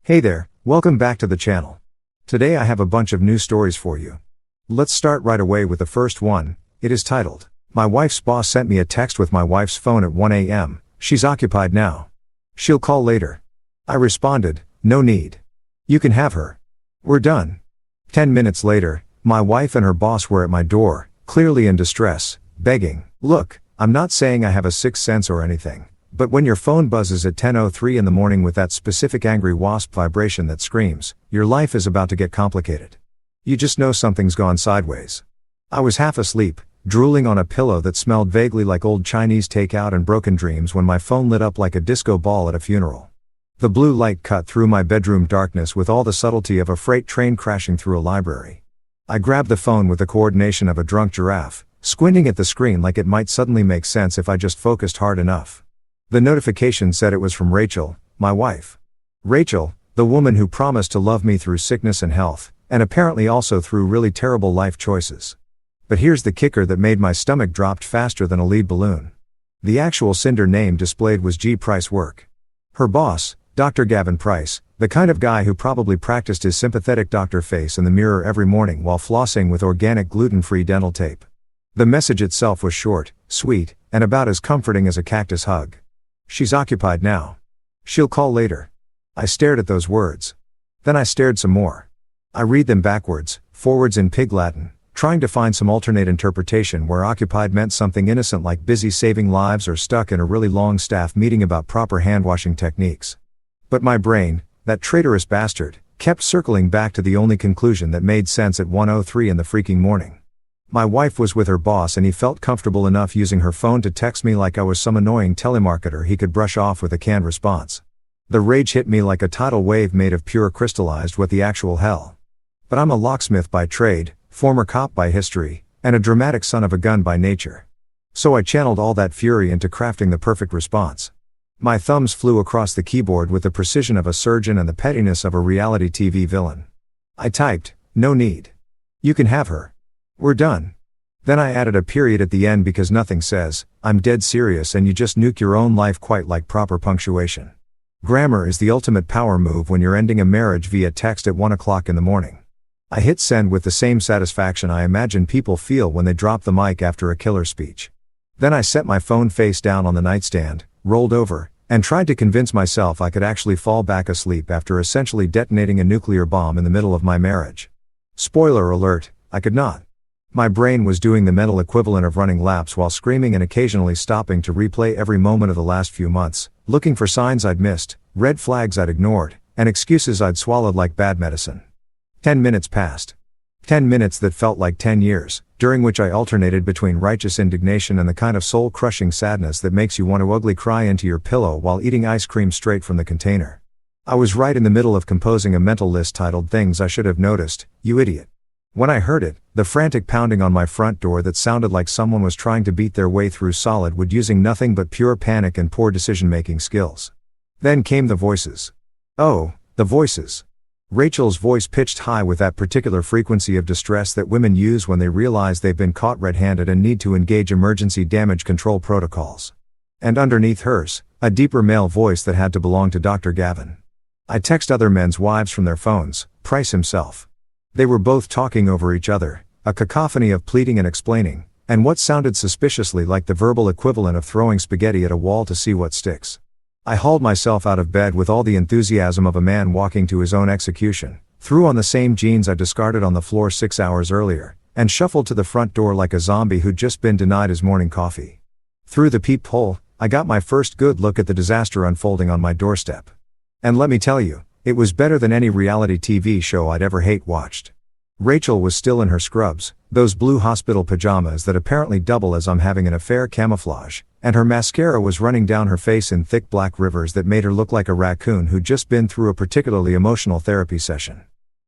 Hey there, welcome back to the channel. Today I have a bunch of new stories for you. Let's start right away with the first one. It is titled, "My wife's boss sent me a text with my wife's phone at 1 a.m. She's occupied now. She'll call later." I responded, "No need. You can have her. We're done." 10 minutes later, my wife and her boss were at my door, clearly in distress, begging, "Look, I'm not saying I have a sixth sense or anything, but when your phone buzzes at 10:03 in the morning with that specific angry wasp vibration that screams, your life is about to get complicated. You just know something's gone sideways." I was half asleep, drooling on a pillow that smelled vaguely like old Chinese takeout and broken dreams when my phone lit up like a disco ball at a funeral. The blue light cut through my bedroom darkness with all the subtlety of a freight train crashing through a library. I grabbed the phone with the coordination of a drunk giraffe, squinting at the screen like it might suddenly make sense if I just focused hard enough. The notification said it was from Rachel, my wife. Rachel, the woman who promised to love me through sickness and health, and apparently also through really terrible life choices. But here's the kicker that made my stomach drop faster than a lead balloon. The actual Cinder name displayed was G. Price Work. Her boss, Dr. Gavin Price, the kind of guy who probably practiced his sympathetic doctor face in the mirror every morning while flossing with organic gluten-free dental tape. The message itself was short, sweet, and about as comforting as a cactus hug. "She's occupied now. She'll call later." I stared at those words. Then I stared some more. I read them backwards, forwards in Pig Latin, trying to find some alternate interpretation where occupied meant something innocent like busy saving lives or stuck in a really long staff meeting about proper hand-washing techniques. But my brain, that traitorous bastard, kept circling back to the only conclusion that made sense at 1:03 in the freaking morning. My wife was with her boss and he felt comfortable enough using her phone to text me like I was some annoying telemarketer he could brush off with a canned response. The rage hit me like a tidal wave made of pure crystallized what the actual hell. But I'm a locksmith by trade, former cop by history, and a dramatic son of a gun by nature. So I channeled all that fury into crafting the perfect response. My thumbs flew across the keyboard with the precision of a surgeon and the pettiness of a reality TV villain. I typed, "No need. You can have her. We're done." Then I added a period at the end because nothing says, "I'm dead serious and you just nuke your own life" quite like proper punctuation. Grammar is the ultimate power move when you're ending a marriage via text at 1 o'clock in the morning. I hit send with the same satisfaction I imagine people feel when they drop the mic after a killer speech. Then I set my phone face down on the nightstand, rolled over, and tried to convince myself I could actually fall back asleep after essentially detonating a nuclear bomb in the middle of my marriage. Spoiler alert, I could not. My brain was doing the mental equivalent of running laps while screaming and occasionally stopping to replay every moment of the last few months, looking for signs I'd missed, red flags I'd ignored, and excuses I'd swallowed like bad medicine. 10 minutes passed. 10 minutes that felt like 10 years, during which I alternated between righteous indignation and the kind of soul-crushing sadness that makes you want to ugly cry into your pillow while eating ice cream straight from the container. I was right in the middle of composing a mental list titled "Things I Should Have Noticed, You Idiot." When I heard it, the frantic pounding on my front door that sounded like someone was trying to beat their way through solid wood using nothing but pure panic and poor decision-making skills. Then came the voices. Oh, the voices. Rachel's voice pitched high with that particular frequency of distress that women use when they realize they've been caught red-handed and need to engage emergency damage control protocols. And underneath hers, a deeper male voice that had to belong to Dr. Gavin. I text other men's wives from their phones, Price himself. They were both talking over each other, a cacophony of pleading and explaining, and what sounded suspiciously like the verbal equivalent of throwing spaghetti at a wall to see what sticks. I hauled myself out of bed with all the enthusiasm of a man walking to his own execution, threw on the same jeans I discarded on the floor 6 hours earlier, and shuffled to the front door like a zombie who'd just been denied his morning coffee. Through the peephole, I got my first good look at the disaster unfolding on my doorstep. And let me tell you, it was better than any reality TV show I'd ever watched. Rachel was still in her scrubs, those blue hospital pajamas that apparently double as I'm having an affair camouflage, and her mascara was running down her face in thick black rivers that made her look like a raccoon who'd just been through a particularly emotional therapy session.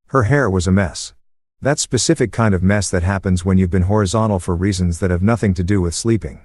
Her hair was a mess. That specific kind of mess that happens when you've been horizontal for reasons that have nothing to do with sleeping.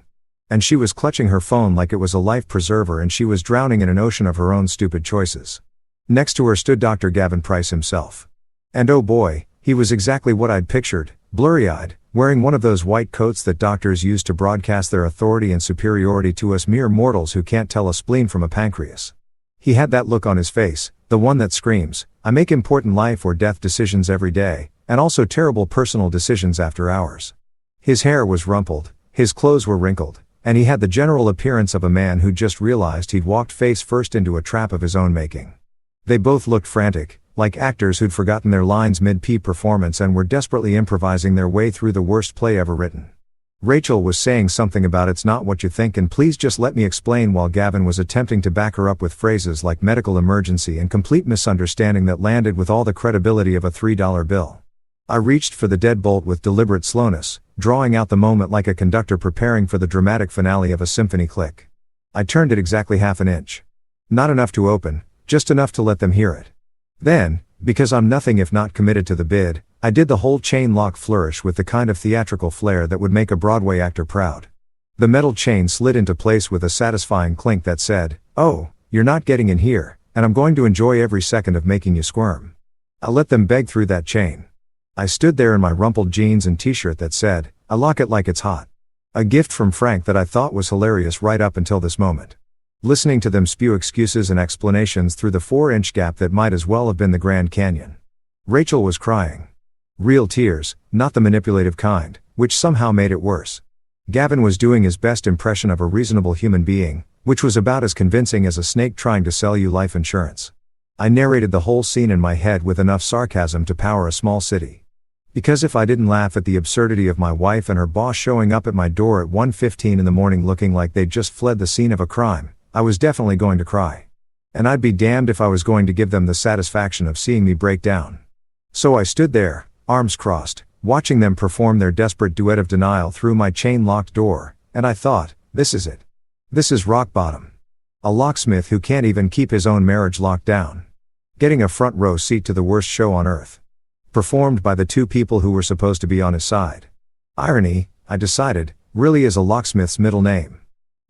And she was clutching her phone like it was a life preserver and she was drowning in an ocean of her own stupid choices. Next to her stood Dr. Gavin Price himself. And oh boy, he was exactly what I'd pictured, blurry-eyed, wearing one of those white coats that doctors use to broadcast their authority and superiority to us mere mortals who can't tell a spleen from a pancreas. He had that look on his face, The one that screams, "I make important life or death decisions every day, and also terrible personal decisions after hours." His hair was rumpled, his clothes were wrinkled, and he had the general appearance of a man who just realized he'd walked face first into a trap of his own making. They both looked frantic, like actors who'd forgotten their lines mid-peep performance and were desperately improvising their way through the worst play ever written. Rachel was saying something about "it's not what you think and please just let me explain," while Gavin was attempting to back her up with phrases like medical emergency and complete misunderstanding that landed with all the credibility of a $3 bill. I reached for the deadbolt with deliberate slowness, drawing out the moment like a conductor preparing for the dramatic finale of a symphony click. I turned it exactly half an inch. Not enough to open, just enough to let them hear it. Then, because I'm nothing if not committed to the bid, I did the whole chain lock flourish with the kind of theatrical flair that would make a Broadway actor proud. The metal chain slid into place with a satisfying clink that said, "Oh, you're not getting in here, and I'm going to enjoy every second of making you squirm." I let them beg through that chain. I stood there in my rumpled jeans and t-shirt that said, "I lock it like it's hot." A gift from Frank that I thought was hilarious right up until this moment. Listening to them spew excuses and explanations through the 4-inch gap that might as well have been the Grand Canyon. Rachel was crying. Real tears, not the manipulative kind, which somehow made it worse. Gavin was doing his best impression of a reasonable human being, which was about as convincing as a snake trying to sell you life insurance. I narrated the whole scene in my head with enough sarcasm to power a small city. Because if I didn't laugh at the absurdity of my wife and her boss showing up at my door at 1:15 in the morning looking like they'd just fled the scene of a crime, I was definitely going to cry. And I'd be damned if I was going to give them the satisfaction of seeing me break down. So I stood there, arms crossed, watching them perform their desperate duet of denial through my chain-locked door, and I thought, this is it. This is rock bottom. A locksmith who can't even keep his own marriage locked down. Getting a front row seat to the worst show on earth. Performed by the two people who were supposed to be on his side. Irony, I decided, really is a locksmith's middle name.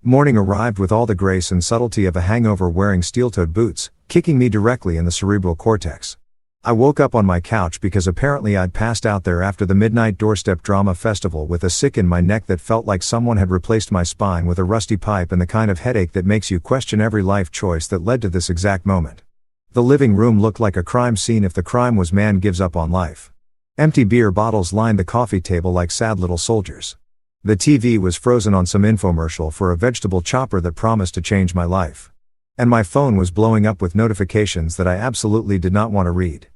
Morning arrived with all the grace and subtlety of a hangover wearing steel-toed boots, kicking me directly in the cerebral cortex. I woke up on my couch because apparently I'd passed out there after the midnight doorstep drama festival with a sick in my neck that felt like someone had replaced my spine with a rusty pipe and the kind of headache that makes you question every life choice that led to this exact moment. The living room looked like a crime scene if the crime was man gives up on life. Empty beer bottles lined the coffee table like sad little soldiers. The TV was frozen on some infomercial for a vegetable chopper that promised to change my life. And my phone was blowing up with notifications that I absolutely did not want to read.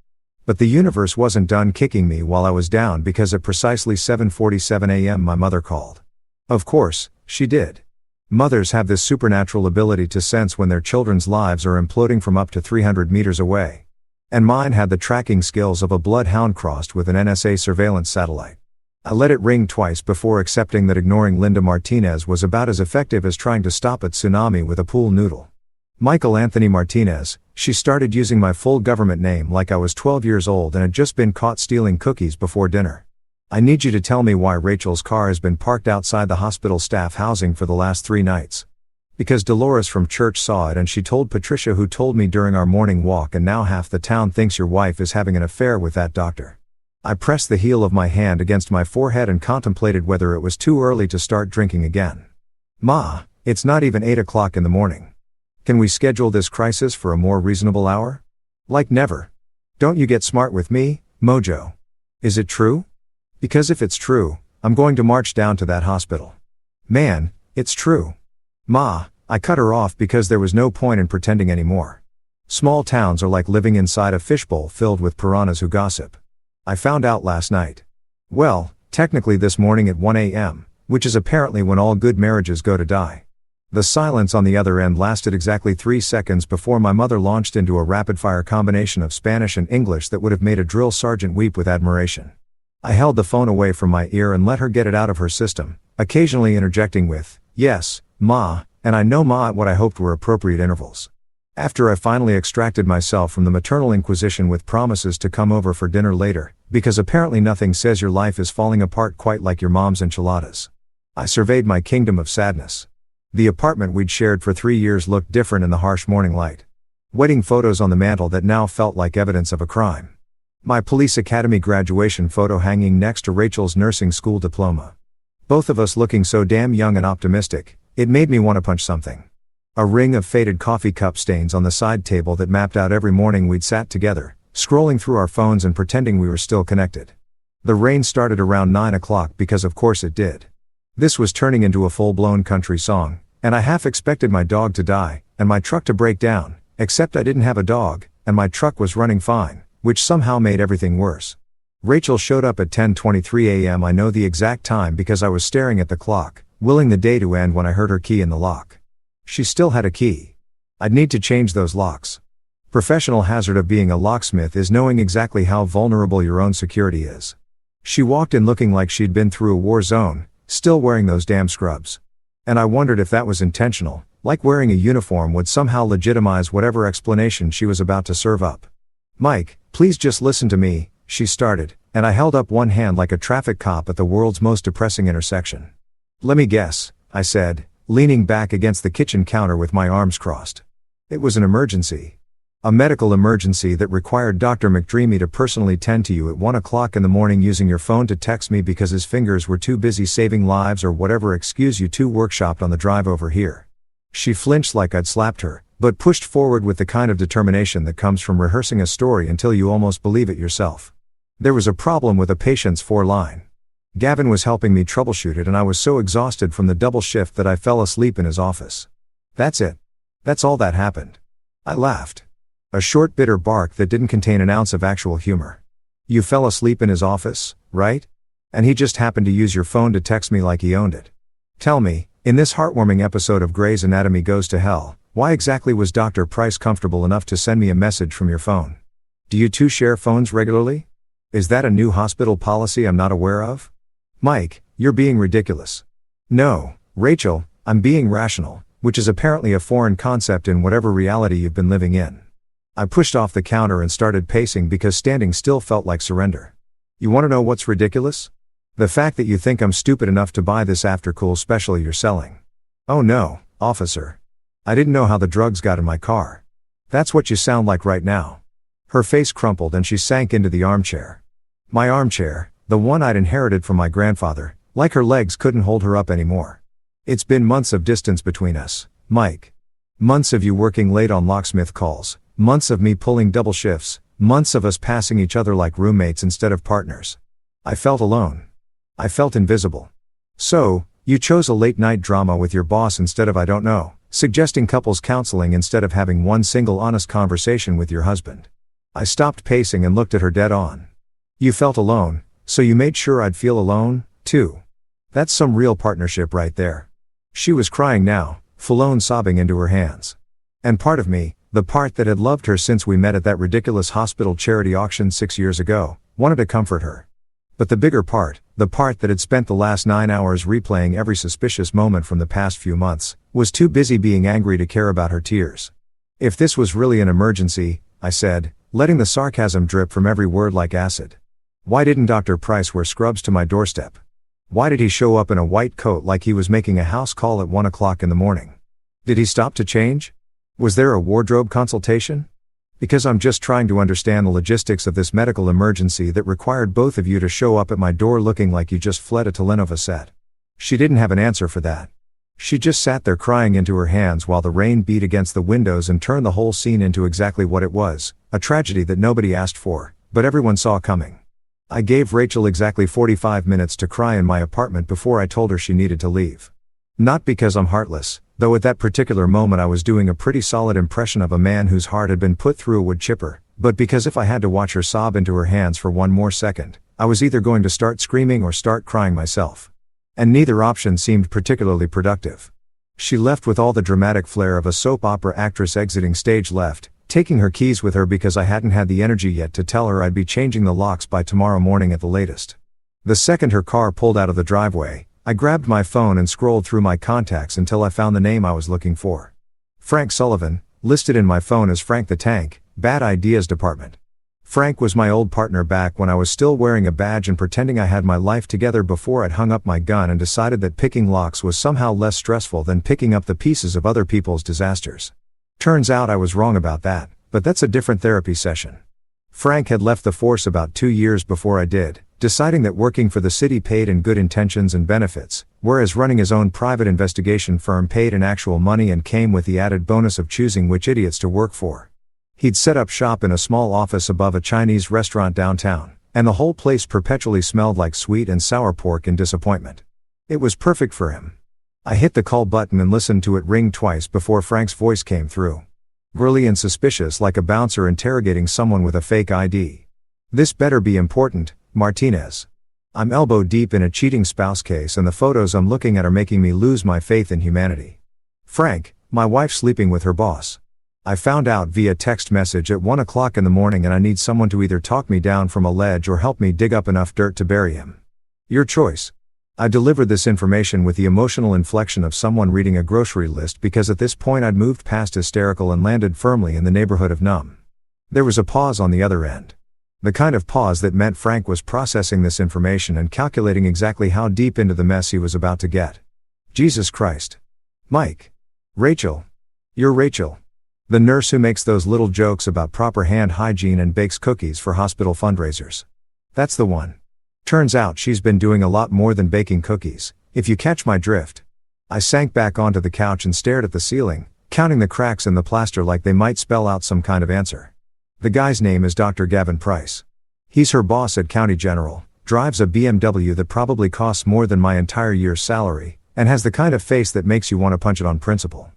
But the universe wasn't done kicking me while I was down because at precisely 7:47 a.m. my mother called. Of course, she did. Mothers have this supernatural ability to sense when their children's lives are imploding from up to 300 meters away. And mine had the tracking skills of a bloodhound crossed with an NSA surveillance satellite. I let it ring twice before accepting that ignoring Linda Martinez was about as effective as trying to stop a tsunami with a pool noodle. Michael Anthony Martinez, she started using my full government name like I was 12 years old and had just been caught stealing cookies before dinner. I need you to tell me why Rachel's car has been parked outside the hospital staff housing for the last 3 nights. Because Dolores from church saw it and she told Patricia, who told me during our morning walk, and now half the town thinks your wife is having an affair with that doctor. I pressed the heel of my hand against my forehead and contemplated whether it was too early to start drinking again. Ma, it's not even 8 o'clock in the morning. Can we schedule this crisis for a more reasonable hour? Like never. Don't you get smart with me, Mojo. Is it true? Because if it's true, I'm going to march down to that hospital. Man, it's true. Ma, I cut her off because there was no point in pretending anymore. Small towns are like living inside a fishbowl filled with piranhas who gossip. I found out last night. Well, technically this morning at 1 a.m., which is apparently when all good marriages go to die. The silence on the other end lasted exactly 3 seconds before my mother launched into a rapid-fire combination of Spanish and English that would have made a drill sergeant weep with admiration. I held the phone away from my ear and let her get it out of her system, occasionally interjecting with, "Yes, Ma," and "I know, Ma," at what I hoped were appropriate intervals. After I finally extracted myself from the maternal inquisition with promises to come over for dinner later, because apparently nothing says your life is falling apart quite like your mom's enchiladas. I surveyed my kingdom of sadness. The apartment we'd shared for 3 years looked different in the harsh morning light. Wedding photos on the mantel that now felt like evidence of a crime. My police academy graduation photo hanging next to Rachel's nursing school diploma. Both of us looking so damn young and optimistic, it made me want to punch something. A ring of faded coffee cup stains on the side table that mapped out every morning we'd sat together, scrolling through our phones and pretending we were still connected. The rain started around 9 o'clock because of course it did. This was turning into a full-blown country song, and I half expected my dog to die, and my truck to break down, except I didn't have a dog, and my truck was running fine, which somehow made everything worse. Rachel showed up at 10:23 a.m. I know the exact time because I was staring at the clock, willing the day to end when I heard her key in the lock. She still had a key. I'd need to change those locks. Professional hazard of being a locksmith is knowing exactly how vulnerable your own security is. She walked in looking like she'd been through a war zone, still wearing those damn scrubs. And I wondered if that was intentional, like wearing a uniform would somehow legitimize whatever explanation she was about to serve up. "Mike, please just listen to me," she started, and I held up one hand like a traffic cop at the world's most depressing intersection. "Let me guess," I said, leaning back against the kitchen counter with my arms crossed. "It was an emergency. A medical emergency that required Dr. McDreamy to personally tend to you at 1 o'clock in the morning using your phone to text me because his fingers were too busy saving lives or whatever excuse you two workshopped on the drive over here." She flinched like I'd slapped her, but pushed forward with the kind of determination that comes from rehearsing a story until you almost believe it yourself. "There was a problem with a patient's foreline. Gavin was helping me troubleshoot it and I was so exhausted from the double shift that I fell asleep in his office. That's it. That's all that happened." I laughed. A short bitter bark that didn't contain an ounce of actual humor. "You fell asleep in his office, right? And he just happened to use your phone to text me like he owned it. Tell me, in this heartwarming episode of Grey's Anatomy Goes to Hell, why exactly was Dr. Price comfortable enough to send me a message from your phone? Do you two share phones regularly? Is that a new hospital policy I'm not aware of? Mike, you're being ridiculous." "No, Rachel, I'm being rational, which is apparently a foreign concept in whatever reality you've been living in." I pushed off the counter and started pacing because standing still felt like surrender. "You want to know what's ridiculous? The fact that you think I'm stupid enough to buy this after-cool special you're selling." "Oh no, officer. I didn't know how the drugs got in my car." "That's what you sound like right now." Her face crumpled and she sank into the armchair. My armchair, the one I'd inherited from my grandfather, like her legs couldn't hold her up anymore. "It's been months of distance between us, Mike. Months of you working late on locksmith calls, months of me pulling double shifts, months of us passing each other like roommates instead of partners. I felt alone. I felt invisible. So, you chose a late-night drama with your boss instead of I don't know, suggesting couples counseling instead of having one single honest conversation with your husband." I stopped pacing and looked at her dead on. "You felt alone, so you made sure I'd feel alone, too. That's some real partnership right there." She was crying now, full-on sobbing into her hands. And part of me, the part that had loved her since we met at that ridiculous hospital charity auction 6 years ago, wanted to comfort her. But the bigger part, the part that had spent the last 9 hours replaying every suspicious moment from the past few months, was too busy being angry to care about her tears. "If this was really an emergency," I said, letting the sarcasm drip from every word like acid, "why didn't Dr. Price wear scrubs to my doorstep? Why did he show up in a white coat like he was making a house call at 1 o'clock in the morning? Did he stop to change? Was there a wardrobe consultation? Because I'm just trying to understand the logistics of this medical emergency that required both of you to show up at my door looking like you just fled a telenovela set." She didn't have an answer for that. She just sat there crying into her hands while the rain beat against the windows and turned the whole scene into exactly what it was, a tragedy that nobody asked for, but everyone saw coming. I gave Rachel exactly 45 minutes to cry in my apartment before I told her she needed to leave. Not because I'm heartless, though at that particular moment I was doing a pretty solid impression of a man whose heart had been put through a wood chipper, but because if I had to watch her sob into her hands for one more second, I was either going to start screaming or start crying myself. And neither option seemed particularly productive. She left with all the dramatic flair of a soap opera actress exiting stage left, taking her keys with her because I hadn't had the energy yet to tell her I'd be changing the locks by tomorrow morning at the latest. The second her car pulled out of the driveway, I grabbed my phone and scrolled through my contacts until I found the name I was looking for. Frank Sullivan, listed in my phone as Frank the Tank, Bad Ideas Department. Frank was my old partner back when I was still wearing a badge and pretending I had my life together before I'd hung up my gun and decided that picking locks was somehow less stressful than picking up the pieces of other people's disasters. Turns out I was wrong about that, but that's a different therapy session. Frank had left the force about 2 years before I did, deciding that working for the city paid in good intentions and benefits, whereas running his own private investigation firm paid in actual money and came with the added bonus of choosing which idiots to work for. He'd set up shop in a small office above a Chinese restaurant downtown, and the whole place perpetually smelled like sweet and sour pork in disappointment. It was perfect for him. I hit the call button and listened to it ring twice before Frank's voice came through. Girly and suspicious, like a bouncer interrogating someone with a fake ID. "This better be important, Martinez. I'm elbow deep in a cheating spouse case and the photos I'm looking at are making me lose my faith in humanity. Frank, my wife's sleeping with her boss. I found out via text message at 1 o'clock in the morning and I need someone to either talk me down from a ledge or help me dig up enough dirt to bury him. Your choice." I delivered this information with the emotional inflection of someone reading a grocery list because at this point I'd moved past hysterical and landed firmly in the neighborhood of numb. There was a pause on the other end. The kind of pause that meant Frank was processing this information and calculating exactly how deep into the mess he was about to get. Jesus Christ. Mike. Rachel. You're Rachel. The nurse who makes those little jokes about proper hand hygiene and bakes cookies for hospital fundraisers. That's the one. Turns out she's been doing a lot more than baking cookies, if you catch my drift. I sank back onto the couch and stared at the ceiling, counting the cracks in the plaster like they might spell out some kind of answer. The guy's name is Dr. Gavin Price. He's her boss at County General, drives a BMW that probably costs more than my entire year's salary, and has the kind of face that makes you want to punch it on principle.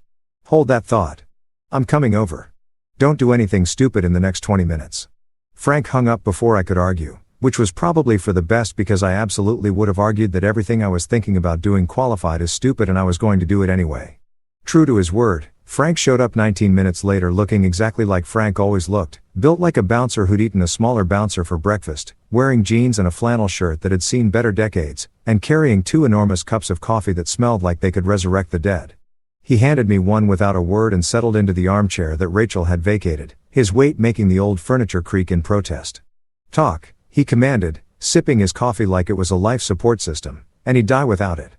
Hold that thought. I'm coming over. Don't do anything stupid in the next 20 minutes. Frank hung up before I could argue, which was probably for the best because I absolutely would have argued that everything I was thinking about doing qualified as stupid and I was going to do it anyway. True to his word, Frank showed up 19 minutes later looking exactly like Frank always looked, built like a bouncer who'd eaten a smaller bouncer for breakfast, wearing jeans and a flannel shirt that had seen better decades, and carrying 2 enormous cups of coffee that smelled like they could resurrect the dead. He handed me one without a word and settled into the armchair that Rachel had vacated, his weight making the old furniture creak in protest. "Talk," he commanded, sipping his coffee like it was a life support system, and he'd die without it.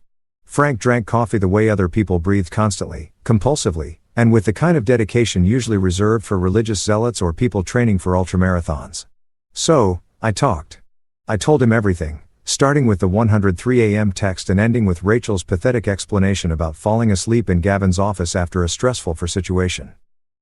Frank drank coffee the way other people breathed, constantly, compulsively, and with the kind of dedication usually reserved for religious zealots or people training for ultramarathons. So, I talked. I told him everything, starting with the 103 a.m. text and ending with Rachel's pathetic explanation about falling asleep in Gavin's office after a stressful situation.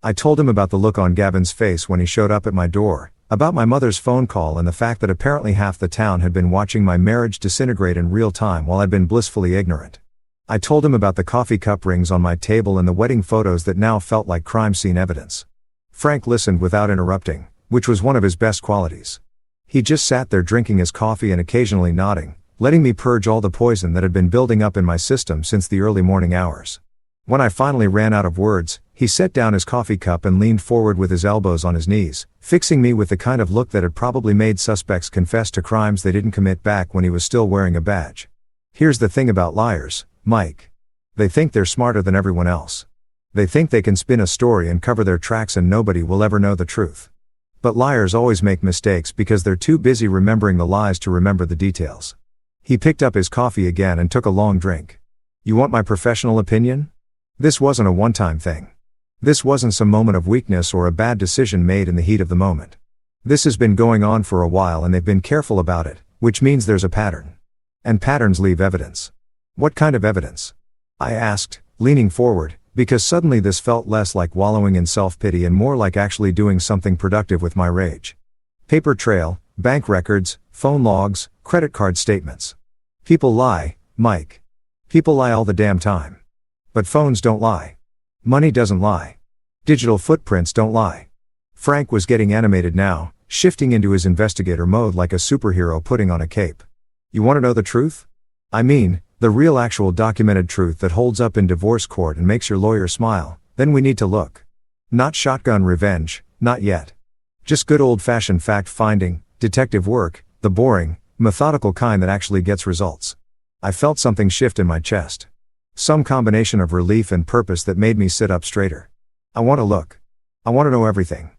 I told him about the look on Gavin's face when he showed up at my door, about my mother's phone call and the fact that apparently half the town had been watching my marriage disintegrate in real time while I'd been blissfully ignorant. I told him about the coffee cup rings on my table and the wedding photos that now felt like crime scene evidence. Frank listened without interrupting, which was one of his best qualities. He just sat there drinking his coffee and occasionally nodding, letting me purge all the poison that had been building up in my system since the early morning hours. When I finally ran out of words, he set down his coffee cup and leaned forward with his elbows on his knees, fixing me with the kind of look that had probably made suspects confess to crimes they didn't commit back when he was still wearing a badge. Here's the thing about liars, Mike. They think they're smarter than everyone else. They think they can spin a story and cover their tracks and nobody will ever know the truth. But liars always make mistakes because they're too busy remembering the lies to remember the details. He picked up his coffee again and took a long drink. You want my professional opinion? This wasn't a one-time thing. This wasn't some moment of weakness or a bad decision made in the heat of the moment. This has been going on for a while and they've been careful about it, which means there's a pattern. And patterns leave evidence. What kind of evidence? I asked, leaning forward, because suddenly this felt less like wallowing in self-pity and more like actually doing something productive with my rage. Paper trail, bank records, phone logs, credit card statements. People lie, Mike. People lie all the damn time. But phones don't lie. Money doesn't lie. Digital footprints don't lie. Frank was getting animated now, shifting into his investigator mode like a superhero putting on a cape. You want to know the truth? I mean, the real actual documented truth that holds up in divorce court and makes your lawyer smile, then we need to look. Not shotgun revenge, not yet. Just good old-fashioned fact-finding, detective work, the boring, methodical kind that actually gets results. I felt something shift in my chest. Some combination of relief and purpose that made me sit up straighter. I want to look. I want to know everything.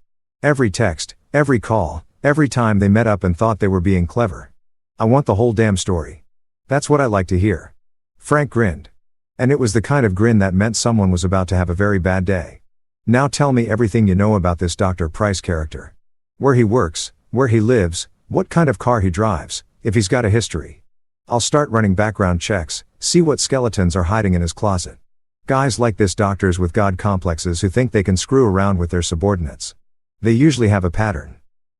Every text, every call, every time they met up and thought they were being clever. I want the whole damn story. That's what I like to hear. Frank grinned. And it was the kind of grin that meant someone was about to have a very bad day. Now tell me everything you know about this Dr. Price character. Where he works, where he lives, what kind of car he drives, if he's got a history. I'll start running background checks, see what skeletons are hiding in his closet. Guys like this, doctors with god complexes who think they can screw around with their subordinates. They usually have a pattern.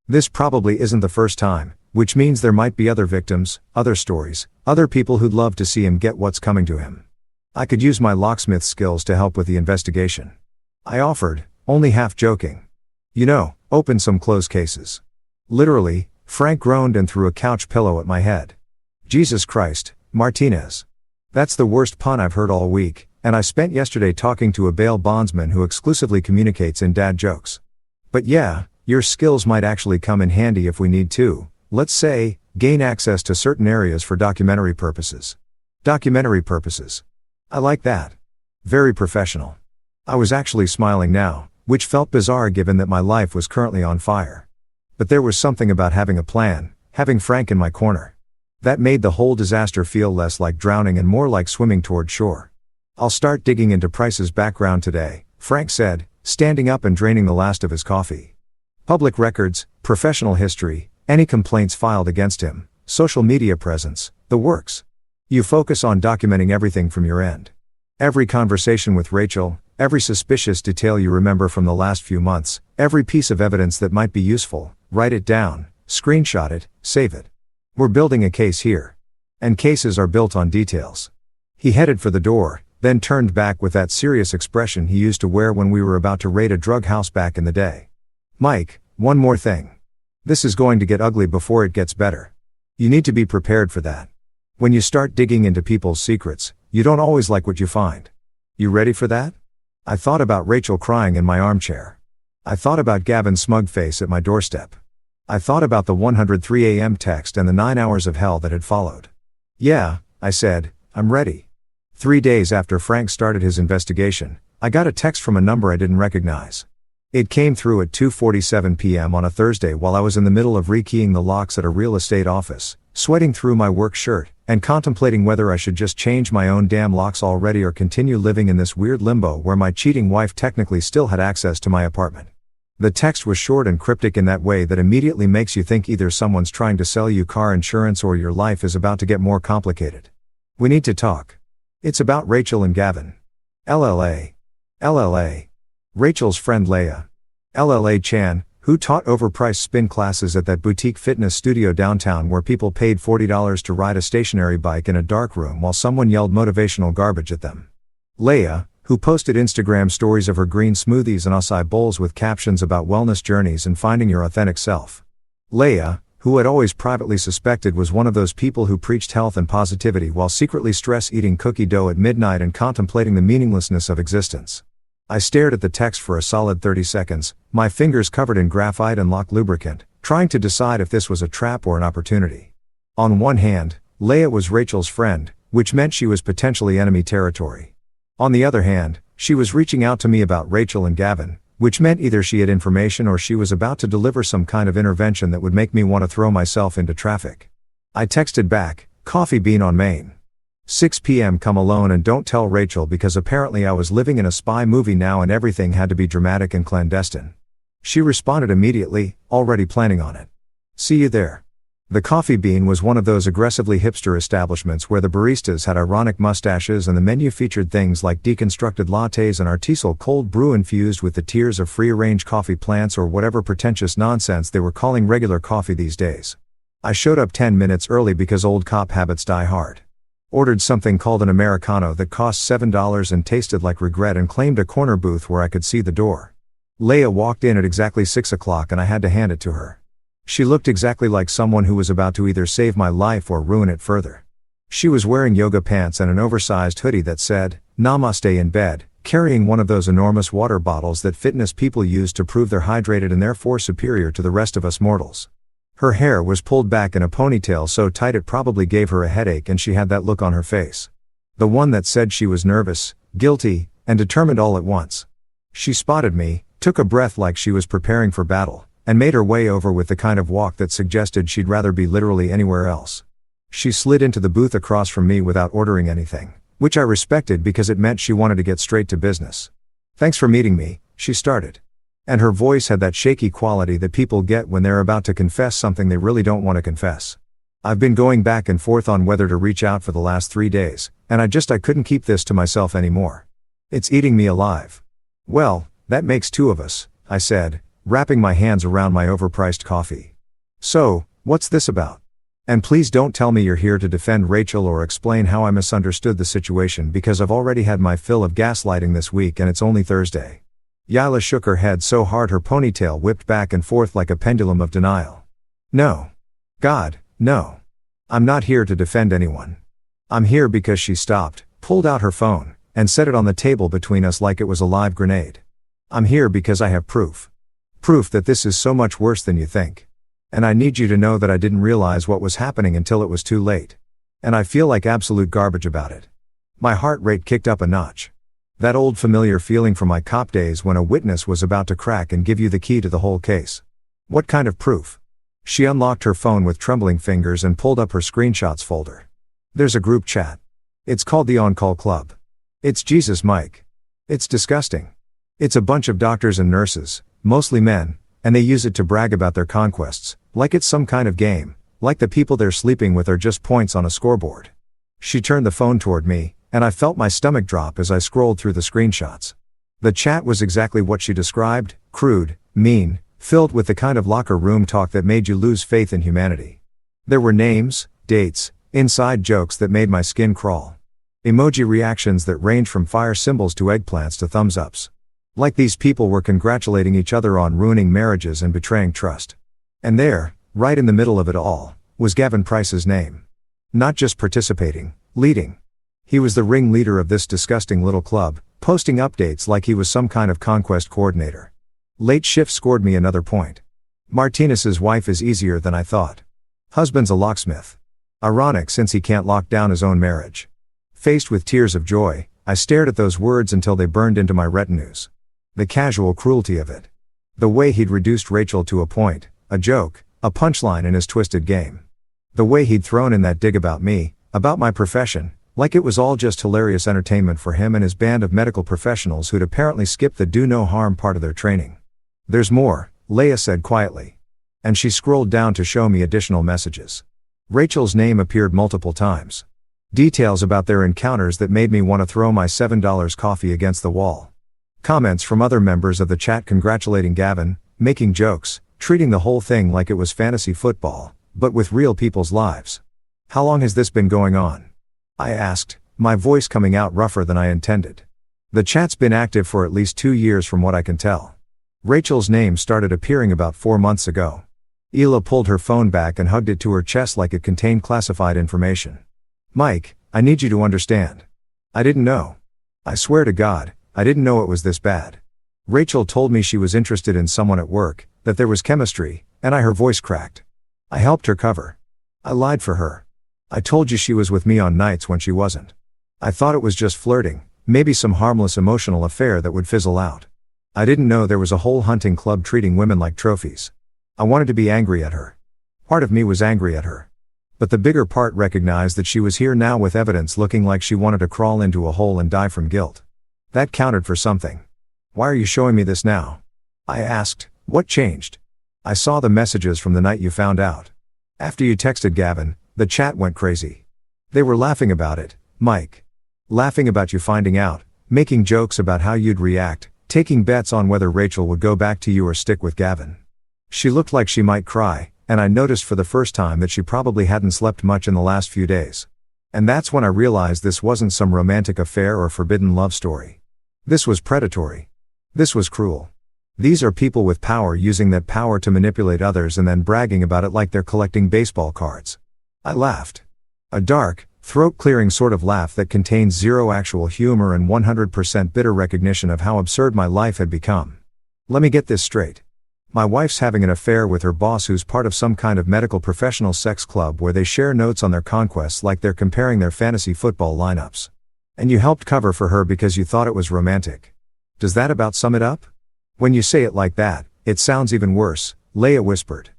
This probably isn't the first time, which means there might be other victims, other stories, other people who'd love to see him get what's coming to him. I could use my locksmith skills to help with the investigation. I offered, only half joking. Open some closed cases. Literally, Frank groaned and threw a couch pillow at my head. Jesus Christ, Martinez. That's the worst pun I've heard all week, and I spent yesterday talking to a bail bondsman who exclusively communicates in dad jokes. But yeah, your skills might actually come in handy if we need to, let's say, gain access to certain areas for documentary purposes. Documentary purposes. I like that. Very professional. I was actually smiling now, which felt bizarre given that my life was currently on fire. But there was something about having a plan, having Frank in my corner. That made the whole disaster feel less like drowning and more like swimming toward shore. I'll start digging into Price's background today, Frank said, standing up and draining the last of his coffee. Public records, professional history, any complaints filed against him, social media presence, the works. You focus on documenting everything from your end. Every conversation with Rachel, every suspicious detail you remember from the last few months, every piece of evidence that might be useful, write it down, screenshot it, save it. We're building a case here. And cases are built on details. He headed for the door, then turned back with that serious expression he used to wear when we were about to raid a drug house back in the day. Mike, one more thing. This is going to get ugly before it gets better. You need to be prepared for that. When you start digging into people's secrets, you don't always like what you find. You ready for that? I thought about Rachel crying in my armchair. I thought about Gavin's smug face at my doorstep. I thought about the 103 a.m. text and the 9 hours of hell that had followed. Yeah, I said, I'm ready. 3 days after Frank started his investigation, I got a text from a number I didn't recognize. It came through at 2:47 p.m. on a Thursday while I was in the middle of rekeying the locks at a real estate office, sweating through my work shirt, and contemplating whether I should just change my own damn locks already or continue living in this weird limbo where my cheating wife technically still had access to my apartment. The text was short and cryptic in that way that immediately makes you think either someone's trying to sell you car insurance or your life is about to get more complicated. We need to talk. It's about Rachel and Gavin. LLA. LLA. Rachel's friend Leah. LLA Chan, who taught overpriced spin classes at that boutique fitness studio downtown where people paid $40 to ride a stationary bike in a dark room while someone yelled motivational garbage at them. Leah, who posted Instagram stories of her green smoothies and acai bowls with captions about wellness journeys and finding your authentic self. Leah, who I'd always privately suspected was one of those people who preached health and positivity while secretly stress-eating cookie dough at midnight and contemplating the meaninglessness of existence. I stared at the text for a solid 30 seconds, my fingers covered in graphite and lock lubricant, trying to decide if this was a trap or an opportunity. On one hand, Leah was Rachel's friend, which meant she was potentially enemy territory. On the other hand, she was reaching out to me about Rachel and Gavin, which meant either she had information or she was about to deliver some kind of intervention that would make me want to throw myself into traffic. I texted back, coffee bean on Main. 6 p.m. Come alone and don't tell Rachel because apparently I was living in a spy movie now and everything had to be dramatic and clandestine. She responded immediately, already planning on it. See you there. The Coffee Bean was one of those aggressively hipster establishments where the baristas had ironic mustaches and the menu featured things like deconstructed lattes and artisanal cold brew infused with the tears of free-range coffee plants or whatever pretentious nonsense they were calling regular coffee these days. I showed up 10 minutes early because old cop habits die hard. Ordered something called an Americano that cost $7 and tasted like regret and claimed a corner booth where I could see the door. Leah walked in at exactly 6 o'clock and I had to hand it to her. She looked exactly like someone who was about to either save my life or ruin it further. She was wearing yoga pants and an oversized hoodie that said, Namaste in bed, carrying one of those enormous water bottles that fitness people use to prove they're hydrated and therefore superior to the rest of us mortals. Her hair was pulled back in a ponytail so tight it probably gave her a headache and she had that look on her face. The one that said she was nervous, guilty, and determined all at once. She spotted me, took a breath like she was preparing for battle, and made her way over with the kind of walk that suggested she'd rather be literally anywhere else. She slid into the booth across from me without ordering anything, which I respected because it meant she wanted to get straight to business. Thanks for meeting me, she started. And her voice had that shaky quality that people get when they're about to confess something they really don't want to confess. I've been going back and forth on whether to reach out for the last 3 days, and I couldn't keep this to myself anymore. It's eating me alive. Well, that makes 2 of us, I said, wrapping my hands around my overpriced coffee. So, what's this about? And please don't tell me you're here to defend Rachel or explain how I misunderstood the situation, because I've already had my fill of gaslighting this week and it's only Thursday. Yila shook her head so hard her ponytail whipped back and forth like a pendulum of denial. No. God, no. I'm not here to defend anyone. I'm here because she stopped, pulled out her phone, and set it on the table between us like it was a live grenade. I'm here because I have proof. Proof that this is so much worse than you think. And I need you to know that I didn't realize what was happening until it was too late. And I feel like absolute garbage about it. My heart rate kicked up a notch. That old familiar feeling from my cop days when a witness was about to crack and give you the key to the whole case. What kind of proof? She unlocked her phone with trembling fingers and pulled up her screenshots folder. There's a group chat. It's called the On-Call Club. It's Jesus Mike. It's disgusting. It's a bunch of doctors and nurses, mostly men, and they use it to brag about their conquests, like it's some kind of game, like the people they're sleeping with are just points on a scoreboard. She turned the phone toward me, and I felt my stomach drop as I scrolled through the screenshots. The chat was exactly what she described, crude, mean, filled with the kind of locker room talk that made you lose faith in humanity. There were names, dates, inside jokes that made my skin crawl. Emoji reactions that ranged from fire symbols to eggplants to thumbs ups. Like these people were congratulating each other on ruining marriages and betraying trust. And there, right in the middle of it all, was Gavin Price's name. Not just participating, leading. He was the ringleader of this disgusting little club, posting updates like he was some kind of conquest coordinator. Late shift scored me another point. Martinez's wife is easier than I thought. Husband's a locksmith. Ironic since he can't lock down his own marriage. Faced with tears of joy, I stared at those words until they burned into my retinas. The casual cruelty of it. The way he'd reduced Rachel to a point, a joke, a punchline in his twisted game. The way he'd thrown in that dig about me, about my profession, like it was all just hilarious entertainment for him and his band of medical professionals who'd apparently skipped the do no harm part of their training. There's more, Leia said quietly. And she scrolled down to show me additional messages. Rachel's name appeared multiple times. Details about their encounters that made me want to throw my $7 coffee against the wall. Comments from other members of the chat congratulating Gavin, making jokes, treating the whole thing like it was fantasy football, but with real people's lives. How long has this been going on? I asked, my voice coming out rougher than I intended. The chat's been active for at least 2 years from what I can tell. Rachel's name started appearing about 4 months ago. Hila pulled her phone back and hugged it to her chest like it contained classified information. Mike, I need you to understand. I didn't know. I swear to God, I didn't know it was this bad. Rachel told me she was interested in someone at work, that there was chemistry, and her voice cracked. I helped her cover. I lied for her. I told you she was with me on nights when she wasn't. I thought it was just flirting, maybe some harmless emotional affair that would fizzle out. I didn't know there was a whole hunting club treating women like trophies. I wanted to be angry at her. Part of me was angry at her. But the bigger part recognized that she was here now with evidence looking like she wanted to crawl into a hole and die from guilt. That counted for something. Why are you showing me this now? I asked, what changed? I saw the messages from the night you found out. After you texted Gavin, the chat went crazy. They were laughing about it, Mike. Laughing about you finding out, making jokes about how you'd react, taking bets on whether Rachel would go back to you or stick with Gavin. She looked like she might cry, and I noticed for the first time that she probably hadn't slept much in the last few days. And that's when I realized this wasn't some romantic affair or forbidden love story. This was predatory. This was cruel. These are people with power using that power to manipulate others and then bragging about it like they're collecting baseball cards. I laughed. A dark, throat-clearing sort of laugh that contained zero actual humor and 100% bitter recognition of how absurd my life had become. Let me get this straight. My wife's having an affair with her boss who's part of some kind of medical professional sex club where they share notes on their conquests like they're comparing their fantasy football lineups. And you helped cover for her because you thought it was romantic. Does that about sum it up? When you say it like that, it sounds even worse, Leia whispered.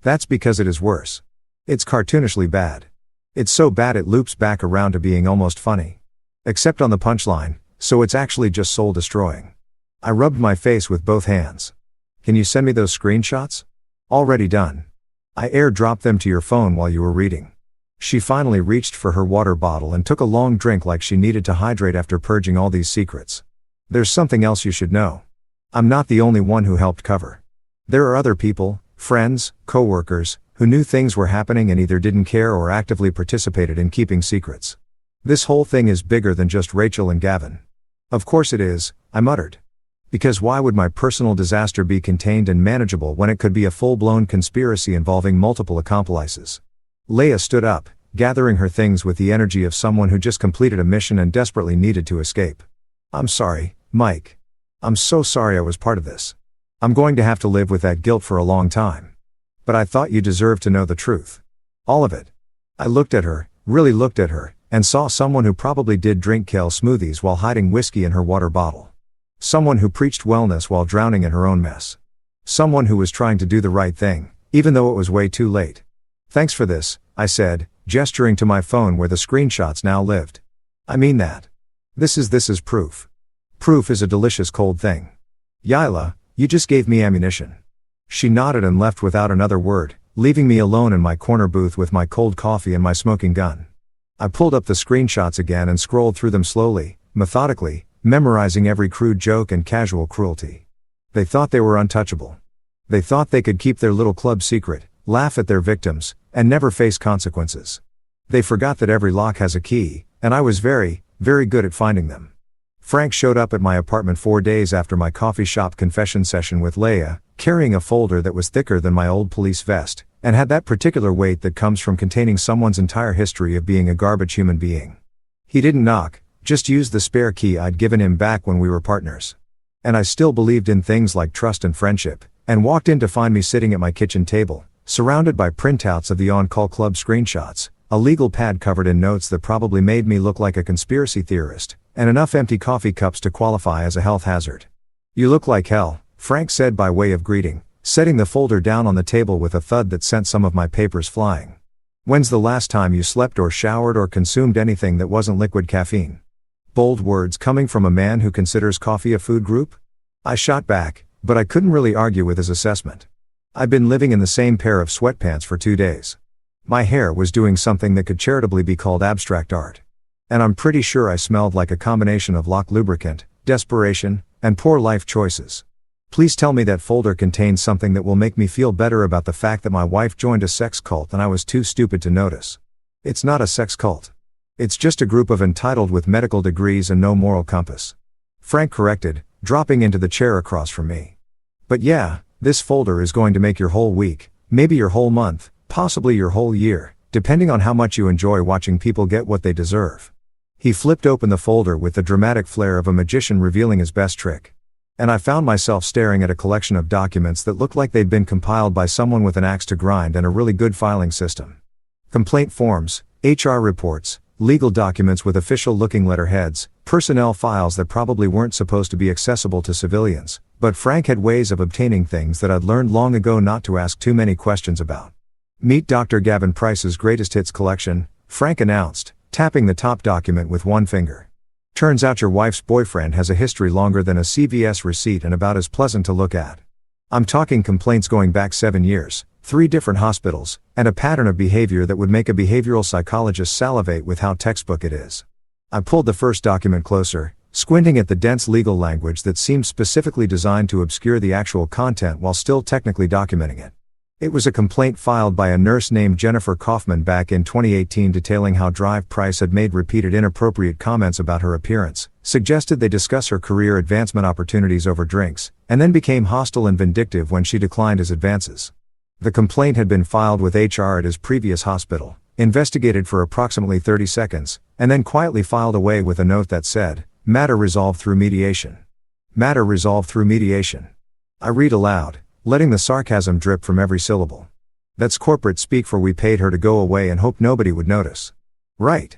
That's because it is worse. It's cartoonishly bad. It's so bad it loops back around to being almost funny. Except on the punchline, so it's actually just soul-destroying. I rubbed my face with both hands. Can you send me those screenshots? Already done. I airdropped them to your phone while you were reading. She finally reached for her water bottle and took a long drink like she needed to hydrate after purging all these secrets. There's something else you should know. I'm not the only one who helped cover. There are other people, friends, co-workers, who knew things were happening and either didn't care or actively participated in keeping secrets. This whole thing is bigger than just Rachel and Gavin. Of course it is, I muttered. Because why would my personal disaster be contained and manageable when it could be a full-blown conspiracy involving multiple accomplices? Leia stood up, gathering her things with the energy of someone who just completed a mission and desperately needed to escape. I'm sorry, Mike. I'm so sorry I was part of this. I'm going to have to live with that guilt for a long time. But I thought you deserved to know the truth. All of it. I looked at her, really looked at her, and saw someone who probably did drink kale smoothies while hiding whiskey in her water bottle. Someone who preached wellness while drowning in her own mess. Someone who was trying to do the right thing, even though it was way too late. Thanks for this, I said, gesturing to my phone where the screenshots now lived. I mean that. This is proof. Proof is a delicious cold thing. Yila, you just gave me ammunition. She nodded and left without another word, leaving me alone in my corner booth with my cold coffee and my smoking gun. I pulled up the screenshots again and scrolled through them slowly, methodically, memorizing every crude joke and casual cruelty. They thought they were untouchable. They thought they could keep their little club secret, laugh at their victims, and never face consequences. They forgot that every lock has a key, and I was very, very good at finding them. Frank showed up at my apartment 4 days after my coffee shop confession session with Leia, carrying a folder that was thicker than my old police vest, and had that particular weight that comes from containing someone's entire history of being a garbage human being. He didn't knock, just used the spare key I'd given him back when we were partners. And I still believed in things like trust and friendship, and walked in to find me sitting at my kitchen table, surrounded by printouts of the On-Call Club screenshots, a legal pad covered in notes that probably made me look like a conspiracy theorist, and enough empty coffee cups to qualify as a health hazard. You look like hell, Frank said by way of greeting, setting the folder down on the table with a thud that sent some of my papers flying. When's the last time you slept or showered or consumed anything that wasn't liquid caffeine? Bold words coming from a man who considers coffee a food group? I shot back, but I couldn't really argue with his assessment. I'd been living in the same pair of sweatpants for 2 days. My hair was doing something that could charitably be called abstract art. And I'm pretty sure I smelled like a combination of lock lubricant, desperation, and poor life choices. Please tell me that folder contains something that will make me feel better about the fact that my wife joined a sex cult and I was too stupid to notice. It's not a sex cult. It's just a group of entitled with medical degrees and no moral compass. Frank corrected, dropping into the chair across from me. But yeah, this folder is going to make your whole week, maybe your whole month, possibly your whole year, depending on how much you enjoy watching people get what they deserve. He flipped open the folder with the dramatic flair of a magician revealing his best trick. And I found myself staring at a collection of documents that looked like they'd been compiled by someone with an axe to grind and a really good filing system. Complaint forms, HR reports, legal documents with official-looking letterheads, personnel files that probably weren't supposed to be accessible to civilians, but Frank had ways of obtaining things that I'd learned long ago not to ask too many questions about. Meet Dr. Gavin Price's greatest hits collection, Frank announced, tapping the top document with one finger. Turns out your wife's boyfriend has a history longer than a CVS receipt and about as pleasant to look at. I'm talking complaints going back 7 years, 3 different hospitals, and a pattern of behavior that would make a behavioral psychologist salivate with how textbook it is. I pulled the first document closer, squinting at the dense legal language that seemed specifically designed to obscure the actual content while still technically documenting it. It was a complaint filed by a nurse named Jennifer Kaufman back in 2018 detailing how Drive Price had made repeated inappropriate comments about her appearance, suggested they discuss her career advancement opportunities over drinks, and then became hostile and vindictive when she declined his advances. The complaint had been filed with HR at his previous hospital, investigated for approximately 30 seconds, and then quietly filed away with a note that said, "Matter resolved through mediation." Matter resolved through mediation. I read aloud, letting the sarcasm drip from every syllable. That's corporate speak for we paid her to go away and hope nobody would notice. Right.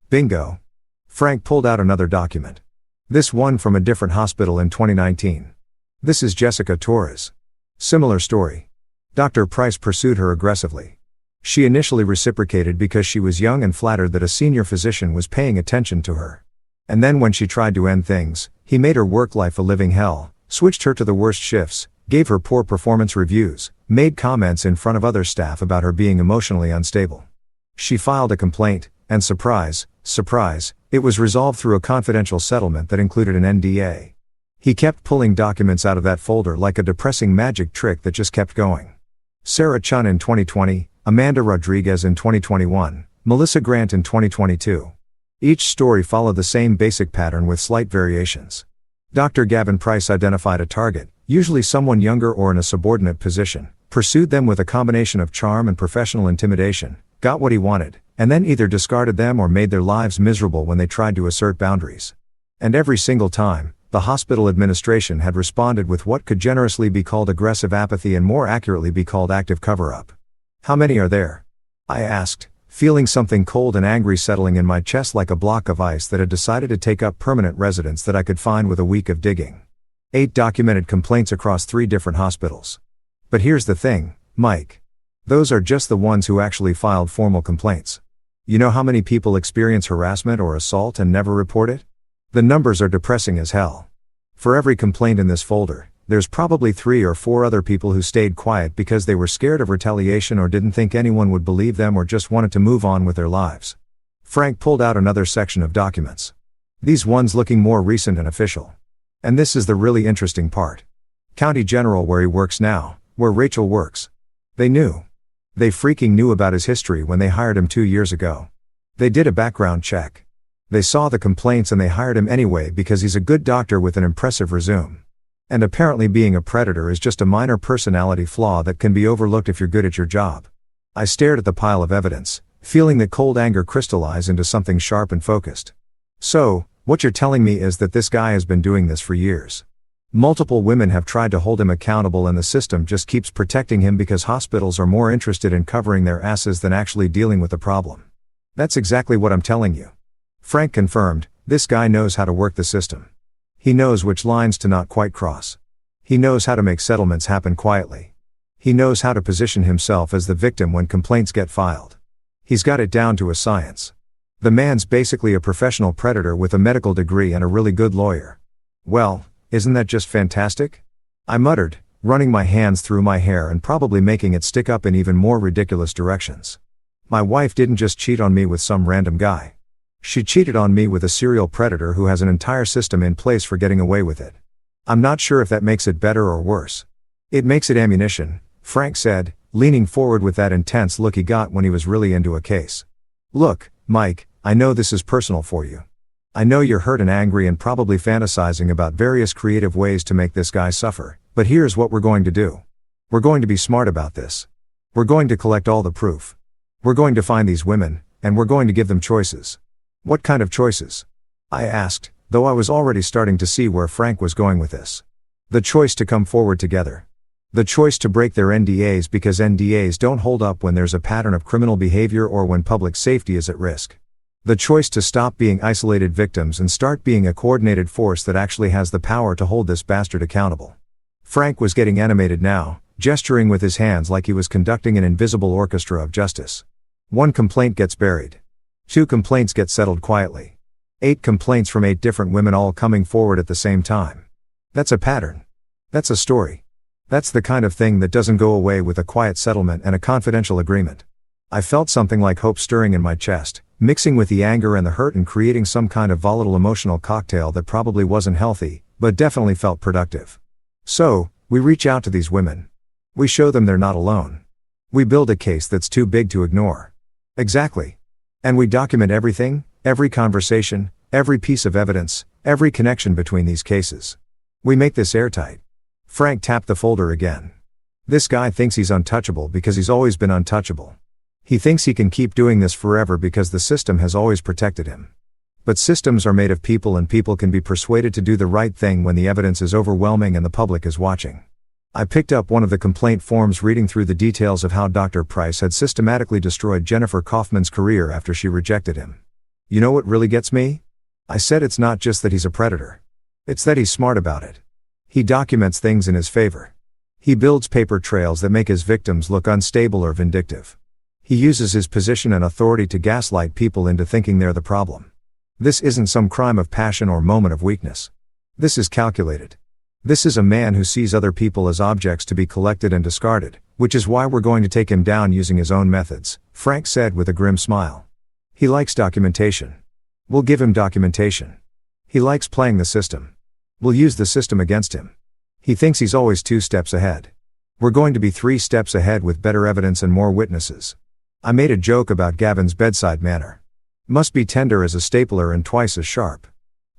Bingo. Frank pulled out another document. This one from a different hospital in 2019. This is Jessica Torres. Similar story. Dr. Price pursued her aggressively. She initially reciprocated because she was young and flattered that a senior physician was paying attention to her. And then when she tried to end things, he made her work life a living hell, switched her to the worst shifts, gave her poor performance reviews, made comments in front of other staff about her being emotionally unstable. She filed a complaint, and surprise, surprise, it was resolved through a confidential settlement that included an NDA. He kept pulling documents out of that folder like a depressing magic trick that just kept going. Sarah Chun in 2020, Amanda Rodriguez in 2021, Melissa Grant in 2022. Each story followed the same basic pattern with slight variations. Dr. Gavin Price identified a target, usually someone younger or in a subordinate position, pursued them with a combination of charm and professional intimidation, got what he wanted, and then either discarded them or made their lives miserable when they tried to assert boundaries. And every single time, the hospital administration had responded with what could generously be called aggressive apathy and more accurately be called active cover-up. How many are there? I asked, feeling something cold and angry settling in my chest like a block of ice that had decided to take up permanent residence that I could find with a week of digging. 8 documented complaints across 3 different hospitals. But here's the thing, Mike. Those are just the ones who actually filed formal complaints. You know how many people experience harassment or assault and never report it? The numbers are depressing as hell. For every complaint in this folder, there's probably 3 or 4 other people who stayed quiet because they were scared of retaliation or didn't think anyone would believe them or just wanted to move on with their lives. Frank pulled out another section of documents. These ones looking more recent and official. And this is the really interesting part. County General where he works now, where Rachel works. They knew. They freaking knew about his history when they hired him 2 years ago. They did a background check. They saw the complaints and they hired him anyway because he's a good doctor with an impressive resume. And apparently being a predator is just a minor personality flaw that can be overlooked if you're good at your job. I stared at the pile of evidence, feeling that cold anger crystallize into something sharp and focused. So, what you're telling me is that this guy has been doing this for years. Multiple women have tried to hold him accountable and the system just keeps protecting him because hospitals are more interested in covering their asses than actually dealing with the problem. That's exactly what I'm telling you. Frank confirmed, this guy knows how to work the system. He knows which lines to not quite cross. He knows how to make settlements happen quietly. He knows how to position himself as the victim when complaints get filed. He's got it down to a science. The man's basically a professional predator with a medical degree and a really good lawyer. Well, isn't that just fantastic? I muttered, running my hands through my hair and probably making it stick up in even more ridiculous directions. My wife didn't just cheat on me with some random guy. She cheated on me with a serial predator who has an entire system in place for getting away with it. I'm not sure if that makes it better or worse. It makes it ammunition, Frank said, leaning forward with that intense look he got when he was really into a case. Look, Mike, I know this is personal for you. I know you're hurt and angry and probably fantasizing about various creative ways to make this guy suffer, but here's what we're going to do. We're going to be smart about this. We're going to collect all the proof. We're going to find these women, and we're going to give them choices. What kind of choices? I asked, though I was already starting to see where Frank was going with this. The choice to come forward together. The choice to break their NDAs because NDAs don't hold up when there's a pattern of criminal behavior or when public safety is at risk. The choice to stop being isolated victims and start being a coordinated force that actually has the power to hold this bastard accountable. Frank was getting animated now, gesturing with his hands like he was conducting an invisible orchestra of justice. 1 complaint gets buried. 2 complaints get settled quietly. 8 complaints from 8 different women all coming forward at the same time. That's a pattern. That's a story. That's the kind of thing that doesn't go away with a quiet settlement and a confidential agreement. I felt something like hope stirring in my chest, mixing with the anger and the hurt and creating some kind of volatile emotional cocktail that probably wasn't healthy, but definitely felt productive. So, we reach out to these women. We show them they're not alone. We build a case that's too big to ignore. Exactly. And we document everything, every conversation, every piece of evidence, every connection between these cases. We make this airtight. Frank tapped the folder again. This guy thinks he's untouchable because he's always been untouchable. He thinks he can keep doing this forever because the system has always protected him. But systems are made of people and people can be persuaded to do the right thing when the evidence is overwhelming and the public is watching. I picked up one of the complaint forms reading through the details of how Dr. Price had systematically destroyed Jennifer Kaufman's career after she rejected him. You know what really gets me? I said it's not just that he's a predator. It's that he's smart about it. He documents things in his favor. He builds paper trails that make his victims look unstable or vindictive. He uses his position and authority to gaslight people into thinking they're the problem. This isn't some crime of passion or moment of weakness. This is calculated. This is a man who sees other people as objects to be collected and discarded, which is why we're going to take him down using his own methods, Frank said with a grim smile. He likes documentation. We'll give him documentation. He likes playing the system. We'll use the system against him. He thinks he's always 2 steps ahead. We're going to be 3 steps ahead with better evidence and more witnesses. I made a joke about Gavin's bedside manner. Must be tender as a stapler and twice as sharp.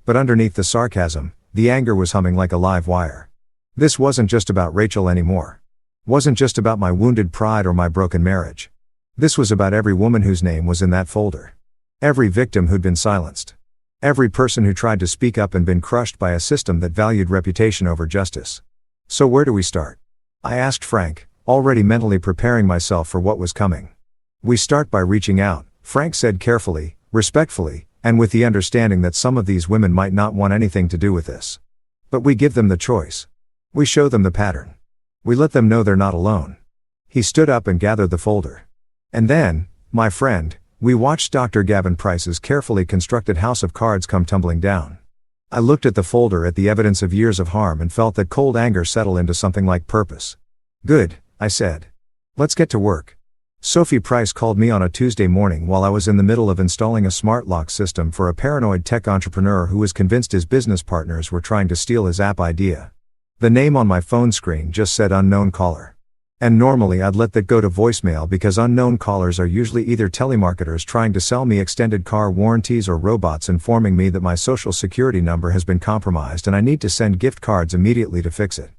But underneath the sarcasm, the anger was humming like a live wire. This wasn't just about Rachel anymore. Wasn't just about my wounded pride or my broken marriage. This was about every woman whose name was in that folder. Every victim who'd been silenced. Every person who tried to speak up and been crushed by a system that valued reputation over justice. So where do we start? I asked Frank, already mentally preparing myself for what was coming. We start by reaching out, Frank said carefully, respectfully, and with the understanding that some of these women might not want anything to do with this. But we give them the choice. We show them the pattern. We let them know they're not alone. He stood up and gathered the folder. And then, my friend, we watched Dr. Gavin Price's carefully constructed house of cards come tumbling down. I looked at the folder at the evidence of years of harm and felt that cold anger settle into something like purpose. Good, I said. Let's get to work. Sophie Price called me on a Tuesday morning while I was in the middle of installing a smart lock system for a paranoid tech entrepreneur who was convinced his business partners were trying to steal his app AITA. The name on my phone screen just said unknown caller. And normally I'd let that go to voicemail because unknown callers are usually either telemarketers trying to sell me extended car warranties or robots informing me that my social security number has been compromised and I need to send gift cards immediately to fix it.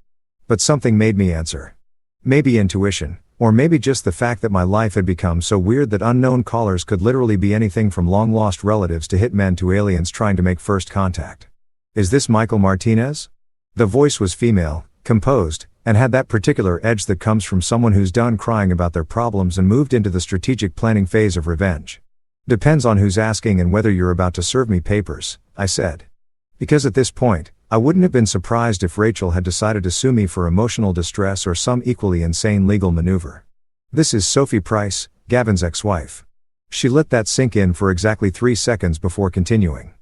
But something made me answer. Maybe intuition, or maybe just the fact that my life had become so weird that unknown callers could literally be anything from long-lost relatives to hitmen to aliens trying to make first contact. Is this Michael Martinez? The voice was female, composed, and had that particular edge that comes from someone who's done crying about their problems and moved into the strategic planning phase of revenge. Depends on who's asking and whether you're about to serve me papers, I said. Because at this point, I wouldn't have been surprised if Rachel had decided to sue me for emotional distress or some equally insane legal maneuver. This is Sophie Price, Gavin's ex-wife. She let that sink in for exactly 3 seconds before continuing.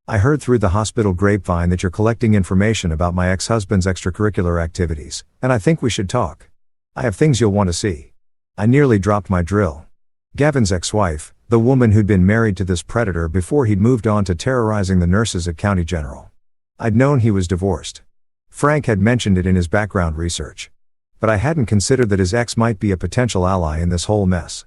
I heard through the hospital grapevine that you're collecting information about my ex-husband's extracurricular activities, and I think we should talk. I have things you'll want to see. I nearly dropped my drill. Gavin's ex-wife, the woman who'd been married to this predator before he'd moved on to terrorizing the nurses at County General. I'd known he was divorced. Frank had mentioned it in his background research. But I hadn't considered that his ex might be a potential ally in this whole mess.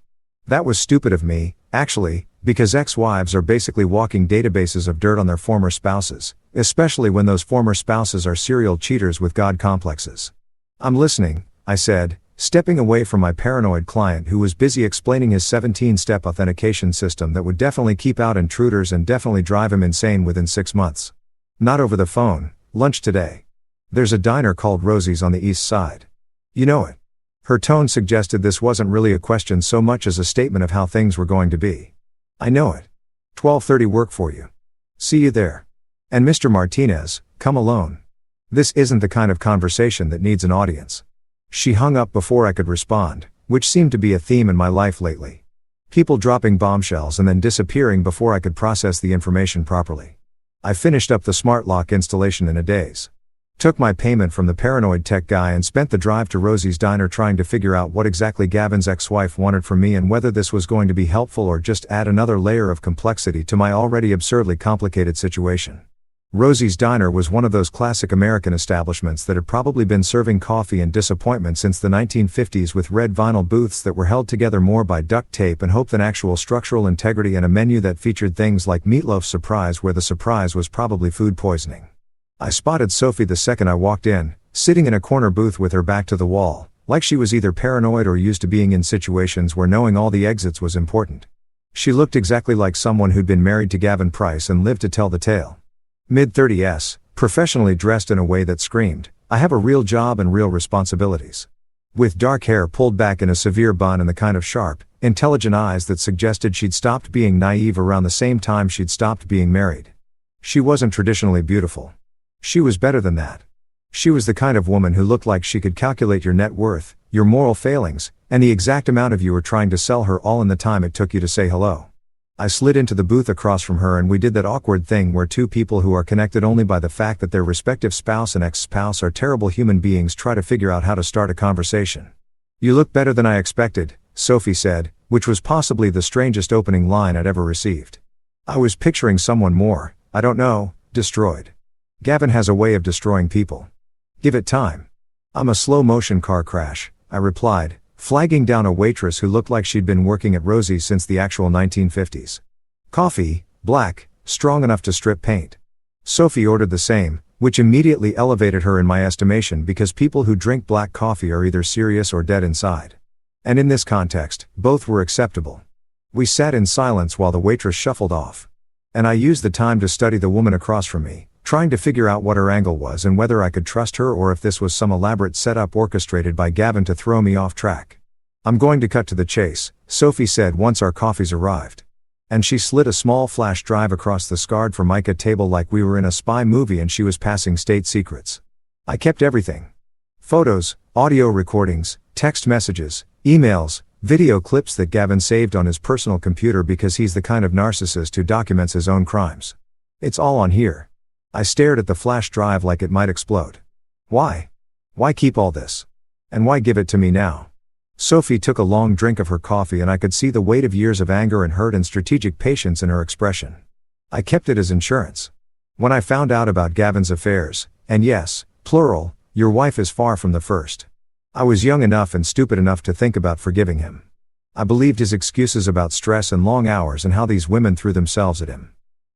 That was stupid of me, actually, because ex-wives are basically walking databases of dirt on their former spouses, especially when those former spouses are serial cheaters with God complexes. I'm listening, I said, stepping away from my paranoid client who was busy explaining his 17-step authentication system that would definitely keep out intruders and definitely drive him insane within 6 months. Not over the phone, lunch today. There's a diner called Rosie's on the east side. You know it. Her tone suggested this wasn't really a question so much as a statement of how things were going to be. I know it. 12:30 work for you. See you there. And Mr. Martinez, come alone. This isn't the kind of conversation that needs an audience. She hung up before I could respond, which seemed to be a theme in my life lately. People dropping bombshells and then disappearing before I could process the information properly. I finished up the smart lock installation in a daze. Took my payment from the paranoid tech guy and spent the drive to Rosie's diner trying to figure out what exactly Gavin's ex-wife wanted from me and whether this was going to be helpful or just add another layer of complexity to my already absurdly complicated situation. Rosie's diner was one of those classic American establishments that had probably been serving coffee and disappointment since the 1950s, with red vinyl booths that were held together more by duct tape and hope than actual structural integrity, and a menu that featured things like meatloaf surprise where the surprise was probably food poisoning. I spotted Sophie the second I walked in, sitting in a corner booth with her back to the wall, like she was either paranoid or used to being in situations where knowing all the exits was important. She looked exactly like someone who'd been married to Gavin Price and lived to tell the tale. Mid-30s, professionally dressed in a way that screamed, I have a real job and real responsibilities. With dark hair pulled back in a severe bun and the kind of sharp, intelligent eyes that suggested she'd stopped being naive around the same time she'd stopped being married. She wasn't traditionally beautiful. She was better than that. She was the kind of woman who looked like she could calculate your net worth, your moral failings, and the exact amount of you were trying to sell her all in the time it took you to say hello. I slid into the booth across from her and we did that awkward thing where two people who are connected only by the fact that their respective spouse and ex-spouse are terrible human beings try to figure out how to start a conversation. You look better than I expected, Sophie said, which was possibly the strangest opening line I'd ever received. I was picturing someone more, I don't know, destroyed. Gavin has a way of destroying people. Give it time. I'm a slow-motion car crash, I replied, flagging down a waitress who looked like she'd been working at Rosie's since the actual 1950s. Coffee, black, strong enough to strip paint. Sophie ordered the same, which immediately elevated her in my estimation because people who drink black coffee are either serious or dead inside. And in this context, both were acceptable. We sat in silence while the waitress shuffled off. And I used the time to study the woman across from me, trying to figure out what her angle was and whether I could trust her or if this was some elaborate setup orchestrated by Gavin to throw me off track. I'm going to cut to the chase, Sophie said once our coffees arrived. And she slid a small flash drive across the scarred Formica table like we were in a spy movie and she was passing state secrets. I kept everything. Photos, audio recordings, text messages, emails, video clips that Gavin saved on his personal computer because he's the kind of narcissist who documents his own crimes. It's all on here. I stared at the flash drive like it might explode. Why? Why keep all this? And why give it to me now? Sophie took a long drink of her coffee and I could see the weight of years of anger and hurt and strategic patience in her expression. I kept it as insurance. When I found out about Gavin's affairs, and yes, plural, your wife is far from the first. I was young enough and stupid enough to think about forgiving him. I believed his excuses about stress and long hours and how these women threw themselves at him.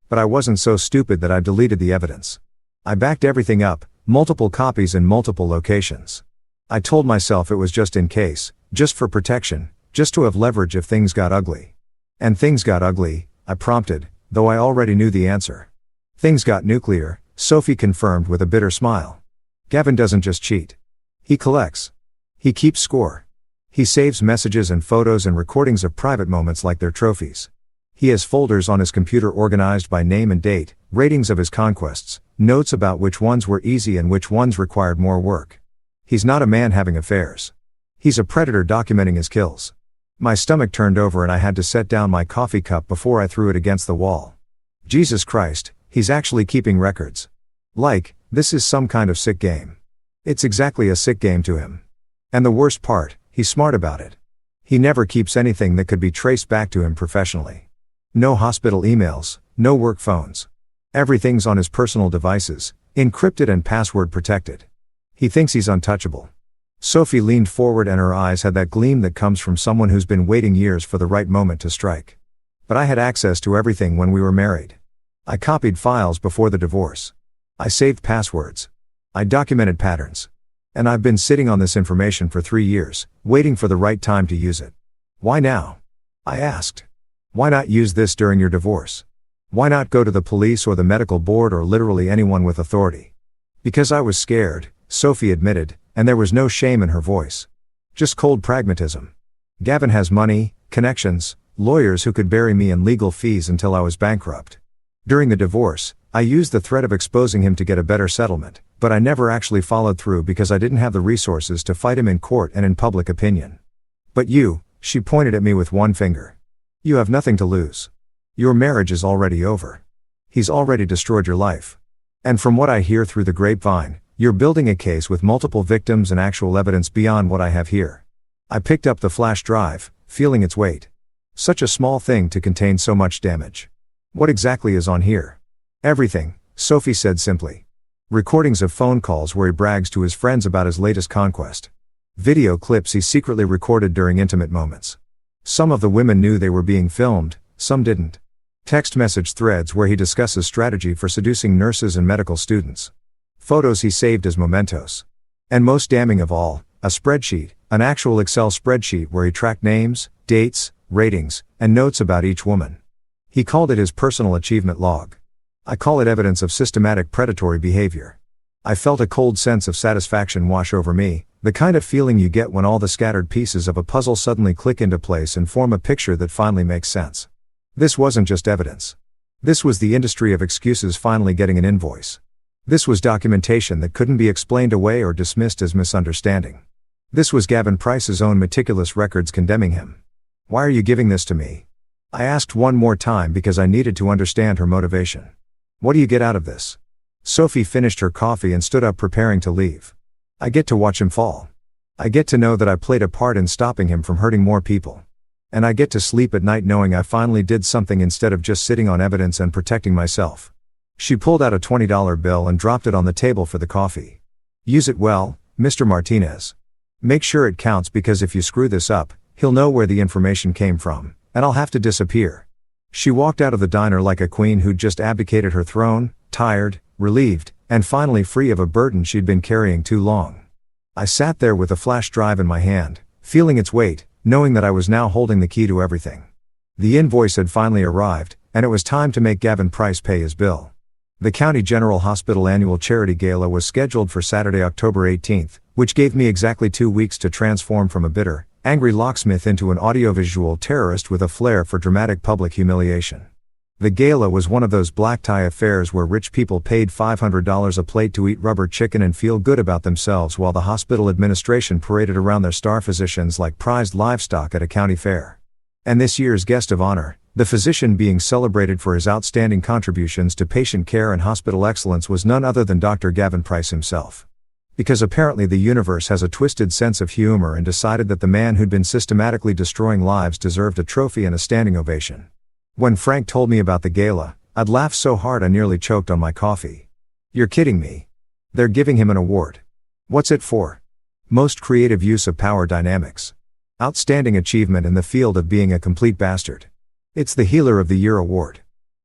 But I wasn't so stupid that I deleted the evidence. I backed everything up, multiple copies in multiple locations. I told myself it was just in case, just for protection, just to have leverage if things got ugly. And things got ugly, I prompted, though I already knew the answer. Things got nuclear, Sophie confirmed with a bitter smile. Gavin doesn't just cheat. He collects. He keeps score. He saves messages and photos and recordings of private moments like they're trophies. He has folders on his computer organized by name and date, ratings of his conquests, notes about which ones were easy and which ones required more work. He's not a man having affairs. He's a predator documenting his kills. My stomach turned over and I had to set down my coffee cup before I threw it against the wall. Jesus Christ, he's actually keeping records. Like, this is some kind of sick game. It's exactly a sick game to him. And the worst part, he's smart about it. He never keeps anything that could be traced back to him professionally. No hospital emails, no work phones. Everything's on his personal devices, encrypted and password protected. He thinks he's untouchable. Sophie leaned forward and her eyes had that gleam that comes from someone who's been waiting years for the right moment to strike. But I had access to everything when we were married. I copied files before the divorce. I saved passwords. I documented patterns. And I've been sitting on this information for 3 years, waiting for the right time to use it. Why now? I asked. Why not use this during your divorce? Why not go to the police or the medical board or literally anyone with authority? Because I was scared, Sophie admitted, and there was no shame in her voice. Just cold pragmatism. Gavin has money, connections, lawyers who could bury me in legal fees until I was bankrupt. During the divorce, I used the threat of exposing him to get a better settlement, but I never actually followed through because I didn't have the resources to fight him in court and in public opinion. But you, she pointed at me with one finger. You have nothing to lose. Your marriage is already over. He's already destroyed your life. And from what I hear through the grapevine, you're building a case with multiple victims and actual evidence beyond what I have here. I picked up the flash drive, feeling its weight. Such a small thing to contain so much damage. What exactly is on here? Everything, Sophie said simply. Recordings of phone calls where he brags to his friends about his latest conquest. Video clips he secretly recorded during intimate moments. Some of the women knew they were being filmed, some didn't. Text message threads where he discusses strategy for seducing nurses and medical students. Photos he saved as mementos. And most damning of all, a spreadsheet, an actual Excel spreadsheet where he tracked names, dates, ratings, and notes about each woman. He called it his personal achievement log. I call it evidence of systematic predatory behavior. I felt a cold sense of satisfaction wash over me, the kind of feeling you get when all the scattered pieces of a puzzle suddenly click into place and form a picture that finally makes sense. This wasn't just evidence. This was the industry of excuses finally getting an invoice. This was documentation that couldn't be explained away or dismissed as misunderstanding. This was Gavin Price's own meticulous records condemning him. Why are you giving this to me? I asked one more time because I needed to understand her motivation. What do you get out of this? Sophie finished her coffee and stood up preparing to leave. I get to watch him fall. I get to know that I played a part in stopping him from hurting more people. And I get to sleep at night knowing I finally did something instead of just sitting on evidence and protecting myself. She pulled out a $20 bill and dropped it on the table for the coffee. Use it well, Mr. Martinez. Make sure it counts because if you screw this up, he'll know where the information came from, and I'll have to disappear. She walked out of the diner like a queen who'd just abdicated her throne, tired, relieved, and finally free of a burden she'd been carrying too long. I sat there with a flash drive in my hand, feeling its weight, knowing that I was now holding the key to everything. The invoice had finally arrived, and it was time to make Gavin Price pay his bill. The County General Hospital Annual Charity Gala was scheduled for Saturday, October 18th, which gave me exactly 2 weeks to transform from a bitter, angry locksmith into an audiovisual terrorist with a flair for dramatic public humiliation. The gala was one of those black tie affairs where rich people paid $500 a plate to eat rubber chicken and feel good about themselves while the hospital administration paraded around their star physicians like prized livestock at a county fair. And this year's guest of honor, the physician being celebrated for his outstanding contributions to patient care and hospital excellence, was none other than Dr. Gavin Price himself. Because apparently the universe has a twisted sense of humor and decided that the man who'd been systematically destroying lives deserved a trophy and a standing ovation. When Frank told me about the gala, I'd laughed so hard I nearly choked on my coffee. You're kidding me. They're giving him an award. What's it for? Most creative use of power dynamics. Outstanding achievement in the field of being a complete bastard. It's the Healer of the Year award.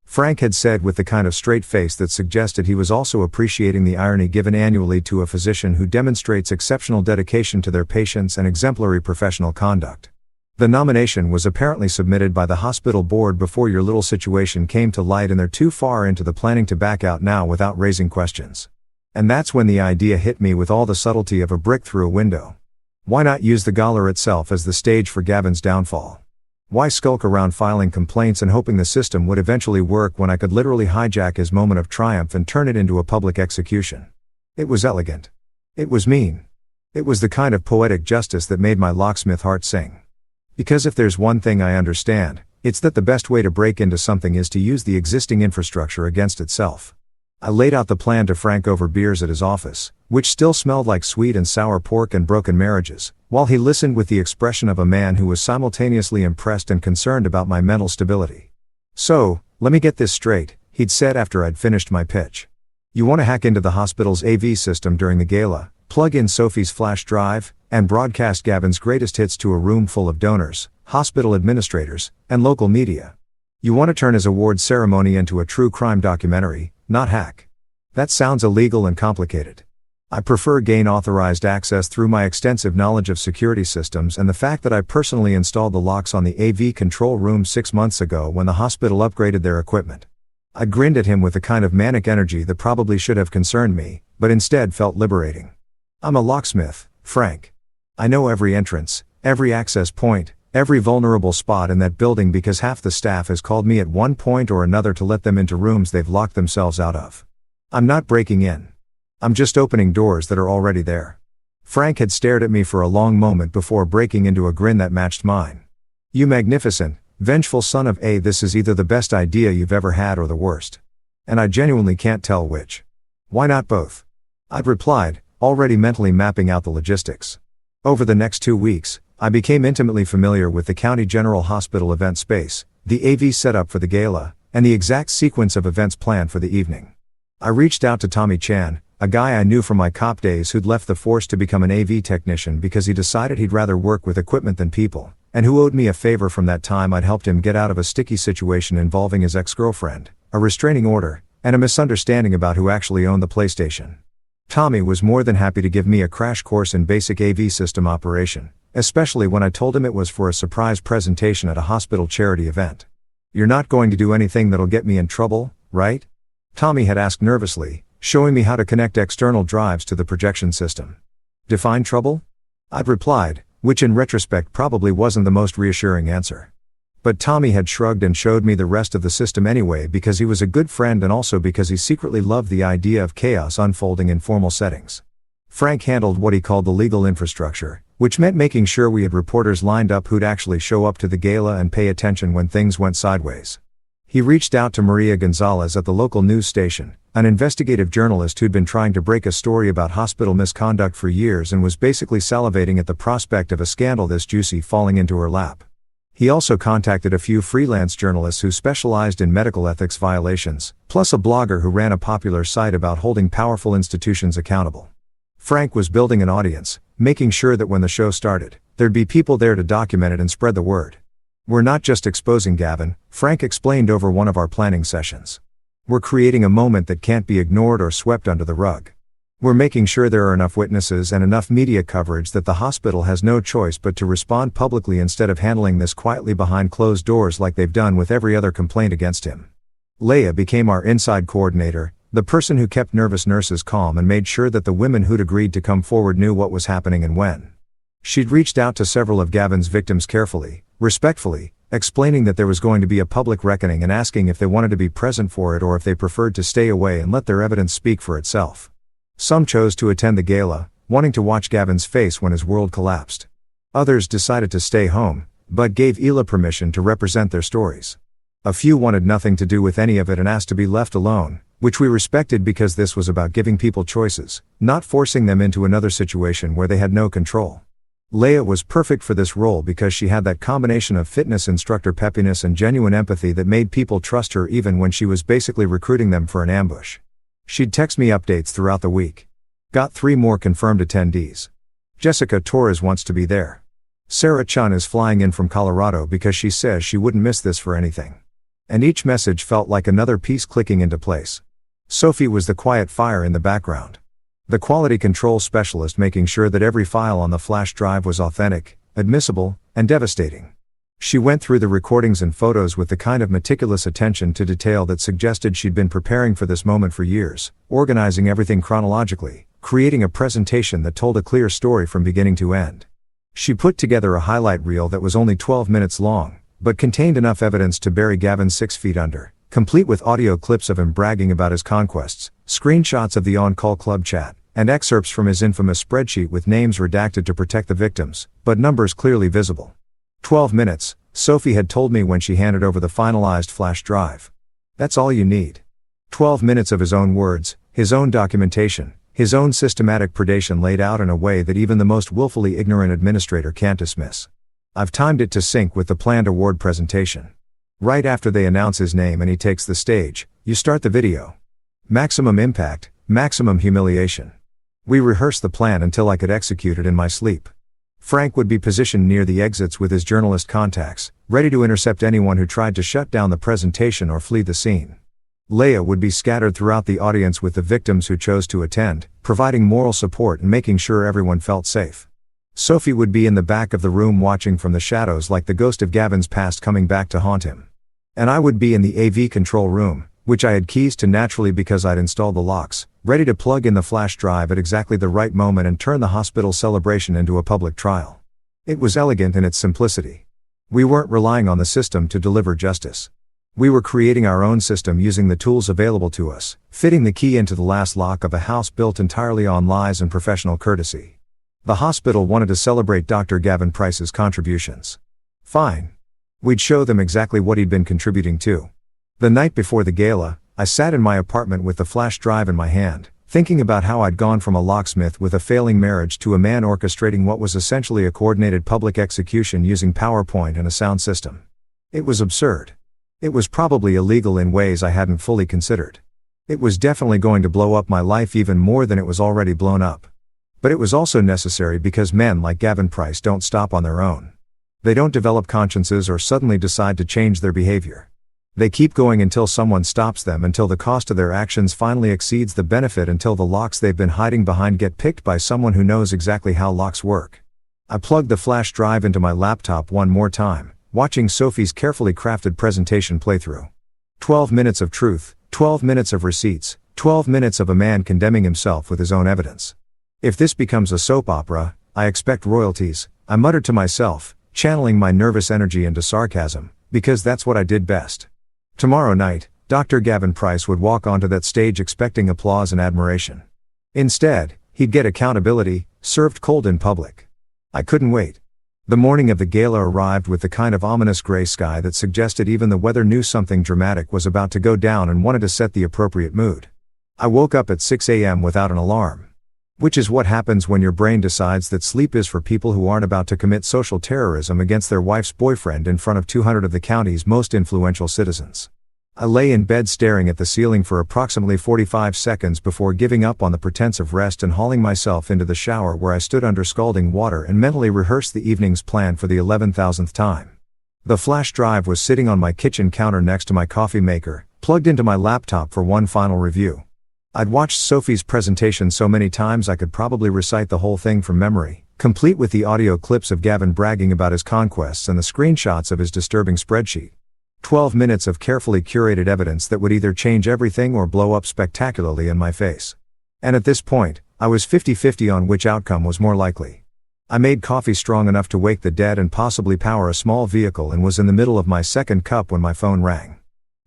Frank had said with the kind of straight face that suggested he was also appreciating the irony given annually to a physician who demonstrates exceptional dedication to their patients and exemplary professional conduct. The nomination was apparently submitted by the hospital board before your little situation came to light and they're too far into the planning to back out now without raising questions. And that's when the idea hit me with all the subtlety of a brick through a window. Why not use the gala itself as the stage for Gavin's downfall? Why skulk around filing complaints and hoping the system would eventually work when I could literally hijack his moment of triumph and turn it into a public execution? It was elegant. It was mean. It was the kind of poetic justice that made my locksmith heart sing. Because if there's one thing I understand, it's that the best way to break into something is to use the existing infrastructure against itself. I laid out the plan to Frank over beers at his office, which still smelled like sweet and sour pork and broken marriages, while he listened with the expression of a man who was simultaneously impressed and concerned about my mental stability. So, let me get this straight, he'd said after I'd finished my pitch. You want to hack into the hospital's AV system during the gala, plug in Sophie's flash drive, and broadcast Gavin's greatest hits to a room full of donors, hospital administrators, and local media. You want to turn his awards ceremony into a true crime documentary, not hack. That sounds illegal and complicated. I prefer gain authorized access through my extensive knowledge of security systems and the fact that I personally installed the locks on the AV control room 6 months ago when the hospital upgraded their equipment. I grinned at him with a kind of manic energy that probably should have concerned me, but instead felt liberating. I'm a locksmith, Frank. I know every entrance, every access point, every vulnerable spot in that building because half the staff has called me at one point or another to let them into rooms they've locked themselves out of. I'm not breaking in. I'm just opening doors that are already there. Frank had stared at me for a long moment before breaking into a grin that matched mine. You magnificent, vengeful son of a, this is either the best idea you've ever had or the worst. And I genuinely can't tell which. Why not both? I'd replied, already mentally mapping out the logistics. Over the next 2 weeks, I became intimately familiar with the County General Hospital event space, the AV setup for the gala, and the exact sequence of events planned for the evening. I reached out to Tommy Chan, a guy I knew from my cop days who'd left the force to become an AV technician because he decided he'd rather work with equipment than people, and who owed me a favor from that time I'd helped him get out of a sticky situation involving his ex-girlfriend, a restraining order, and a misunderstanding about who actually owned the PlayStation. Tommy was more than happy to give me a crash course in basic AV system operation, especially when I told him it was for a surprise presentation at a hospital charity event. You're not going to do anything that'll get me in trouble, right? Tommy had asked nervously, showing me how to connect external drives to the projection system. Define trouble? I'd replied, which in retrospect probably wasn't the most reassuring answer. But Tommy had shrugged and showed me the rest of the system anyway because he was a good friend and also because he secretly loved the idea of chaos unfolding in formal settings. Frank handled what he called the legal infrastructure, which meant making sure we had reporters lined up who'd actually show up to the gala and pay attention when things went sideways. He reached out to Maria Gonzalez at the local news station, an investigative journalist who'd been trying to break a story about hospital misconduct for years and was basically salivating at the prospect of a scandal this juicy falling into her lap. He also contacted a few freelance journalists who specialized in medical ethics violations, plus a blogger who ran a popular site about holding powerful institutions accountable. Frank was building an audience, making sure that when the show started, there'd be people there to document it and spread the word. We're not just exposing Gavin, Frank explained over one of our planning sessions. We're creating a moment that can't be ignored or swept under the rug. We're making sure there are enough witnesses and enough media coverage that the hospital has no choice but to respond publicly instead of handling this quietly behind closed doors like they've done with every other complaint against him. Leia became our inside coordinator, the person who kept nervous nurses calm and made sure that the women who'd agreed to come forward knew what was happening and when. She'd reached out to several of Gavin's victims carefully, respectfully, explaining that there was going to be a public reckoning and asking if they wanted to be present for it or if they preferred to stay away and let their evidence speak for itself. Some chose to attend the gala, wanting to watch Gavin's face when his world collapsed. Others decided to stay home, but gave AITA permission to represent their stories. A few wanted nothing to do with any of it and asked to be left alone, which we respected because this was about giving people choices, not forcing them into another situation where they had no control. Leia was perfect for this role because she had that combination of fitness instructor peppiness and genuine empathy that made people trust her even when she was basically recruiting them for an ambush. She'd text me updates throughout the week. Got 3 more confirmed attendees. Jessica Torres wants to be there. Sarah Chun is flying in from Colorado because she says she wouldn't miss this for anything. And each message felt like another piece clicking into place. Sophie was the quiet fire in the background. The quality control specialist making sure that every file on the flash drive was authentic, admissible, and devastating. She went through the recordings and photos with the kind of meticulous attention to detail that suggested she'd been preparing for this moment for years, organizing everything chronologically, creating a presentation that told a clear story from beginning to end. She put together a highlight reel that was only 12 minutes long, but contained enough evidence to bury Gavin 6 feet under, complete with audio clips of him bragging about his conquests, screenshots of the on-call club chat, and excerpts from his infamous spreadsheet with names redacted to protect the victims, but numbers clearly visible. 12 minutes, Sophie had told me when she handed over the finalized flash drive. That's all you need. 12 minutes of his own words, his own documentation, his own systematic predation laid out in a way that even the most willfully ignorant administrator can't dismiss. I've timed it to sync with the planned award presentation. Right after they announce his name and he takes the stage, you start the video. Maximum impact, maximum humiliation. We rehearsed the plan until I could execute it in my sleep. Frank would be positioned near the exits with his journalist contacts, ready to intercept anyone who tried to shut down the presentation or flee the scene. Leia would be scattered throughout the audience with the victims who chose to attend, providing moral support and making sure everyone felt safe. Sophie would be in the back of the room watching from the shadows like the ghost of Gavin's past coming back to haunt him. And I would be in the AV control room, which I had keys to naturally because I'd installed the locks, ready to plug in the flash drive at exactly the right moment and turn the hospital celebration into a public trial. It was elegant in its simplicity. We weren't relying on the system to deliver justice. We were creating our own system using the tools available to us, fitting the key into the last lock of a house built entirely on lies and professional courtesy. The hospital wanted to celebrate Dr. Gavin Price's contributions. Fine. We'd show them exactly what he'd been contributing to. The night before the gala, I sat in my apartment with the flash drive in my hand, thinking about how I'd gone from a locksmith with a failing marriage to a man orchestrating what was essentially a coordinated public execution using PowerPoint and a sound system. It was absurd. It was probably illegal in ways I hadn't fully considered. It was definitely going to blow up my life even more than it was already blown up. But it was also necessary because men like Gavin Price don't stop on their own. They don't develop consciences or suddenly decide to change their behavior. They keep going until someone stops them, until the cost of their actions finally exceeds the benefit, until the locks they've been hiding behind get picked by someone who knows exactly how locks work. I plugged the flash drive into my laptop one more time, watching Sophie's carefully crafted presentation playthrough. 12 minutes of truth, 12 minutes of receipts, 12 minutes of a man condemning himself with his own evidence. If this becomes a soap opera, I expect royalties, I muttered to myself, channeling my nervous energy into sarcasm, because that's what I did best. Tomorrow night, Dr. Gavin Price would walk onto that stage expecting applause and admiration. Instead, he'd get accountability, served cold in public. I couldn't wait. The morning of the gala arrived with the kind of ominous gray sky that suggested even the weather knew something dramatic was about to go down and wanted to set the appropriate mood. I woke up at 6 a.m. without an alarm. Which is what happens when your brain decides that sleep is for people who aren't about to commit social terrorism against their wife's boyfriend in front of 200 of the county's most influential citizens. I lay in bed staring at the ceiling for approximately 45 seconds before giving up on the pretense of rest and hauling myself into the shower, where I stood under scalding water and mentally rehearsed the evening's plan for the 11,000th time. The flash drive was sitting on my kitchen counter next to my coffee maker, plugged into my laptop for one final review. I'd watched Sophie's presentation so many times I could probably recite the whole thing from memory, complete with the audio clips of Gavin bragging about his conquests and the screenshots of his disturbing spreadsheet. 12 minutes of carefully curated evidence that would either change everything or blow up spectacularly in my face. And at this point, I was 50-50 on which outcome was more likely. I made coffee strong enough to wake the dead and possibly power a small vehicle and was in the middle of my second cup when my phone rang.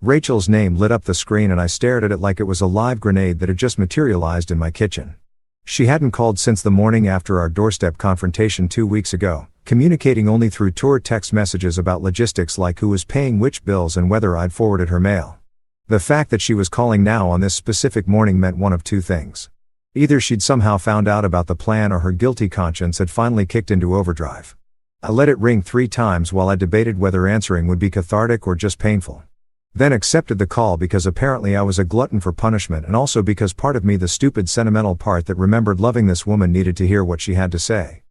Rachel's name lit up the screen and I stared at it like it was a live grenade that had just materialized in my kitchen. She hadn't called since the morning after our doorstep confrontation 2 weeks ago, communicating only through tour text messages about logistics like who was paying which bills and whether I'd forwarded her mail. The fact that she was calling now on this specific morning meant one of two things. Either she'd somehow found out about the plan or her guilty conscience had finally kicked into overdrive. I let it ring 3 times while I debated whether answering would be cathartic or just painful. Then accepted the call because apparently I was a glutton for punishment, and also because part of me, the stupid sentimental part that remembered loving this woman, needed to hear what she had to say.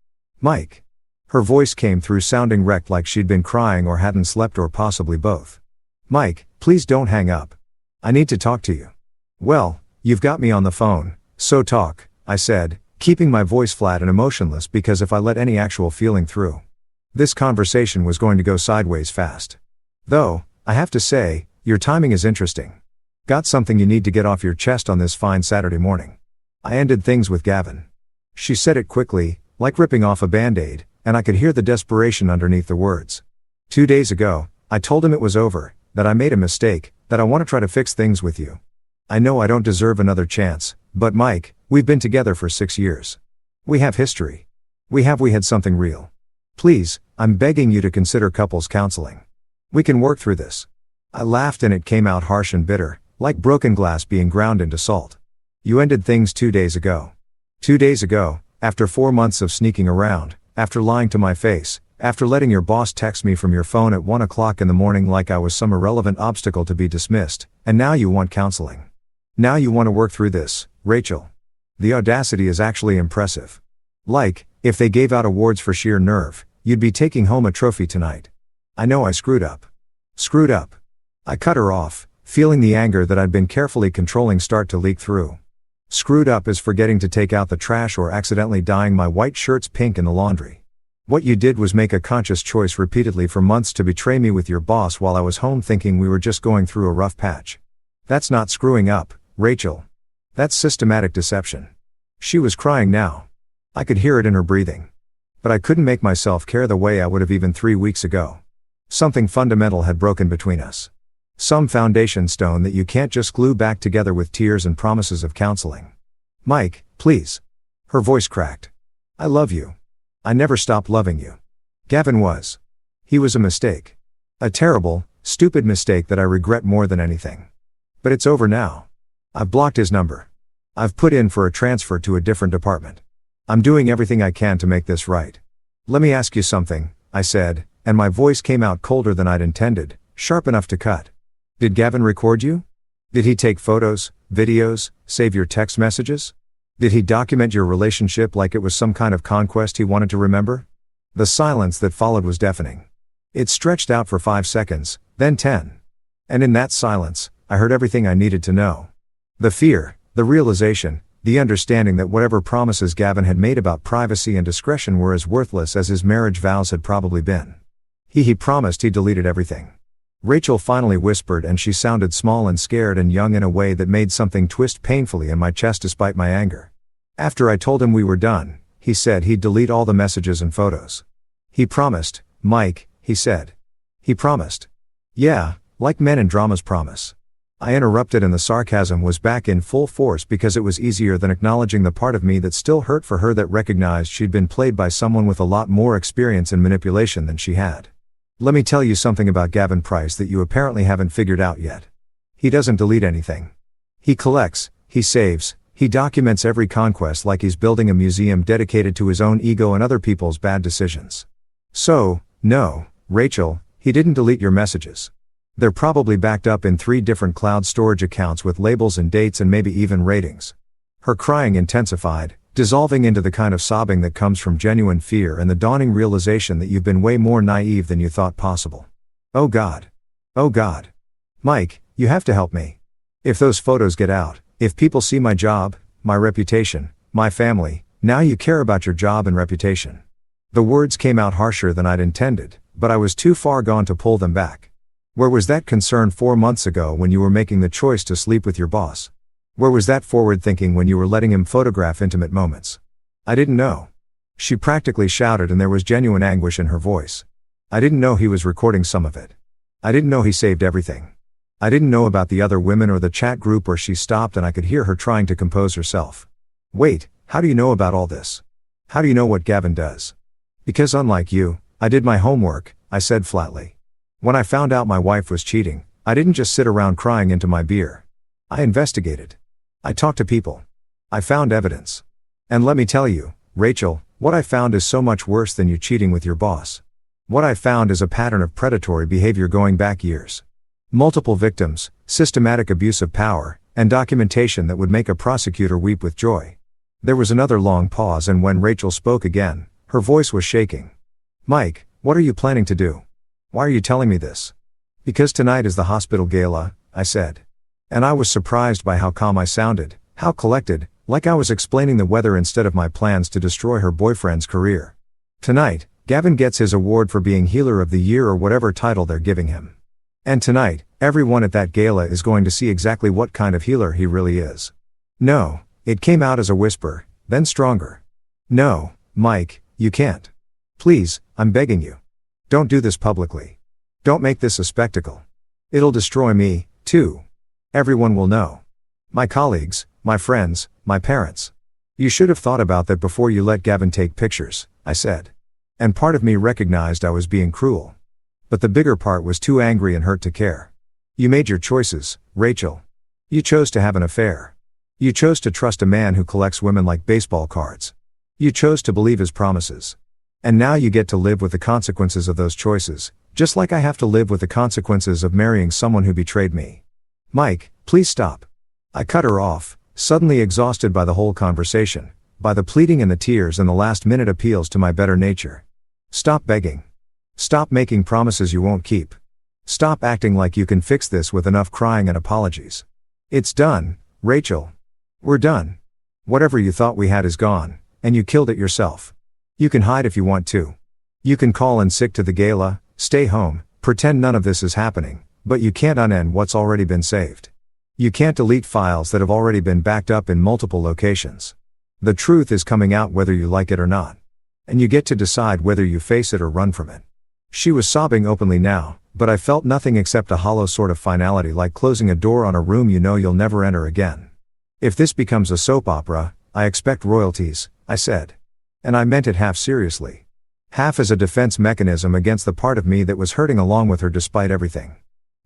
Mike. Her voice came through sounding wrecked, like she'd been crying or hadn't slept, or possibly both. Mike, please don't hang up. I need to talk to you. Well, you've got me on the phone, so talk, I said, keeping my voice flat and emotionless because if I let any actual feeling through, this conversation was going to go sideways fast. Though, I have to say, your timing is interesting. Got something you need to get off your chest on this fine Saturday morning. I ended things with Gavin. She said it quickly, like ripping off a band-aid, and I could hear the desperation underneath the words. 2 days ago, I told him it was over, that I made a mistake, that I want to try to fix things with you. I know I don't deserve another chance, but Mike, we've been together for 6 years. We have history. We had something real. Please, I'm begging you to consider couples counseling. We can work through this. I laughed and it came out harsh and bitter, like broken glass being ground into salt. You ended things 2 days ago. 2 days ago, after 4 months of sneaking around, after lying to my face, after letting your boss text me from your phone at 1 o'clock in the morning like I was some irrelevant obstacle to be dismissed, and now you want counseling. Now you want to work through this, Rachel. The audacity is actually impressive. Like, if they gave out awards for sheer nerve, you'd be taking home a trophy tonight. I know I screwed up. Screwed up. I cut her off, feeling the anger that I'd been carefully controlling start to leak through. Screwed up is forgetting to take out the trash or accidentally dyeing my white shirts pink in the laundry. What you did was make a conscious choice repeatedly for months to betray me with your boss while I was home thinking we were just going through a rough patch. That's not screwing up, Rachel. That's systematic deception. She was crying now. I could hear it in her breathing. But I couldn't make myself care the way I would have even 3 weeks ago. Something fundamental had broken between us. Some foundation stone that you can't just glue back together with tears and promises of counseling. Mike, please. Her voice cracked. I love you. I never stopped loving you. Gavin was. He was a mistake. A terrible, stupid mistake that I regret more than anything. But it's over now. I've blocked his number. I've put in for a transfer to a different department. I'm doing everything I can to make this right. Let me ask you something, I said, and my voice came out colder than I'd intended, sharp enough to cut. Did Gavin record you? Did he take photos, videos, save your text messages? Did he document your relationship like it was some kind of conquest he wanted to remember? The silence that followed was deafening. It stretched out for 5 seconds, then 10. And in that silence, I heard everything I needed to know. The fear, the realization, the understanding that whatever promises Gavin had made about privacy and discretion were as worthless as his marriage vows had probably been. He promised he deleted everything. Rachel finally whispered, and she sounded small and scared and young in a way that made something twist painfully in my chest despite my anger. After I told him we were done, he said he'd delete all the messages and photos. He promised, Mike, he said. He promised. Yeah, like men in dramas promise. I interrupted and the sarcasm was back in full force because it was easier than acknowledging the part of me that still hurt for her, that recognized she'd been played by someone with a lot more experience in manipulation than she had. Let me tell you something about Gavin Price that you apparently haven't figured out yet. He doesn't delete anything. He collects, he saves, He documents every conquest like he's building a museum dedicated to his own ego and other people's bad decisions. So, no, Rachel, he didn't delete your messages. They're probably backed up in 3 different cloud storage accounts with labels and dates and maybe even ratings. Her crying intensified, dissolving into the kind of sobbing that comes from genuine fear and the dawning realization that you've been way more naive than you thought possible. Oh God. Oh God. Mike, you have to help me. If those photos get out, if people see my job, my reputation, my family, now you care about your job and reputation. The words came out harsher than I'd intended, but I was too far gone to pull them back. Where was that concern 4 months ago when you were making the choice to sleep with your boss? Where was that forward thinking when you were letting him photograph intimate moments? I didn't know. She practically shouted and there was genuine anguish in her voice. I didn't know he was recording some of it. I didn't know he saved everything. I didn't know about the other women or the chat group where she stopped and I could hear her trying to compose herself. Wait, how do you know about all this? How do you know what Gavin does? Because unlike you, I did my homework, I said flatly. When I found out my wife was cheating, I didn't just sit around crying into my beer. I investigated. I talked to people. I found evidence. And let me tell you, Rachel, what I found is so much worse than you cheating with your boss. What I found is a pattern of predatory behavior going back years. Multiple victims, systematic abuse of power, and documentation that would make a prosecutor weep with joy. There was another long pause and when Rachel spoke again, her voice was shaking. Mike, what are you planning to do? Why are you telling me this? Because tonight is the hospital gala, I said. And I was surprised by how calm I sounded, how collected, like I was explaining the weather instead of my plans to destroy her boyfriend's career. Tonight, Gavin gets his award for being Healer of the Year or whatever title they're giving him. And tonight, everyone at that gala is going to see exactly what kind of healer he really is. No, it came out as a whisper, then stronger. No, Mike, you can't. Please, I'm begging you. Don't do this publicly. Don't make this a spectacle. It'll destroy me, too. Everyone will know. My colleagues, my friends, my parents. You should have thought about that before you let Gavin take pictures, I said. And part of me recognized I was being cruel. But the bigger part was too angry and hurt to care. You made your choices, Rachel. You chose to have an affair. You chose to trust a man who collects women like baseball cards. You chose to believe his promises. And now you get to live with the consequences of those choices, just like I have to live with the consequences of marrying someone who betrayed me. Mike, please stop. I cut her off, suddenly exhausted by the whole conversation, by the pleading and the tears and the last-minute appeals to my better nature. Stop begging. Stop making promises you won't keep. Stop acting like you can fix this with enough crying and apologies. It's done, Rachel. We're done. Whatever you thought we had is gone, and you killed it yourself. You can hide if you want to. You can call in sick to the gala, stay home, pretend none of this is happening, but you can't unend what's already been saved. You can't delete files that have already been backed up in multiple locations. The truth is coming out whether you like it or not. And you get to decide whether you face it or run from it. She was sobbing openly now, but I felt nothing except a hollow sort of finality like closing a door on a room you know you'll never enter again. If this becomes a soap opera, I expect royalties, I said. And I meant it half seriously. Half as a defense mechanism against the part of me that was hurting along with her despite everything.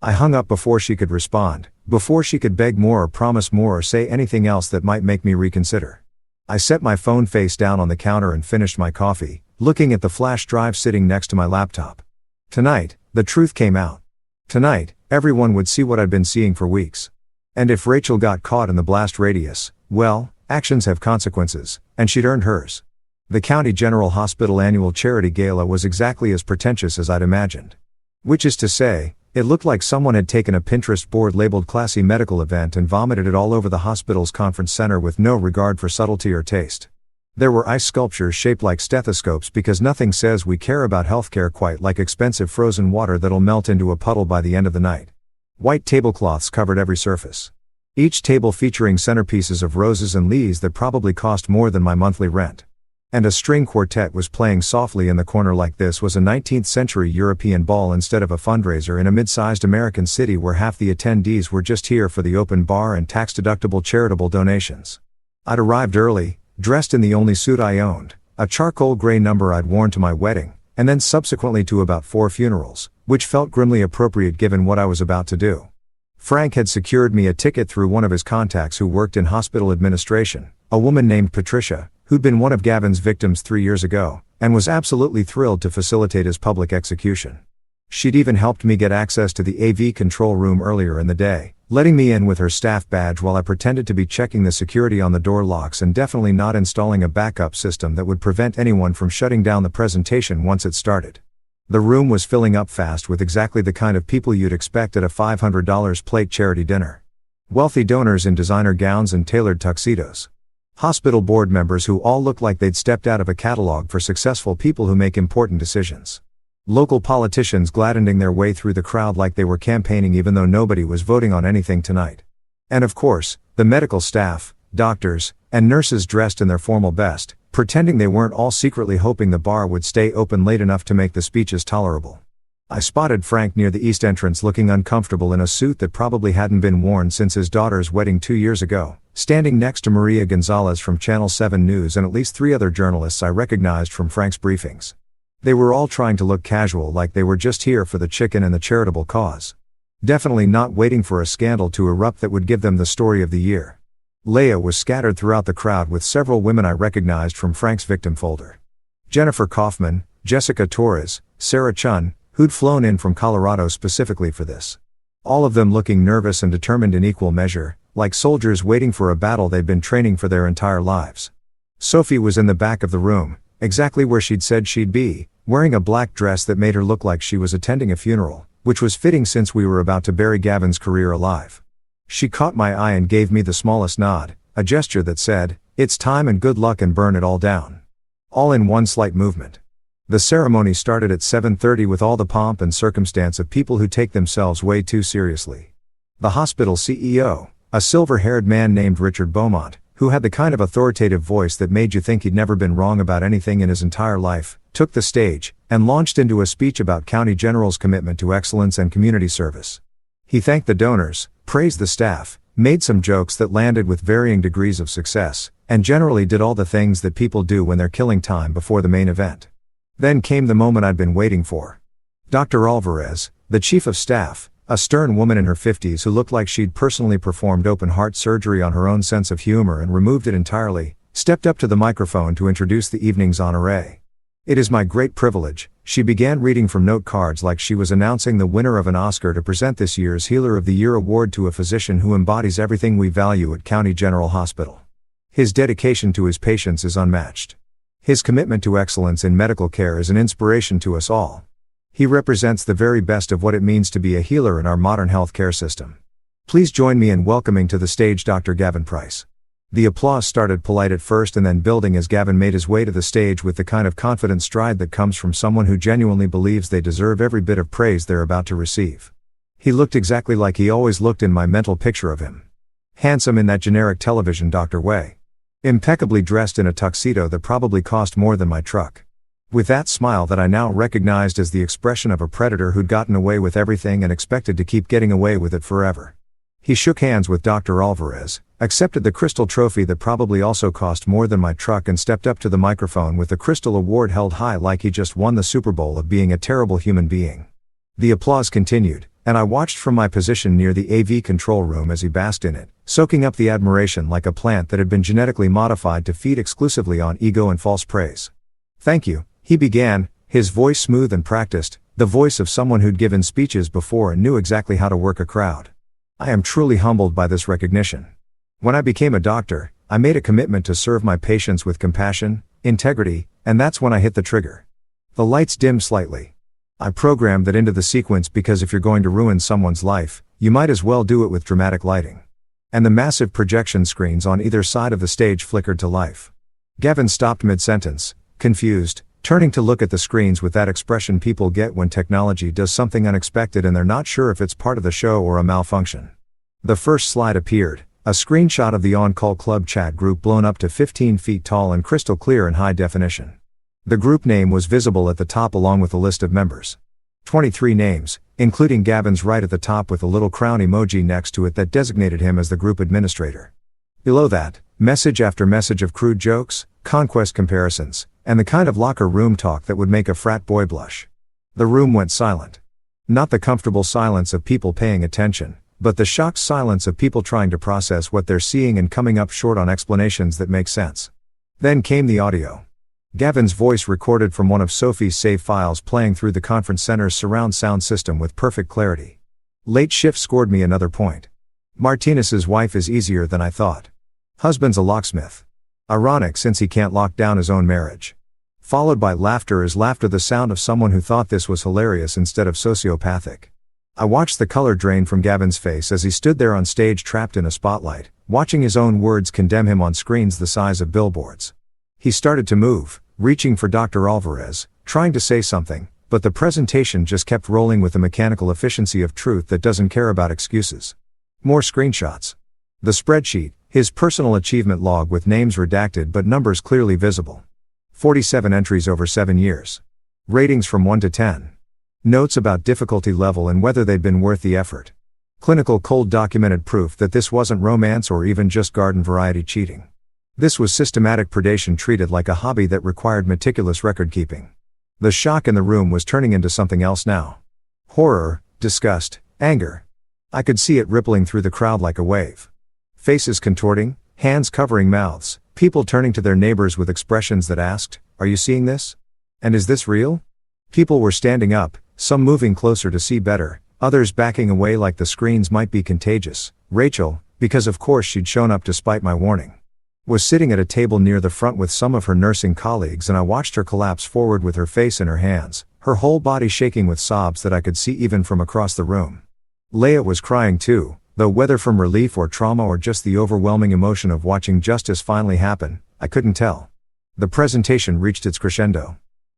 I hung up before she could respond, before she could beg more or promise more or say anything else that might make me reconsider. I set my phone face down on the counter and finished my coffee, looking at the flash drive sitting next to my laptop. Tonight, the truth came out. Tonight, everyone would see what I'd been seeing for weeks. And if Rachel got caught in the blast radius, well, actions have consequences, and she'd earned hers. The County General Hospital annual charity gala was exactly as pretentious as I'd imagined. Which is to say, it looked like someone had taken a Pinterest board labeled classy medical event and vomited it all over the hospital's conference center with no regard for subtlety or taste. There were ice sculptures shaped like stethoscopes because nothing says we care about healthcare quite like expensive frozen water that'll melt into a puddle by the end of the night. White tablecloths covered every surface. Each table featuring centerpieces of roses and leaves that probably cost more than my monthly rent. And a string quartet was playing softly in the corner like this was a 19th century European ball instead of a fundraiser in a mid-sized American city where half the attendees were just here for the open bar and tax-deductible charitable donations. I'd arrived early, dressed in the only suit I owned, a charcoal gray number I'd worn to my wedding, and then subsequently to about 4 funerals, which felt grimly appropriate given what I was about to do. Frank had secured me a ticket through one of his contacts who worked in hospital administration, a woman named Patricia, who'd been one of Gavin's victims 3 years ago, and was absolutely thrilled to facilitate his public execution. She'd even helped me get access to the AV control room earlier in the day, letting me in with her staff badge while I pretended to be checking the security on the door locks and definitely not installing a backup system that would prevent anyone from shutting down the presentation once it started. The room was filling up fast with exactly the kind of people you'd expect at a $500 plate charity dinner. Wealthy donors in designer gowns and tailored tuxedos. Hospital board members who all looked like they'd stepped out of a catalog for successful people who make important decisions. Local politicians gladdening their way through the crowd like they were campaigning even though nobody was voting on anything tonight. And of course, the medical staff, doctors, and nurses dressed in their formal best, pretending they weren't all secretly hoping the bar would stay open late enough to make the speeches tolerable. I spotted Frank near the east entrance looking uncomfortable in a suit that probably hadn't been worn since his daughter's wedding 2 years ago, standing next to Maria Gonzalez from Channel 7 News and at least 3 other journalists I recognized from Frank's briefings. They were all trying to look casual like they were just here for the chicken and the charitable cause. Definitely not waiting for a scandal to erupt that would give them the story of the year. Leia was scattered throughout the crowd with several women I recognized from Frank's victim folder. Jennifer Kaufman, Jessica Torres, Sarah Chun, who'd flown in from Colorado specifically for this. All of them looking nervous and determined in equal measure, like soldiers waiting for a battle they'd been training for their entire lives. Sophie was in the back of the room, exactly where she'd said she'd be, wearing a black dress that made her look like she was attending a funeral, which was fitting since we were about to bury Gavin's career alive. She caught my eye and gave me the smallest nod, a gesture that said, "It's time and good luck and burn it all down." All in one slight movement. The ceremony started at 7:30 with all the pomp and circumstance of people who take themselves way too seriously. The hospital CEO, a silver-haired man named Richard Beaumont, who had the kind of authoritative voice that made you think he'd never been wrong about anything in his entire life, took the stage, and launched into a speech about County General's commitment to excellence and community service. He thanked the donors, praised the staff, made some jokes that landed with varying degrees of success, and generally did all the things that people do when they're killing time before the main event. Then came the moment I'd been waiting for. Dr. Alvarez, the chief of staff, a stern woman in her 50s who looked like she'd personally performed open-heart surgery on her own sense of humor and removed it entirely, stepped up to the microphone to introduce the evening's honoree. "It is my great privilege," she began reading from note cards like she was announcing the winner of an Oscar, to present this year's Healer of the Year award to a physician who embodies everything we value at County General Hospital. His dedication to his patients is unmatched. His commitment to excellence in medical care is an inspiration to us all. He represents the very best of what it means to be a healer in our modern healthcare system. Please join me in welcoming to the stage Dr. Gavin Price. The applause started polite at first and then building as Gavin made his way to the stage with the kind of confident stride that comes from someone who genuinely believes they deserve every bit of praise they're about to receive. He looked exactly like he always looked in my mental picture of him. Handsome in that generic television doctor way. Impeccably dressed in a tuxedo that probably cost more than my truck. With that smile that I now recognized as the expression of a predator who'd gotten away with everything and expected to keep getting away with it forever. He shook hands with Dr. Alvarez, accepted the crystal trophy that probably also cost more than my truck, and stepped up to the microphone with the crystal award held high like he just won the Super Bowl of being a terrible human being. The applause continued, and I watched from my position near the AV control room as he basked in it, soaking up the admiration like a plant that had been genetically modified to feed exclusively on ego and false praise. "Thank you," he began, his voice smooth and practiced, the voice of someone who'd given speeches before and knew exactly how to work a crowd. "I am truly humbled by this recognition. When I became a doctor, I made a commitment to serve my patients with compassion, integrity, and that's when I hit the trigger." The lights dimmed slightly. I programmed that into the sequence because if you're going to ruin someone's life, you might as well do it with dramatic lighting. And the massive projection screens on either side of the stage flickered to life. Gavin stopped mid-sentence, confused, turning to look at the screens with that expression people get when technology does something unexpected and they're not sure if it's part of the show or a malfunction. The first slide appeared, a screenshot of the on-call club chat group blown up to 15 feet tall and crystal clear in high definition. The group name was visible at the top along with a list of members. 23 names, including Gavin's right at the top with a little crown emoji next to it that designated him as the group administrator. Below that, message after message of crude jokes, conquest comparisons, and the kind of locker room talk that would make a frat boy blush. The room went silent. Not the comfortable silence of people paying attention, but the shocked silence of people trying to process what they're seeing and coming up short on explanations that make sense. Then came the audio. Gavin's voice recorded from one of Sophie's save files playing through the conference center's surround sound system with perfect clarity. Late shift scored me another point. Martinez's wife is easier than I thought. Husband's a locksmith. Ironic since he can't lock down his own marriage. Followed by laughter, is laughter the sound of someone who thought this was hilarious instead of sociopathic. I watched the color drain from Gavin's face as he stood there on stage trapped in a spotlight, watching his own words condemn him on screens the size of billboards. He started to move, reaching for Dr. Alvarez, trying to say something, but the presentation just kept rolling with the mechanical efficiency of truth that doesn't care about excuses. More screenshots. The spreadsheet, his personal achievement log with names redacted but numbers clearly visible. 47 entries over 7 years. Ratings from 1 to 10. Notes about difficulty level and whether they'd been worth the effort. Clinical cold documented proof that this wasn't romance or even just garden variety cheating. This was systematic predation treated like a hobby that required meticulous record keeping. The shock in the room was turning into something else now. Horror, disgust, anger. I could see it rippling through the crowd like a wave. Faces contorting, hands covering mouths, people turning to their neighbors with expressions that asked, "Are you seeing this? And is this real?" People were standing up, some moving closer to see better, others backing away like the screens might be contagious. Rachel, because of course she'd shown up despite my warning, was sitting at a table near the front with some of her nursing colleagues, and I watched her collapse forward with her face in her hands, her whole body shaking with sobs that I could see even from across the room. Leia was crying too, though whether from relief or trauma or just the overwhelming emotion of watching justice finally happen, I couldn't tell. The presentation reached its crescendo.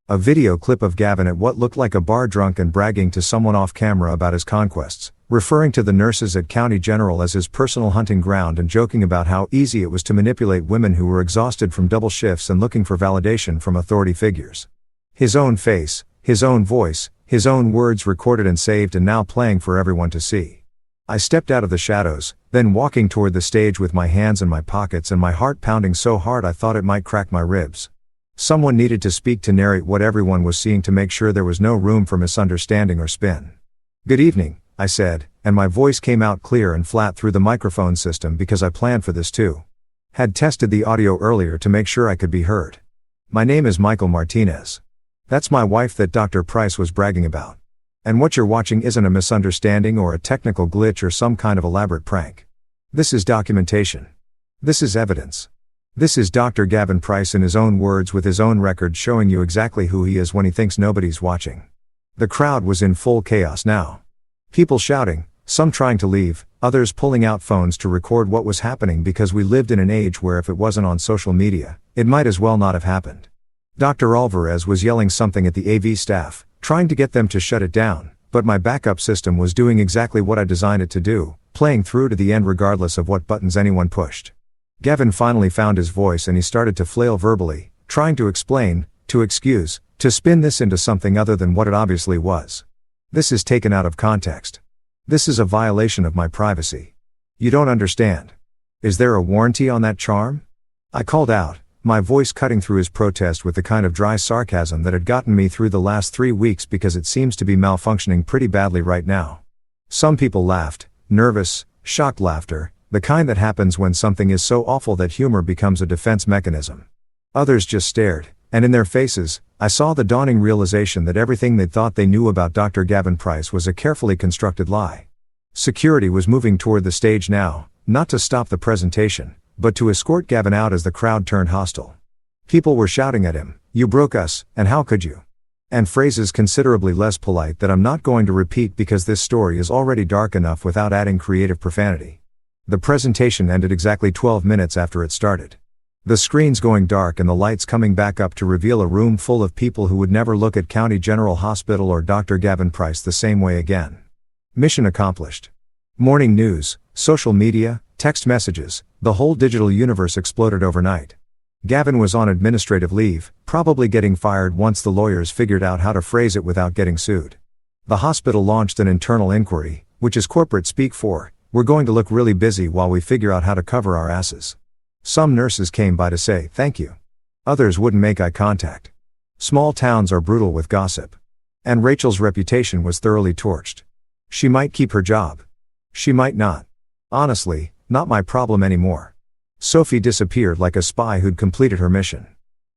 A video clip of Gavin at what looked like a bar drunk and bragging to someone off camera about his conquests, referring to the nurses at County General as his personal hunting ground and joking about how easy it was to manipulate women who were exhausted from double shifts and looking for validation from authority figures. His own face, his own voice, his own words recorded and saved and now playing for everyone to see. I stepped out of the shadows, then walking toward the stage with my hands in my pockets and my heart pounding so hard I thought it might crack my ribs. Someone needed to speak to narrate what everyone was seeing to make sure there was no room for misunderstanding or spin. "Good evening," I said, and my voice came out clear and flat through the microphone system because I planned for this too. Had tested the audio earlier to make sure I could be heard. "My name is Michael Martinez. That's my wife that Dr. Price was bragging about. And what you're watching isn't a misunderstanding or a technical glitch or some kind of elaborate prank. This is documentation. This is evidence. This is Dr. Gavin Price in his own words with his own record showing you exactly who he is when he thinks nobody's watching." The crowd was in full chaos now. People shouting, some trying to leave, others pulling out phones to record what was happening because we lived in an age where if it wasn't on social media, it might as well not have happened. Dr. Alvarez was yelling something at the AV staff, trying to get them to shut it down, but my backup system was doing exactly what I designed it to do, playing through to the end regardless of what buttons anyone pushed. Gavin finally found his voice and he started to flail verbally, trying to explain, to excuse, to spin this into something other than what it obviously was. "This is taken out of context. This is a violation of my privacy. You don't understand. Is there a warranty on that charm?" I called out, my voice cutting through his protest with the kind of dry sarcasm that had gotten me through the last 3 weeks because it seems to be malfunctioning pretty badly right now. Some people laughed, nervous, shocked laughter, the kind that happens when something is so awful that humor becomes a defense mechanism. Others just stared, and in their faces, I saw the dawning realization that everything they thought they knew about Dr. Gavin Price was a carefully constructed lie. Security was moving toward the stage now, not to stop the presentation, but to escort Gavin out as the crowd turned hostile. People were shouting at him, "You broke us, and how could you?" And phrases considerably less polite that I'm not going to repeat because this story is already dark enough without adding creative profanity. The presentation ended exactly 12 minutes after it started. The screens going dark and the lights coming back up to reveal a room full of people who would never look at County General Hospital or Dr. Gavin Price the same way again. Mission accomplished. Morning news, social media, text messages, the whole digital universe exploded overnight. Gavin was on administrative leave, probably getting fired once the lawyers figured out how to phrase it without getting sued. The hospital launched an internal inquiry, which is corporate speak for, "We're going to look really busy while we figure out how to cover our asses." Some nurses came by to say thank you. Others wouldn't make eye contact. Small towns are brutal with gossip. And Rachel's reputation was thoroughly torched. She might keep her job. She might not. Honestly, not my problem anymore. Sophie disappeared like a spy who'd completed her mission.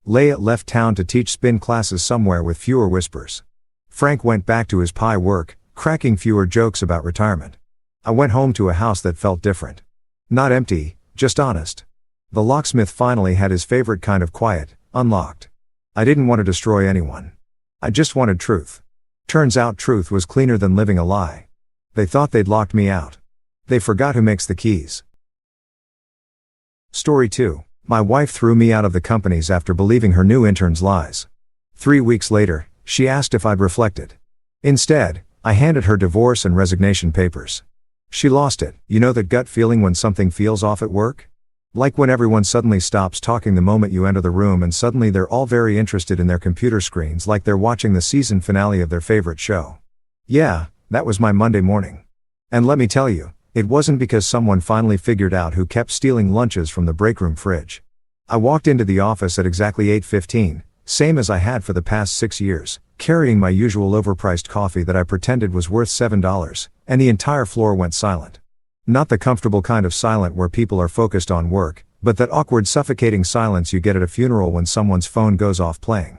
Leia left town to teach spin classes somewhere with fewer whispers. Frank went back to his pie work, cracking fewer jokes about retirement. I went home to a house that felt different. Not empty, just honest. The locksmith finally had his favorite kind of quiet, unlocked. I didn't want to destroy anyone. I just wanted truth. Turns out truth was cleaner than living a lie. They thought they'd locked me out. They forgot who makes the keys. Story 2. My wife threw me out of the companies after believing her new intern's lies. 3 weeks later, she asked if I'd reflected. Instead, I handed her divorce and resignation papers. She lost it. You know that gut feeling when something feels off at work? Like when everyone suddenly stops talking the moment you enter the room and suddenly they're all very interested in their computer screens like they're watching the season finale of their favorite show. Yeah, that was my Monday morning. And let me tell you, it wasn't because someone finally figured out who kept stealing lunches from the break room fridge. I walked into the office at exactly 8:15, same as I had for the past 6 years, carrying my usual overpriced coffee that I pretended was worth $7, and the entire floor went silent. Not the comfortable kind of silent where people are focused on work, but that awkward suffocating silence you get at a funeral when someone's phone goes off playing.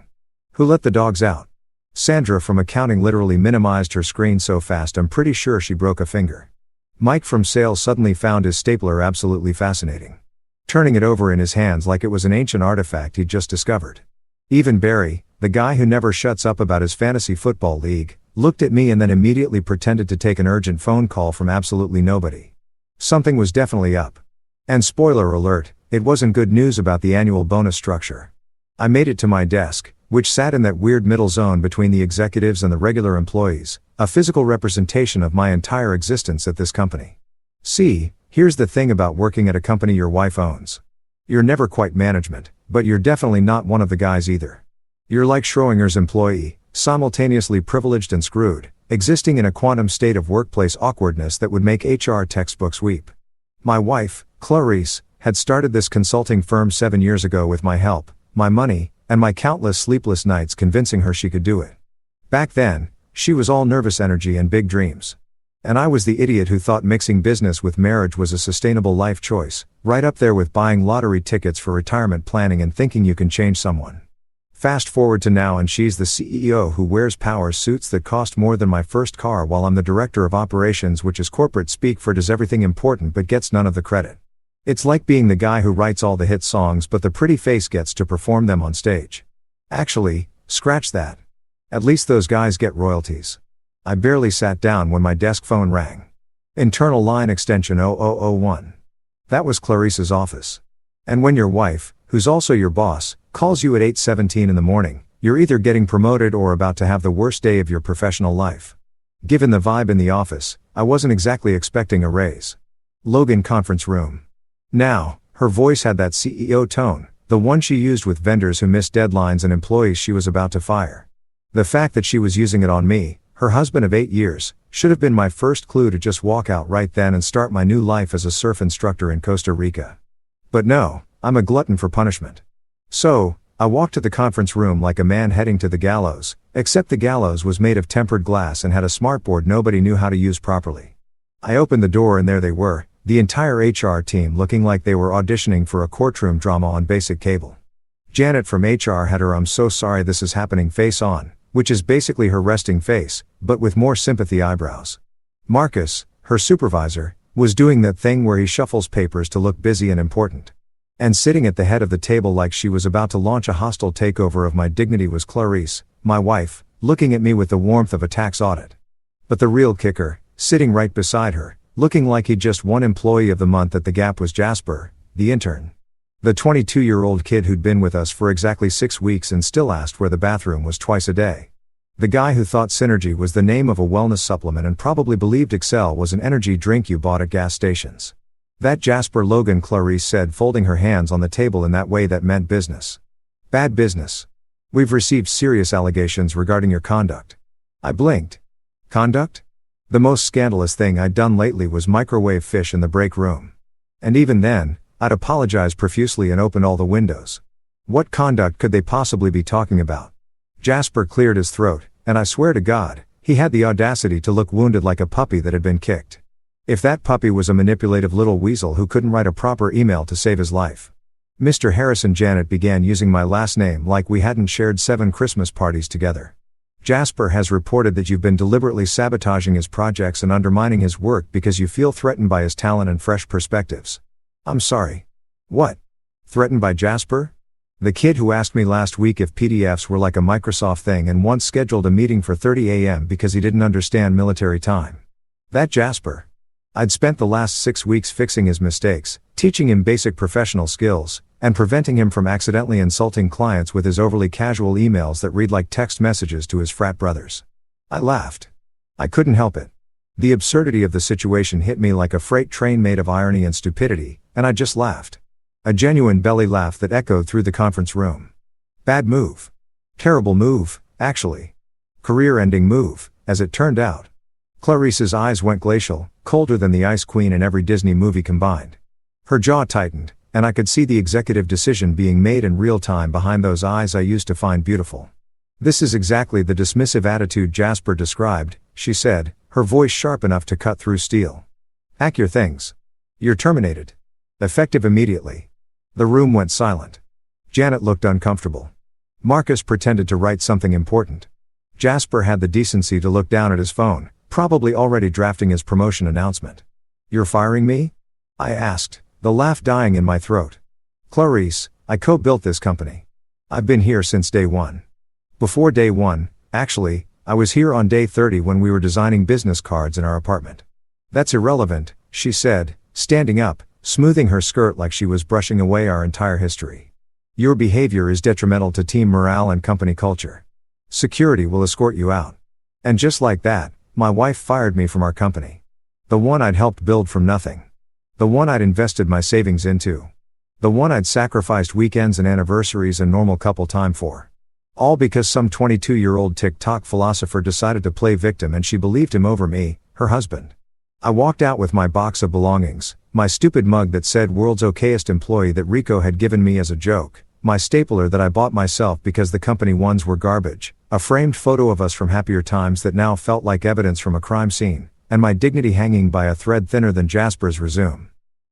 Who let the dogs out? Sandra from accounting literally minimized her screen so fast I'm pretty sure she broke a finger. Mike from sales suddenly found his stapler absolutely fascinating. Turning it over in his hands like it was an ancient artifact he'd just discovered. Even Barry, the guy who never shuts up about his fantasy football league, looked at me and then immediately pretended to take an urgent phone call from absolutely nobody. Something was definitely up. And spoiler alert, it wasn't good news about the annual bonus structure. I made it to my desk, which sat in that weird middle zone between the executives and the regular employees, a physical representation of my entire existence at this company. See, here's the thing about working at a company your wife owns. You're never quite management, but you're definitely not one of the guys either. You're like Schrodinger's employee, simultaneously privileged and screwed, existing in a quantum state of workplace awkwardness that would make HR textbooks weep. My wife, Clarice, had started this consulting firm 7 years ago with my help, my money, and my countless sleepless nights convincing her she could do it. Back then, she was all nervous energy and big dreams. And I was the idiot who thought mixing business with marriage was a sustainable life choice, right up there with buying lottery tickets for retirement planning and thinking you can change someone. Fast forward to now and she's the CEO who wears power suits that cost more than my first car while I'm the director of operations, which is corporate speak for does everything important but gets none of the credit. It's like being the guy who writes all the hit songs but the pretty face gets to perform them on stage. Actually, scratch that. At least those guys get royalties. I barely sat down when my desk phone rang. Internal line extension 0001. That was Clarice's office. And when your wife, who's also your boss, calls you at 8:17 in the morning, you're either getting promoted or about to have the worst day of your professional life. Given the vibe in the office, I wasn't exactly expecting a raise. Logan conference room. Now, her voice had that CEO tone, the one she used with vendors who missed deadlines and employees she was about to fire. The fact that she was using it on me, her husband of 8 years, should have been my first clue to just walk out right then and start my new life as a surf instructor in Costa Rica. But no, I'm a glutton for punishment. So, I walked to the conference room like a man heading to the gallows, except the gallows was made of tempered glass and had a smartboard nobody knew how to use properly. I opened the door and there they were, the entire HR team looking like they were auditioning for a courtroom drama on basic cable. Janet from HR had her "I'm so sorry this is happening" face on, which is basically her resting face, but with more sympathy eyebrows. Marcus, her supervisor, was doing that thing where he shuffles papers to look busy and important. And sitting at the head of the table like she was about to launch a hostile takeover of my dignity was Clarice, my wife, looking at me with the warmth of a tax audit. But the real kicker, sitting right beside her, looking like he'd just won Employee of the Month at the Gap, was Jasper, the intern. The 22-year-old kid who'd been with us for exactly 6 weeks and still asked where the bathroom was twice a day. The guy who thought Synergy was the name of a wellness supplement and probably believed Excel was an energy drink you bought at gas stations. That Jasper Logan, Clarice said, folding her hands on the table in that way that meant business. Bad business. We've received serious allegations regarding your conduct. I blinked. Conduct? The most scandalous thing I'd done lately was microwave fish in the break room. And even then, I'd apologized profusely and opened all the windows. What conduct could they possibly be talking about? Jasper cleared his throat, and I swear to God, he had the audacity to look wounded like a puppy that had been kicked. If that puppy was a manipulative little weasel who couldn't write a proper email to save his life. Mr. Harris and Janet began using my last name like we hadn't shared 7 Christmas parties together. Jasper has reported that you've been deliberately sabotaging his projects and undermining his work because you feel threatened by his talent and fresh perspectives. I'm sorry. What? Threatened by Jasper? The kid who asked me last week if PDFs were like a Microsoft thing and once scheduled a meeting for 30 a.m. because he didn't understand military time. That Jasper. I'd spent the last 6 weeks fixing his mistakes, teaching him basic professional skills, and preventing him from accidentally insulting clients with his overly casual emails that read like text messages to his frat brothers. I laughed. I couldn't help it. The absurdity of the situation hit me like a freight train made of irony and stupidity, and I just laughed. A genuine belly laugh that echoed through the conference room. Bad move. Terrible move, actually. Career-ending move, as it turned out. Clarice's eyes went glacial, colder than the Ice Queen in every Disney movie combined. Her jaw tightened, and I could see the executive decision being made in real time behind those eyes I used to find beautiful. This is exactly the dismissive attitude Jasper described, she said, her voice sharp enough to cut through steel. Pack your things. You're terminated. Effective immediately. The room went silent. Janet looked uncomfortable. Marcus pretended to write something important. Jasper had the decency to look down at his phone, probably already drafting his promotion announcement. You're firing me? I asked, the laugh dying in my throat. Clarice, I co-built this company. I've been here since day 1. Before day 1, actually, I was here on day 30 when we were designing business cards in our apartment. That's irrelevant, she said, standing up, smoothing her skirt like she was brushing away our entire history. Your behavior is detrimental to team morale and company culture. Security will escort you out. And just like that, my wife fired me from our company. The one I'd helped build from nothing. The one I'd invested my savings into. The one I'd sacrificed weekends and anniversaries and normal couple time for. All because some 22-year-old TikTok philosopher decided to play victim and she believed him over me, her husband. I walked out with my box of belongings, my stupid mug that said world's okayest employee that Rico had given me as a joke, my stapler that I bought myself because the company ones were garbage, a framed photo of us from happier times that now felt like evidence from a crime scene, and my dignity hanging by a thread thinner than Jasper's resume.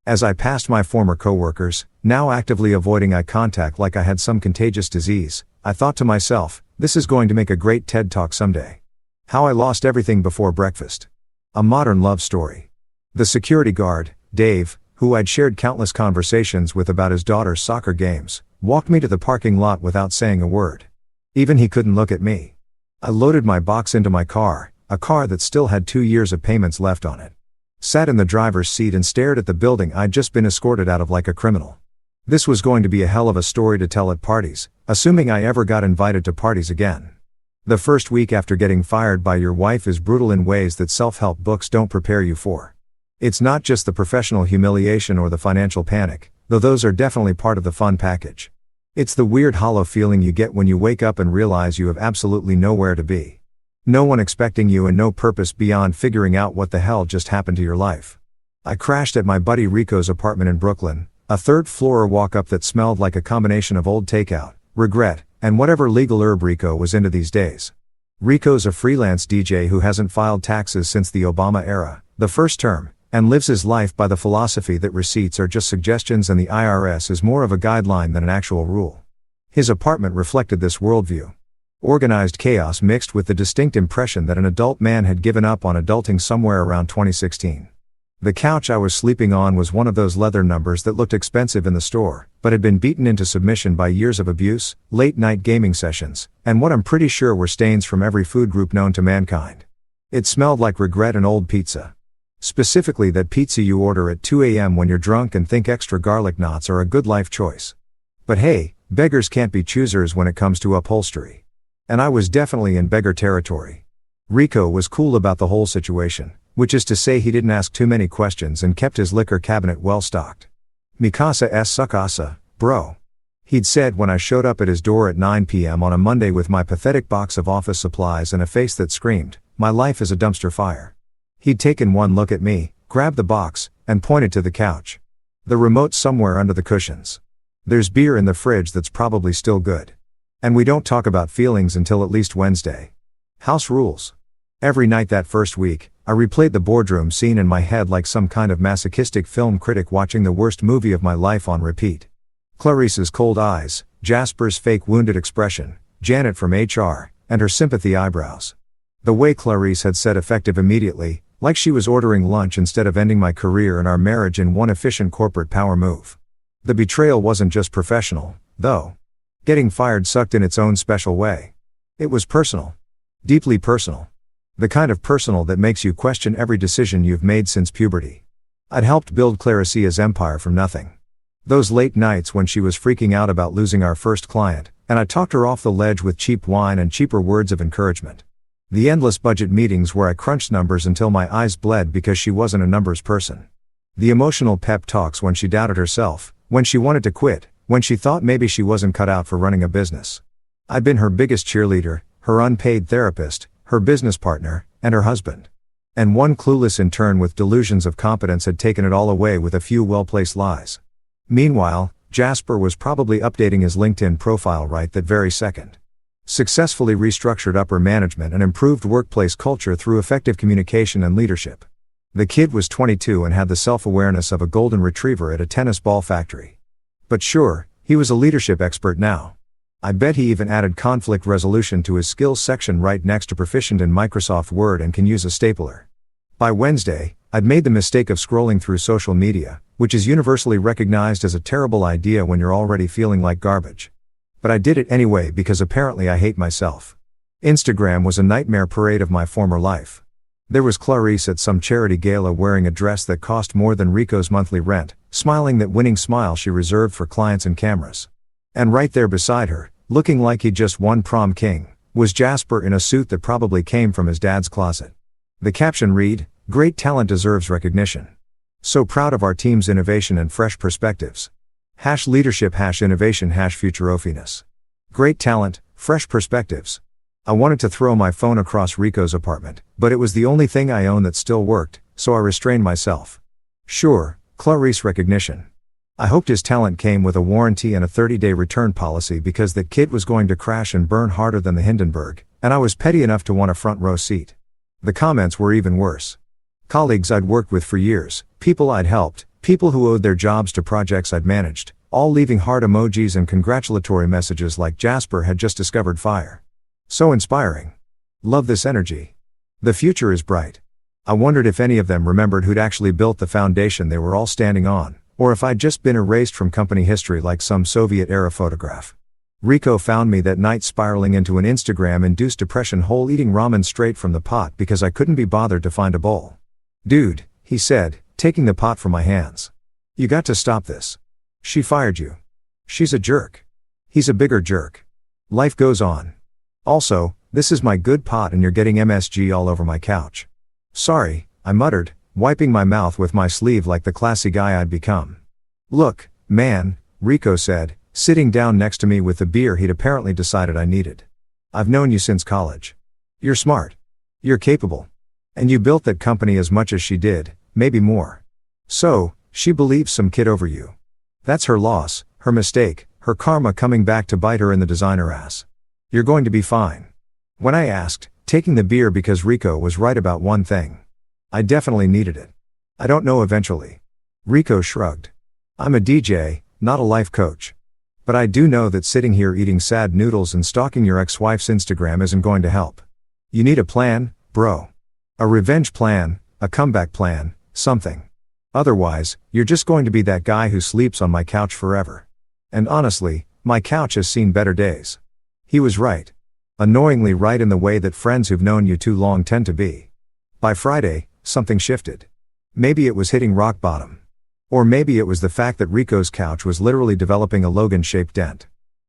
As I passed my former coworkers, now actively avoiding eye contact like I had some contagious disease, I thought to myself, this is going to make a great TED Talk someday. How I lost everything before breakfast. A modern love story. The security guard, Dave, who I'd shared countless conversations with about his daughter's soccer games, walked me to the parking lot without saying a word. Even he couldn't look at me. I loaded my box into my car, a car that still had 2 years of payments left on it. Sat in the driver's seat and stared at the building I'd just been escorted out of like a criminal. This was going to be a hell of a story to tell at parties, assuming I ever got invited to parties again. The first week after getting fired by your wife is brutal in ways that self-help books don't prepare you for. It's not just the professional humiliation or the financial panic, though those are definitely part of the fun package. It's the weird hollow feeling you get when you wake up and realize you have absolutely nowhere to be. No one expecting you and no purpose beyond figuring out what the hell just happened to your life. I crashed at my buddy Rico's apartment in Brooklyn, a third-floor walk-up that smelled like a combination of old takeout, regret, and whatever legal herb Rico was into these days. Rico's a freelance DJ who hasn't filed taxes since the Obama era, the first term, and lives his life by the philosophy that receipts are just suggestions and the IRS is more of a guideline than an actual rule. His apartment reflected this worldview. Organized chaos mixed with the distinct impression that an adult man had given up on adulting somewhere around 2016. The couch I was sleeping on was one of those leather numbers that looked expensive in the store, but had been beaten into submission by years of abuse, late-night gaming sessions, and what I'm pretty sure were stains from every food group known to mankind. It smelled like regret and old pizza. Specifically that pizza you order at 2 a.m. when you're drunk and think extra garlic knots are a good life choice. But hey, beggars can't be choosers when it comes to upholstery. And I was definitely in beggar territory. Rico was cool about the whole situation, which is to say he didn't ask too many questions and kept his liquor cabinet well stocked. Mikasa es sukasa, bro. He'd said when I showed up at his door at 9 p.m. on a Monday with my pathetic box of office supplies and a face that screamed, "My life is a dumpster fire." He'd taken one look at me, grabbed the box, and pointed to the couch. The remote's somewhere under the cushions. There's beer in the fridge that's probably still good. And we don't talk about feelings until at least Wednesday. House rules. Every night that first week, I replayed the boardroom scene in my head like some kind of masochistic film critic watching the worst movie of my life on repeat. Clarice's cold eyes, Jasper's fake wounded expression, Janet from HR, and her sympathy eyebrows. The way Clarice had said effective immediately, like she was ordering lunch instead of ending my career and our marriage in one efficient corporate power move. The betrayal wasn't just professional, though. Getting fired sucked in its own special way. It was personal. Deeply personal. The kind of personal that makes you question every decision you've made since puberty. I'd helped build Clarice's empire from nothing. Those late nights when she was freaking out about losing our first client, and I talked her off the ledge with cheap wine and cheaper words of encouragement. The endless budget meetings where I crunched numbers until my eyes bled because she wasn't a numbers person. The emotional pep talks when she doubted herself, when she wanted to quit, when she thought maybe she wasn't cut out for running a business. I'd been her biggest cheerleader, her unpaid therapist, her business partner, and her husband. And one clueless intern with delusions of competence had taken it all away with a few well-placed lies. Meanwhile, Jasper was probably updating his LinkedIn profile right that very second. Successfully restructured upper management and improved workplace culture through effective communication and leadership. The kid was 22 and had the self-awareness of a golden retriever at a tennis ball factory. But sure, he was a leadership expert now. I bet he even added conflict resolution to his skills section right next to proficient in Microsoft Word and can use a stapler. By Wednesday, I'd made the mistake of scrolling through social media, which is universally recognized as a terrible idea when you're already feeling like garbage. But I did it anyway because apparently I hate myself. Instagram was a nightmare parade of my former life. There was Clarice at some charity gala wearing a dress that cost more than Rico's monthly rent, smiling that winning smile she reserved for clients and cameras. And right there beside her, looking like he'd just won prom king, was Jasper in a suit that probably came from his dad's closet. The caption read, "Great talent deserves recognition. So proud of our team's innovation and fresh perspectives. #leadership #innovation #futurofiness. Great talent, fresh perspectives." I wanted to throw my phone across Rico's apartment, but it was the only thing I owned that still worked, so I restrained myself. Sure, Clarice recognition. I hoped his talent came with a warranty and a 30-day return policy because that kid was going to crash and burn harder than the Hindenburg, and I was petty enough to want a front row seat. The comments were even worse. Colleagues I'd worked with for years, people I'd helped, people who owed their jobs to projects I'd managed, all leaving heart emojis and congratulatory messages like Jasper had just discovered fire. So inspiring. Love this energy. The future is bright. I wondered if any of them remembered who'd actually built the foundation they were all standing on, or if I'd just been erased from company history like some Soviet-era photograph. Rico found me that night spiraling into an Instagram-induced depression hole eating ramen straight from the pot because I couldn't be bothered to find a bowl. "Dude," he said, taking the pot from my hands. "You got to stop this. She fired you. She's a jerk. He's a bigger jerk. Life goes on. Also, this is my good pot and you're getting MSG all over my couch." "Sorry," I muttered, wiping my mouth with my sleeve like the classy guy I'd become. "Look, man," Rico said, sitting down next to me with the beer he'd apparently decided I needed. "I've known you since college. You're smart. You're capable. And you built that company as much as she did, maybe more. So, she believes some kid over you. That's her loss, her mistake, her karma coming back to bite her in the designer ass. You're going to be fine." When I asked, taking the beer because Rico was right about one thing. I definitely needed it. "I don't know eventually." Rico shrugged. "I'm a DJ, not a life coach. But I do know that sitting here eating sad noodles and stalking your ex-wife's Instagram isn't going to help. You need a plan, bro. A revenge plan, a comeback plan, something. Otherwise, you're just going to be that guy who sleeps on my couch forever. And honestly, my couch has seen better days." He was right. Annoyingly right in the way that friends who've known you too long tend to be. By Friday, something shifted. Maybe it was hitting rock bottom. Or maybe it was the fact that Rico's couch was literally developing a Logan-shaped dent.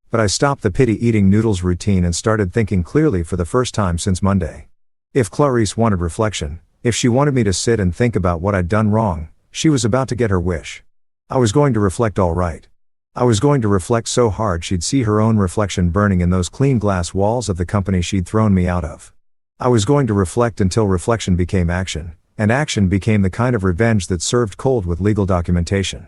But I stopped the pity eating noodles routine and started thinking clearly for the first time since Monday. If Clarice wanted reflection, if she wanted me to sit and think about what I'd done wrong, she was about to get her wish. I was going to reflect all right. I was going to reflect so hard she'd see her own reflection burning in those clean glass walls of the company she'd thrown me out of. I was going to reflect until reflection became action, and action became the kind of revenge that served cold with legal documentation.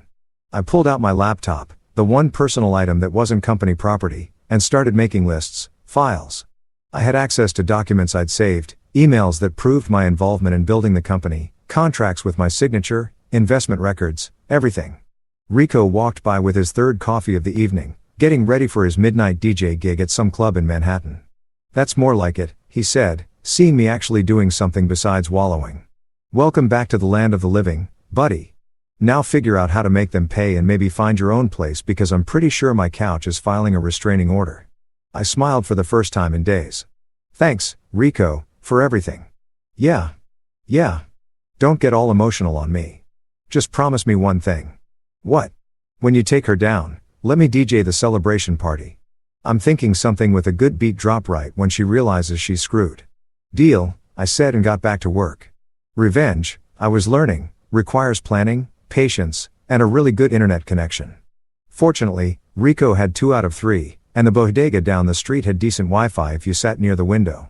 I pulled out my laptop, the one personal item that wasn't company property, and started making lists, files. I had access to documents I'd saved, emails that proved my involvement in building the company, contracts with my signature, investment records, everything. Rico walked by with his third coffee of the evening, getting ready for his midnight DJ gig at some club in Manhattan. "That's more like it," he said, seeing me actually doing something besides wallowing. "Welcome back to the land of the living, buddy. Now figure out how to make them pay and maybe find your own place because I'm pretty sure my couch is filing a restraining order." I smiled for the first time in days. "Thanks, Rico, for everything." Yeah. Don't get all emotional on me. Just promise me one thing." "What?" "When you take her down, let me DJ the celebration party. I'm thinking something with a good beat drop right when she realizes she's screwed." "Deal," I said and got back to work. Revenge, I was learning, requires planning, patience, and a really good internet connection. Fortunately, Rico had 2 out of 3, and the bodega down the street had decent Wi-Fi if you sat near the window.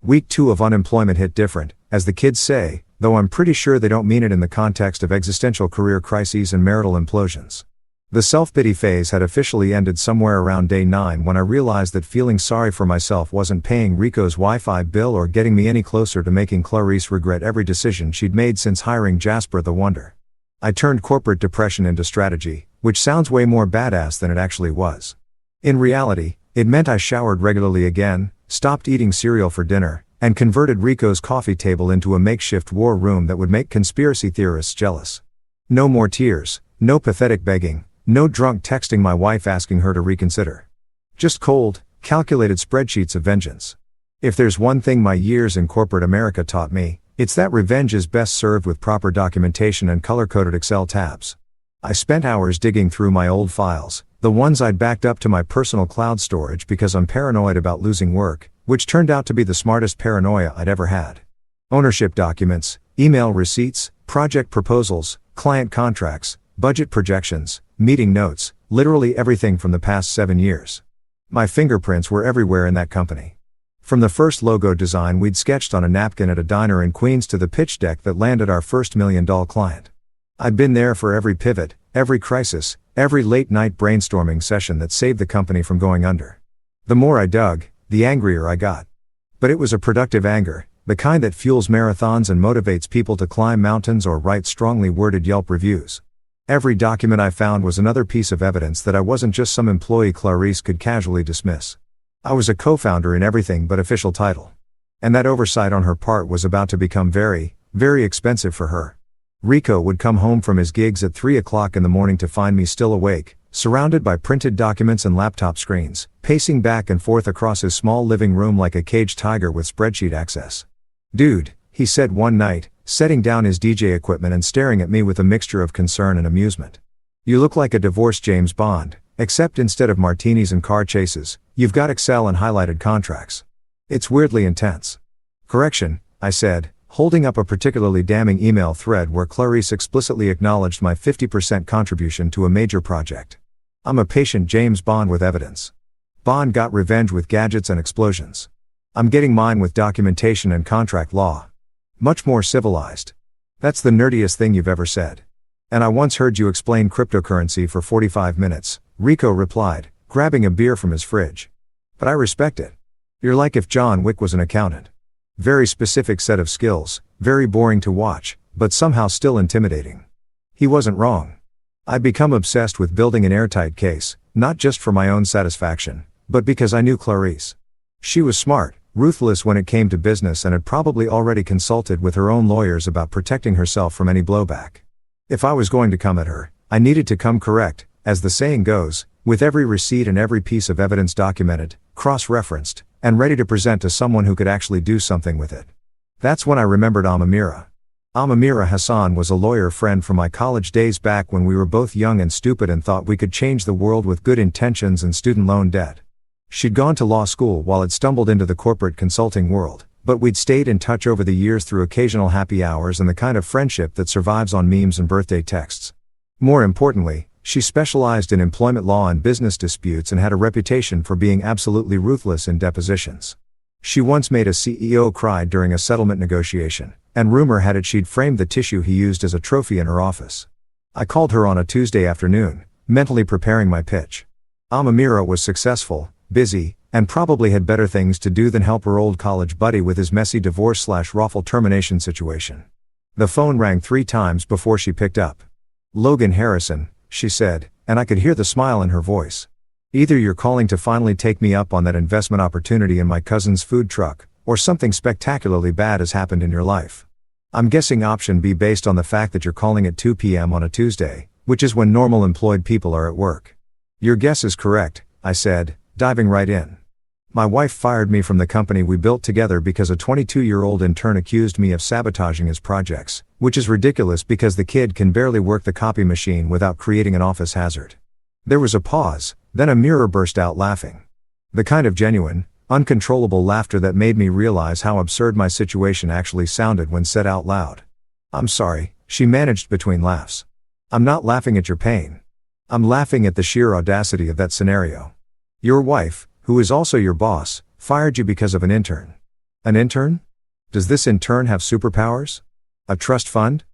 Week 2 of unemployment hit different, as the kids say, though I'm pretty sure they don't mean it in the context of existential career crises and marital implosions. The self-pity phase had officially ended somewhere around day 9 when I realized that feeling sorry for myself wasn't paying Rico's Wi-Fi bill or getting me any closer to making Clarice regret every decision she'd made since hiring Jasper the Wonder. I turned corporate depression into strategy, which sounds way more badass than it actually was. In reality, it meant I showered regularly again, stopped eating cereal for dinner, and converted Rico's coffee table into a makeshift war room that would make conspiracy theorists jealous. No more tears, no pathetic begging, no drunk texting my wife asking her to reconsider. Just cold, calculated spreadsheets of vengeance. If there's one thing my years in corporate America taught me, it's that revenge is best served with proper documentation and color-coded Excel tabs. I spent hours digging through my old files, the ones I'd backed up to my personal cloud storage because I'm paranoid about losing work, which turned out to be the smartest paranoia I'd ever had. Ownership documents, email receipts, project proposals, client contracts, budget projections, meeting notes, literally everything from the past 7 years. My fingerprints were everywhere in that company. From the first logo design we'd sketched on a napkin at a diner in Queens to the pitch deck that landed our first $1 million client. I'd been there for every pivot, every crisis, every late-night brainstorming session that saved the company from going under. The more I dug, the angrier I got. But it was a productive anger, the kind that fuels marathons and motivates people to climb mountains or write strongly worded Yelp reviews. Every document I found was another piece of evidence that I wasn't just some employee Clarice could casually dismiss. I was a co-founder in everything but official title. And that oversight on her part was about to become very, very expensive for her. Rico would come home from his gigs at 3 o'clock in the morning to find me still awake, surrounded by printed documents and laptop screens, pacing back and forth across his small living room like a caged tiger with spreadsheet access. "Dude," he said one night, setting down his DJ equipment and staring at me with a mixture of concern and amusement. "You look like a divorced James Bond, except instead of martinis and car chases, you've got Excel and highlighted contracts. It's weirdly intense." "Correction," I said, holding up a particularly damning email thread where Clarice explicitly acknowledged my 50% contribution to a major project. "I'm a patient James Bond with evidence. Bond got revenge with gadgets and explosions. I'm getting mine with documentation and contract law. Much more civilized." "That's the nerdiest thing you've ever said. And I once heard you explain cryptocurrency for 45 minutes, Rico replied, grabbing a beer from his fridge. "But I respect it. You're like if John Wick was an accountant. Very specific set of skills, very boring to watch, but somehow still intimidating." He wasn't wrong. I'd become obsessed with building an airtight case, not just for my own satisfaction, but because I knew Clarice. She was smart, ruthless when it came to business and had probably already consulted with her own lawyers about protecting herself from any blowback. If I was going to come at her, I needed to come correct, as the saying goes, with every receipt and every piece of evidence documented, cross-referenced, and ready to present to someone who could actually do something with it. That's when I remembered Amamira. Amamira Hassan was a lawyer friend from my college days back when we were both young and stupid and thought we could change the world with good intentions and student loan debt. She'd gone to law school while I'd stumbled into the corporate consulting world, but we'd stayed in touch over the years through occasional happy hours and the kind of friendship that survives on memes and birthday texts. More importantly, she specialized in employment law and business disputes and had a reputation for being absolutely ruthless in depositions. She once made a CEO cry during a settlement negotiation, and rumor had it she'd framed the tissue he used as a trophy in her office. I called her on a Tuesday afternoon, mentally preparing my pitch. Amamira was successful, busy, and probably had better things to do than help her old college buddy with his messy divorce/raffle termination situation. The phone rang 3 times before she picked up. "Logan Harrison," she said, and I could hear the smile in her voice. "Either you're calling to finally take me up on that investment opportunity in my cousin's food truck, or something spectacularly bad has happened in your life. I'm guessing option B based on the fact that you're calling at 2 p.m. on a Tuesday, which is when normal employed people are at work." "Your guess is correct," I said, diving right in. "My wife fired me from the company we built together because a 22-year-old intern accused me of sabotaging his projects, which is ridiculous because the kid can barely work the copy machine without creating an office hazard." There was a pause, then Amira burst out laughing. The kind of genuine, uncontrollable laughter that made me realize how absurd my situation actually sounded when said out loud. "I'm sorry," she managed between laughs. "I'm not laughing at your pain. I'm laughing at the sheer audacity of that scenario. Your wife, who is also your boss, fired you because of an intern." "An intern? Does this intern have superpowers? A trust fund?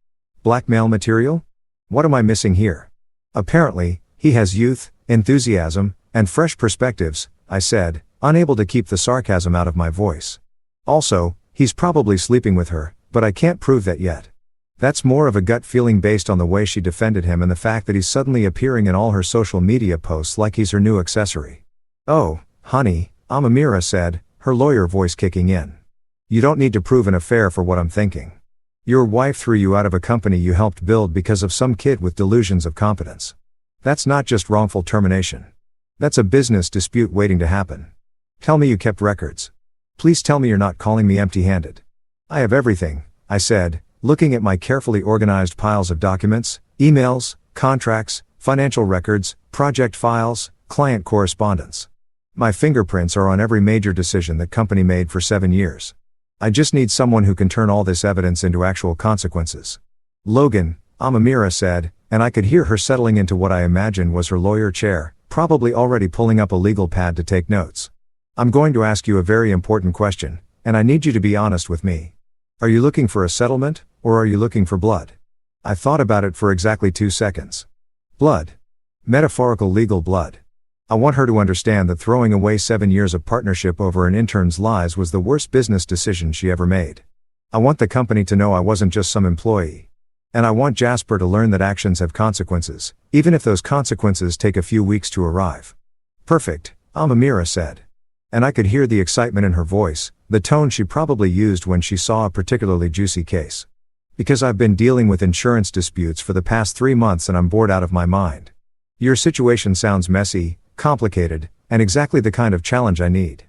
Blackmail material? What am I missing here?" "Apparently, he has youth, enthusiasm, and fresh perspectives," I said, unable to keep the sarcasm out of my voice. "Also, he's probably sleeping with her, but I can't prove that yet." That's more of a gut feeling based on the way she defended him and the fact that he's suddenly appearing in all her social media posts like he's her new accessory. "Oh, honey," Amira said, her lawyer voice kicking in. "You don't need to prove an affair for what I'm thinking. Your wife threw you out of a company you helped build because of some kid with delusions of competence. That's not just wrongful termination. That's a business dispute waiting to happen. Tell me you kept records. Please tell me you're not calling me empty-handed." "I have everything," I said, looking at my carefully organized piles of documents, emails, contracts, financial records, project files, client correspondence. "My fingerprints are on every major decision that company made for 7 years. I just need someone who can turn all this evidence into actual consequences." "Logan," Amira said, and I could hear her settling into what I imagined was her lawyer chair, probably already pulling up a legal pad to take notes. "I'm going to ask you a very important question, and I need you to be honest with me. Are you looking for a settlement, or are you looking for blood?" I thought about it for exactly 2 seconds. "Blood. Metaphorical legal blood. I want her to understand that throwing away 7 years of partnership over an intern's lies was the worst business decision she ever made. I want the company to know I wasn't just some employee. And I want Jasper to learn that actions have consequences, even if those consequences take a few weeks to arrive." "Perfect," Amira said. And I could hear the excitement in her voice, the tone she probably used when she saw a particularly juicy case. "Because I've been dealing with insurance disputes for the past 3 months and I'm bored out of my mind. Your situation sounds messy, complicated, and exactly the kind of challenge I need.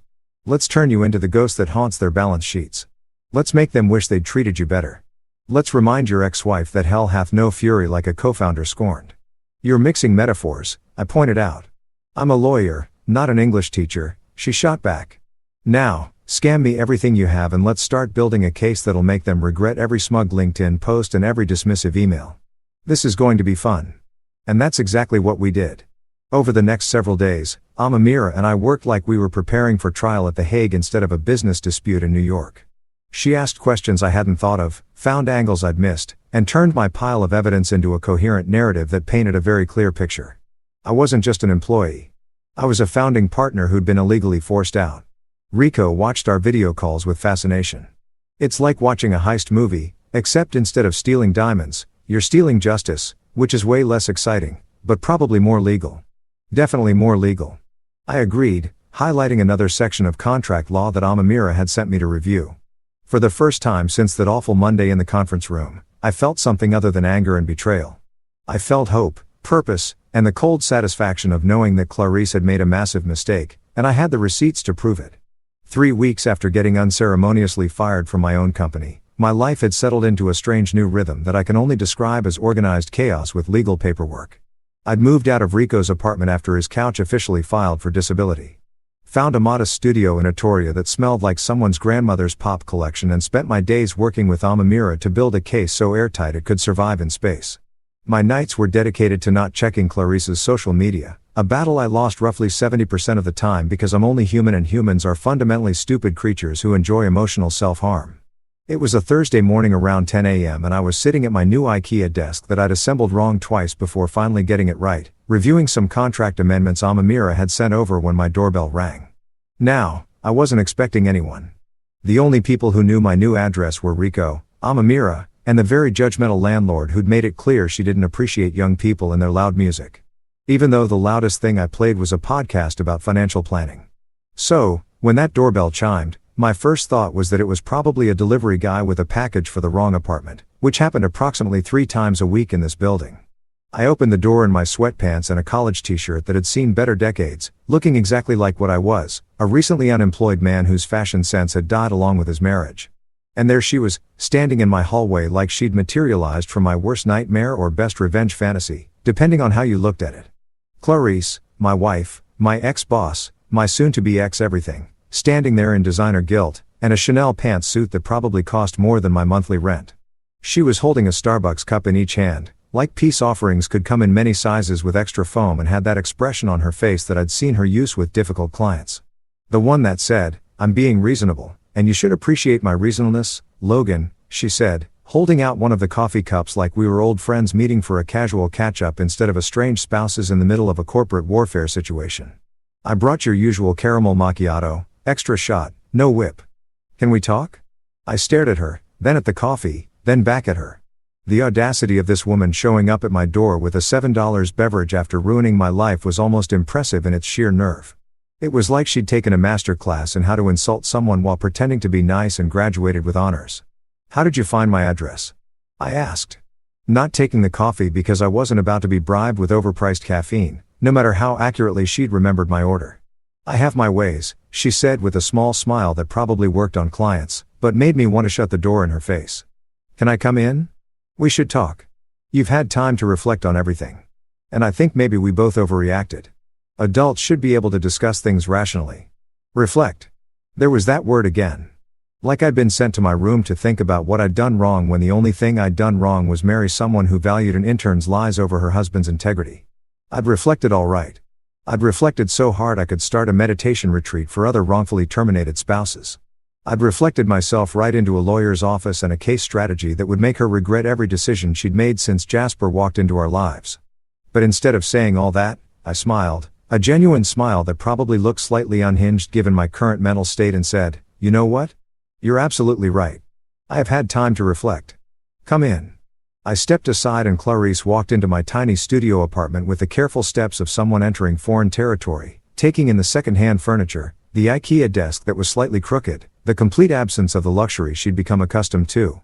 Let's turn you into the ghost that haunts their balance sheets. Let's make them wish they'd treated you better. Let's remind your ex-wife that hell hath no fury like a co-founder scorned." "You're mixing metaphors," I pointed out. "I'm a lawyer, not an English teacher," she shot back. "Now, scam me everything you have and let's start building a case that'll make them regret every smug LinkedIn post and every dismissive email. This is going to be fun." And that's exactly what we did. Over the next several days, Amira and I worked like we were preparing for trial at The Hague instead of a business dispute in New York. She asked questions I hadn't thought of, found angles I'd missed, and turned my pile of evidence into a coherent narrative that painted a very clear picture. I wasn't just an employee. I was a founding partner who'd been illegally forced out. Rico watched our video calls with fascination. "It's like watching a heist movie, except instead of stealing diamonds, you're stealing justice, which is way less exciting, but probably more legal." "Definitely more legal." I agreed, highlighting another section of contract law that Amira had sent me to review. For the first time since that awful Monday in the conference room, I felt something other than anger and betrayal. I felt hope, purpose, and the cold satisfaction of knowing that Clarice had made a massive mistake, and I had the receipts to prove it. 3 weeks after getting unceremoniously fired from my own company, my life had settled into a strange new rhythm that I can only describe as organized chaos with legal paperwork. I'd moved out of Rico's apartment after his couch officially filed for disability. Found a modest studio in Atoria that smelled like someone's grandmother's pop collection and spent my days working with Amira to build a case so airtight it could survive in space. My nights were dedicated to not checking Clarice's social media, a battle I lost roughly 70% of the time because I'm only human and humans are fundamentally stupid creatures who enjoy emotional self-harm. It was a Thursday morning around 10 a.m. and I was sitting at my new IKEA desk that I'd assembled wrong twice before finally getting it right, reviewing some contract amendments Amira had sent over when my doorbell rang. Now, I wasn't expecting anyone. The only people who knew my new address were Rico, Amamira, and the very judgmental landlord who'd made it clear she didn't appreciate young people and their loud music. Even though the loudest thing I played was a podcast about financial planning. So, when that doorbell chimed, my first thought was that it was probably a delivery guy with a package for the wrong apartment, which happened approximately 3 times a week in this building. I opened the door in my sweatpants and a college t-shirt that had seen better decades, looking exactly like what I was, a recently unemployed man whose fashion sense had died along with his marriage. And there she was, standing in my hallway like she'd materialized from my worst nightmare or best revenge fantasy, depending on how you looked at it. Clarice, my wife, my ex-boss, my soon-to-be ex-everything, standing there in designer gilt, and a Chanel pantsuit that probably cost more than my monthly rent. She was holding a Starbucks cup in each hand, like peace offerings could come in many sizes with extra foam, and had that expression on her face that I'd seen her use with difficult clients. The one that said, "I'm being reasonable, and you should appreciate my reasonableness, Logan," she said, holding out one of the coffee cups like we were old friends meeting for a casual catch-up instead of estranged spouses in the middle of a corporate warfare situation. "I brought your usual caramel macchiato, extra shot, no whip. Can we talk?" I stared at her, then at the coffee, then back at her. The audacity of this woman showing up at my door with a $7 beverage after ruining my life was almost impressive in its sheer nerve. It was like she'd taken a master class in how to insult someone while pretending to be nice and graduated with honors. "How did you find my address?" I asked. Not taking the coffee because I wasn't about to be bribed with overpriced caffeine, no matter how accurately she'd remembered my order. "I have my ways," she said with a small smile that probably worked on clients, but made me want to shut the door in her face. "Can I come in? We should talk. You've had time to reflect on everything. And I think maybe we both overreacted. Adults should be able to discuss things rationally." Reflect. There was that word again. Like I'd been sent to my room to think about what I'd done wrong when the only thing I'd done wrong was marry someone who valued an intern's lies over her husband's integrity. I'd reflected all right. I'd reflected so hard I could start a meditation retreat for other wrongfully terminated spouses. I'd reflected myself right into a lawyer's office and a case strategy that would make her regret every decision she'd made since Jasper walked into our lives. But instead of saying all that, I smiled, a genuine smile that probably looked slightly unhinged given my current mental state, and said, "You know what? You're absolutely right. I have had time to reflect. Come in." I stepped aside and Clarice walked into my tiny studio apartment with the careful steps of someone entering foreign territory, taking in the second-hand furniture, the IKEA desk that was slightly crooked, the complete absence of the luxury she'd become accustomed to.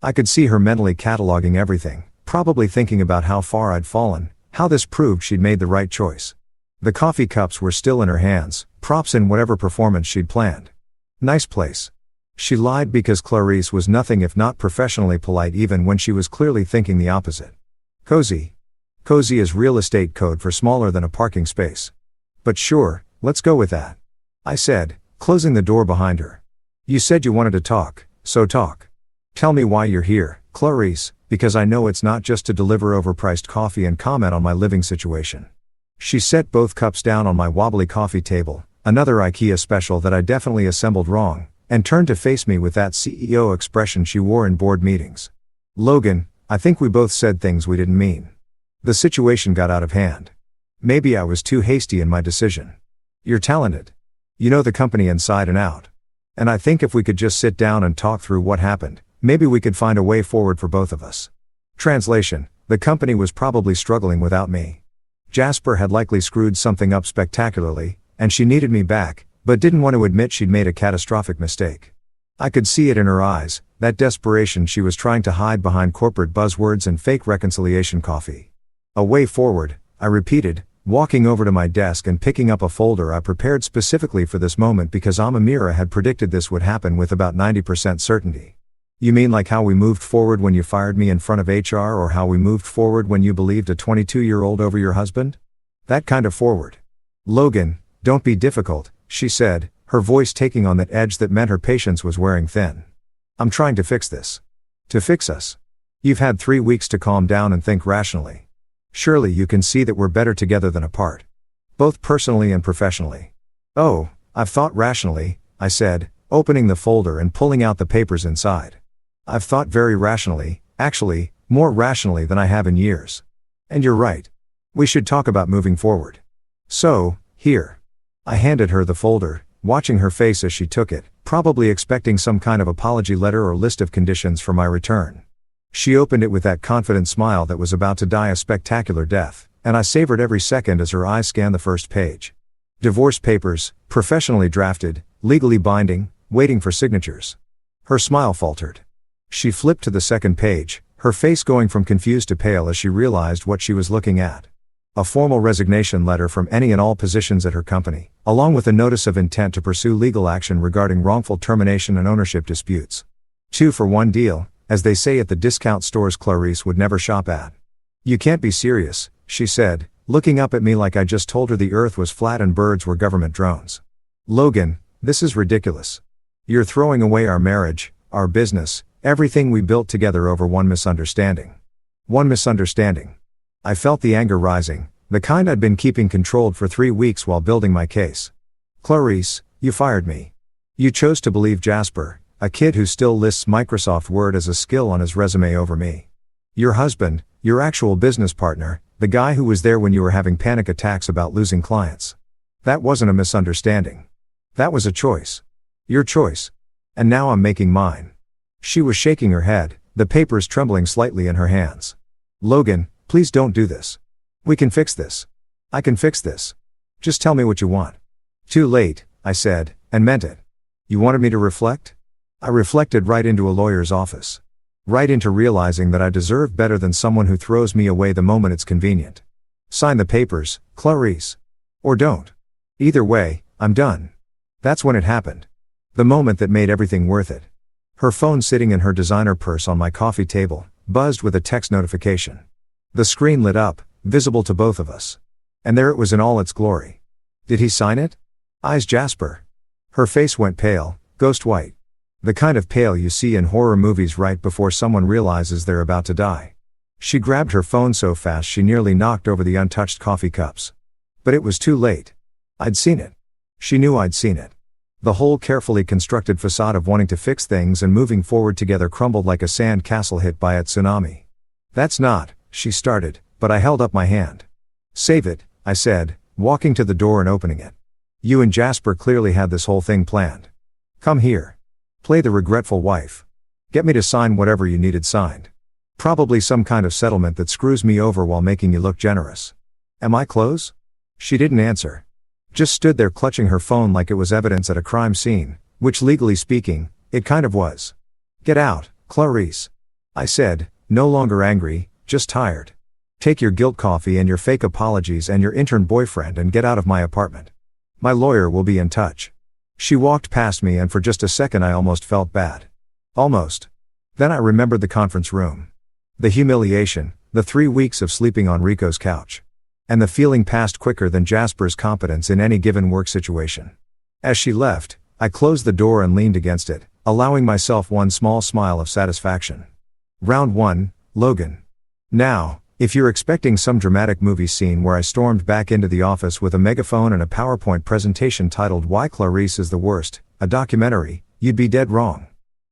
I could see her mentally cataloging everything, probably thinking about how far I'd fallen, how this proved she'd made the right choice. The coffee cups were still in her hands, props in whatever performance she'd planned. "Nice place." She lied because Clarice was nothing if not professionally polite even when she was clearly thinking the opposite. "Cozy." Cozy is real estate code for smaller than a parking space. "But sure, let's go with that," I said, closing the door behind her. "You said you wanted to talk, so talk. Tell me why you're here, Clarice, because I know it's not just to deliver overpriced coffee and comment on my living situation." She set both cups down on my wobbly coffee table, another IKEA special that I definitely assembled wrong, and turned to face me with that CEO expression she wore in board meetings. "Logan, I think we both said things we didn't mean. The situation got out of hand. Maybe I was too hasty in my decision. You're talented. You know the company inside and out. And I think if we could just sit down and talk through what happened, maybe we could find a way forward for both of us." Translation: the company was probably struggling without me. Jasper had likely screwed something up spectacularly, and she needed me back, but didn't want to admit she'd made a catastrophic mistake. I could see it in her eyes, that desperation she was trying to hide behind corporate buzzwords and fake reconciliation coffee. "A way forward," I repeated, walking over to my desk and picking up a folder I prepared specifically for this moment because Amamira had predicted this would happen with about 90% certainty. "You mean like how we moved forward when you fired me in front of HR, or how we moved forward when you believed a 22-year-old over your husband? That kind of forward." "Logan, don't be difficult," she said, her voice taking on that edge that meant her patience was wearing thin. "I'm trying to fix this. To fix us. You've had 3 weeks to calm down and think rationally. Surely you can see that we're better together than apart. Both personally and professionally." "Oh, I've thought rationally," I said, opening the folder and pulling out the papers inside. "I've thought very rationally, actually, more rationally than I have in years. And you're right. We should talk about moving forward. So, here." I handed her the folder, watching her face as she took it, probably expecting some kind of apology letter or list of conditions for my return. She opened it with that confident smile that was about to die a spectacular death, and I savored every second as her eyes scanned the first page. Divorce papers, professionally drafted, legally binding, waiting for signatures. Her smile faltered. She flipped to the second page, her face going from confused to pale as she realized what she was looking at. A formal resignation letter from any and all positions at her company, along with a notice of intent to pursue legal action regarding wrongful termination and ownership disputes. 2-for-1 deal, as they say at the discount stores Clarice would never shop at. "You can't be serious," she said, looking up at me like I just told her the earth was flat and birds were government drones. "Logan, this is ridiculous. You're throwing away our marriage, our business, everything we built together over one misunderstanding." One misunderstanding. I felt the anger rising, the kind I'd been keeping controlled for 3 weeks while building my case. "Clarice, you fired me. You chose to believe Jasper, a kid who still lists Microsoft Word as a skill on his resume over me. Your husband, your actual business partner, the guy who was there when you were having panic attacks about losing clients. That wasn't a misunderstanding. That was a choice. Your choice. And now I'm making mine." She was shaking her head, the papers trembling slightly in her hands. "Logan, please don't do this. We can fix this. I can fix this. Just tell me what you want." "Too late," I said, and meant it. "You wanted me to reflect?" I reflected right into a lawyer's office. Right into realizing that I deserve better than someone who throws me away the moment it's convenient. "Sign the papers, Clarice. Or don't. Either way, I'm done." That's when it happened. The moment that made everything worth it. Her phone sitting in her designer purse on my coffee table, buzzed with a text notification. The screen lit up, visible to both of us. And there it was in all its glory. Did he sign it? Eyes Jasper. Her face went pale, ghost white. The kind of pale you see in horror movies right before someone realizes they're about to die. She grabbed her phone so fast she nearly knocked over the untouched coffee cups. But it was too late. I'd seen it. She knew I'd seen it. The whole carefully constructed facade of wanting to fix things and moving forward together crumbled like a sand castle hit by a tsunami. "That's not," she started, but I held up my hand. "Save it," I said, walking to the door and opening it. "You and Jasper clearly had this whole thing planned. Come here. Play the regretful wife. Get me to sign whatever you needed signed. Probably some kind of settlement that screws me over while making you look generous. Am I close?" She didn't answer. Just stood there clutching her phone like it was evidence at a crime scene, which legally speaking, it kind of was. "Get out, Clarice," I said, no longer angry, just tired. "Take your guilt coffee and your fake apologies and your intern boyfriend and get out of my apartment. My lawyer will be in touch." She walked past me and for just a second I almost felt bad. Almost. Then I remembered the conference room. The humiliation, the 3 weeks of sleeping on Rico's couch. And the feeling passed quicker than Jasper's competence in any given work situation. As she left, I closed the door and leaned against it, allowing myself one small smile of satisfaction. Round 1, Logan. Now, if you're expecting some dramatic movie scene where I stormed back into the office with a megaphone and a PowerPoint presentation titled "Why Clarice is the Worst," a documentary, you'd be dead wrong.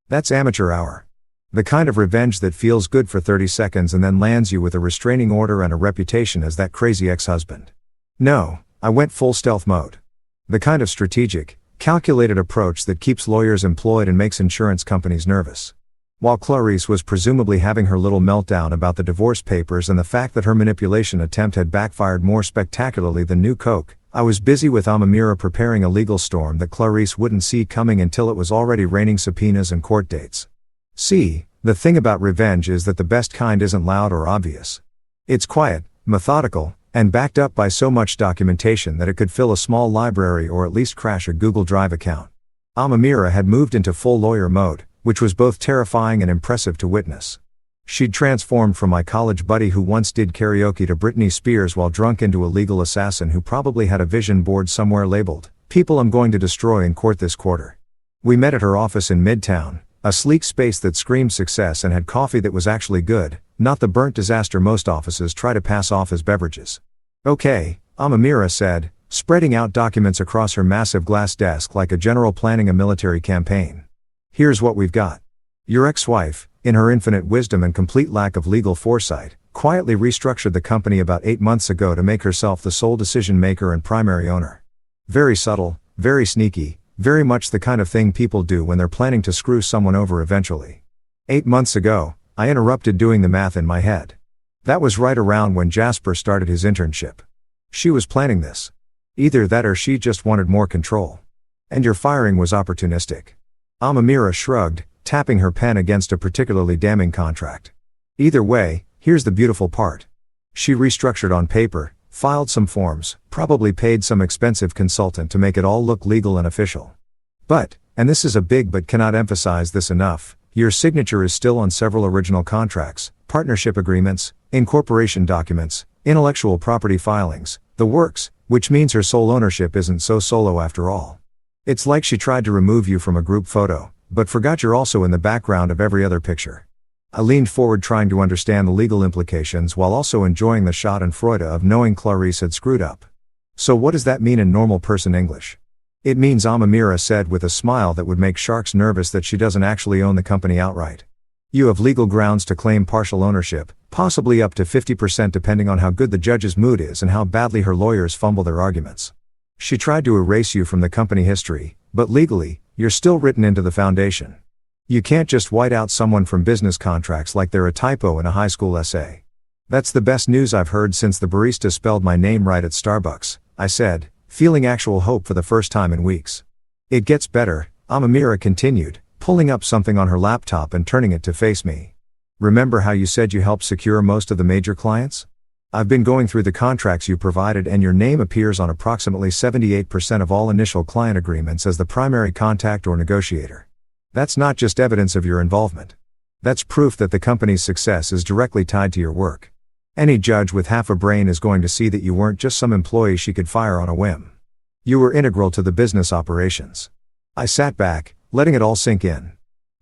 That's amateur hour. The kind of revenge that feels good for 30 seconds and then lands you with a restraining order and a reputation as that crazy ex-husband. No, I went full stealth mode. The kind of strategic, calculated approach that keeps lawyers employed and makes insurance companies nervous. While Clarice was presumably having her little meltdown about the divorce papers and the fact that her manipulation attempt had backfired more spectacularly than New Coke, I was busy with Amamira preparing a legal storm that Clarice wouldn't see coming until it was already raining subpoenas and court dates. See, the thing about revenge is that the best kind isn't loud or obvious. It's quiet, methodical, and backed up by so much documentation that it could fill a small library or at least crash a Google Drive account. Amamira had moved into full lawyer mode, which was both terrifying and impressive to witness. She'd transformed from my college buddy who once did karaoke to Britney Spears while drunk into a legal assassin who probably had a vision board somewhere labeled, "People I'm going to destroy in court this quarter." We met at her office in Midtown, a sleek space that screamed success and had coffee that was actually good, not the burnt disaster most offices try to pass off as beverages. "Okay," Amamira said, spreading out documents across her massive glass desk like a general planning a military campaign. "Here's what we've got. Your ex-wife, in her infinite wisdom and complete lack of legal foresight, quietly restructured the company about 8 months ago to make herself the sole decision maker and primary owner. Very subtle, very sneaky, very much the kind of thing people do when they're planning to screw someone over eventually. 8 months ago, I interrupted doing the math in my head. That was right around when Jasper started his internship. She was planning this. Either that or she just wanted more control. And your firing was opportunistic. Amamira shrugged, tapping her pen against a particularly damning contract. Either way, here's the beautiful part. She restructured on paper, filed some forms, probably paid some expensive consultant to make it all look legal and official. But, and this is a big but cannot emphasize this enough, your signature is still on several original contracts, partnership agreements, incorporation documents, intellectual property filings, the works, which means her sole ownership isn't so solo after all. It's like she tried to remove you from a group photo, but forgot you're also in the background of every other picture. I leaned forward trying to understand the legal implications while also enjoying the schadenfreude of knowing Clarice had screwed up. So what does that mean in normal person English? It means, Amamira said with a smile that would make sharks nervous, that she doesn't actually own the company outright. You have legal grounds to claim partial ownership, possibly up to 50% depending on how good the judge's mood is and how badly her lawyers fumble their arguments. She tried to erase you from the company history, but legally, you're still written into the foundation. You can't just white out someone from business contracts like they're a typo in a high school essay. That's the best news I've heard since the barista spelled my name right at Starbucks, I said, feeling actual hope for the first time in weeks. It gets better, Amamira continued, pulling up something on her laptop and turning it to face me. Remember how you said you helped secure most of the major clients? I've been going through the contracts you provided and your name appears on approximately 78% of all initial client agreements as the primary contact or negotiator. That's not just evidence of your involvement. That's proof that the company's success is directly tied to your work. Any judge with half a brain is going to see that you weren't just some employee she could fire on a whim. You were integral to the business operations. I sat back, letting it all sink in.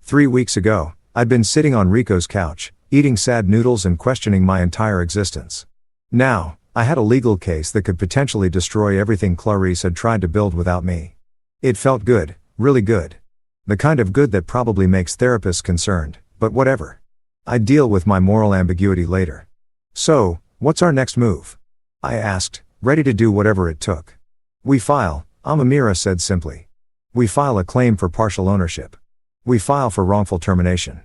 3 weeks ago, I'd been sitting on Rico's couch, eating sad noodles and questioning my entire existence. Now, I had a legal case that could potentially destroy everything Clarice had tried to build without me. It felt good, really good. The kind of good that probably makes therapists concerned, but whatever. I'd deal with my moral ambiguity later. So, what's our next move? I asked, ready to do whatever it took. We file, Amamira said simply. We file a claim for partial ownership. We file for wrongful termination.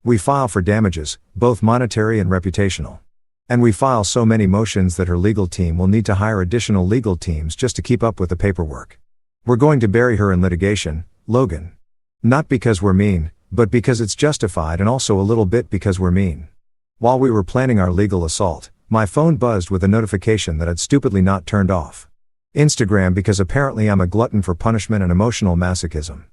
We file for damages, both monetary and reputational. And we file so many motions that her legal team will need to hire additional legal teams just to keep up with the paperwork. We're going to bury her in litigation, Logan. Not because we're mean, but because it's justified, and also a little bit because we're mean. While we were planning our legal assault, my phone buzzed with a notification that I'd stupidly not turned off. Instagram, because apparently I'm a glutton for punishment and emotional masochism.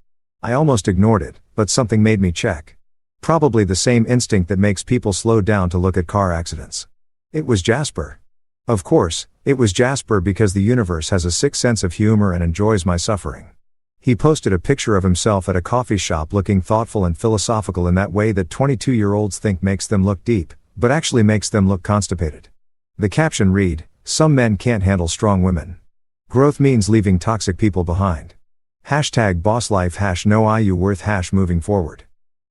I almost ignored it, but something made me check. Probably the same instinct that makes people slow down to look at car accidents. It was Jasper. Of course, it was Jasper because the universe has a sick sense of humor and enjoys my suffering. He posted a picture of himself at a coffee shop looking thoughtful and philosophical in that way that 22-year-olds think makes them look deep, but actually makes them look constipated. The caption read, "Some men can't handle strong women. Growth means leaving toxic people behind. #BossLife #no IU worth #moving forward."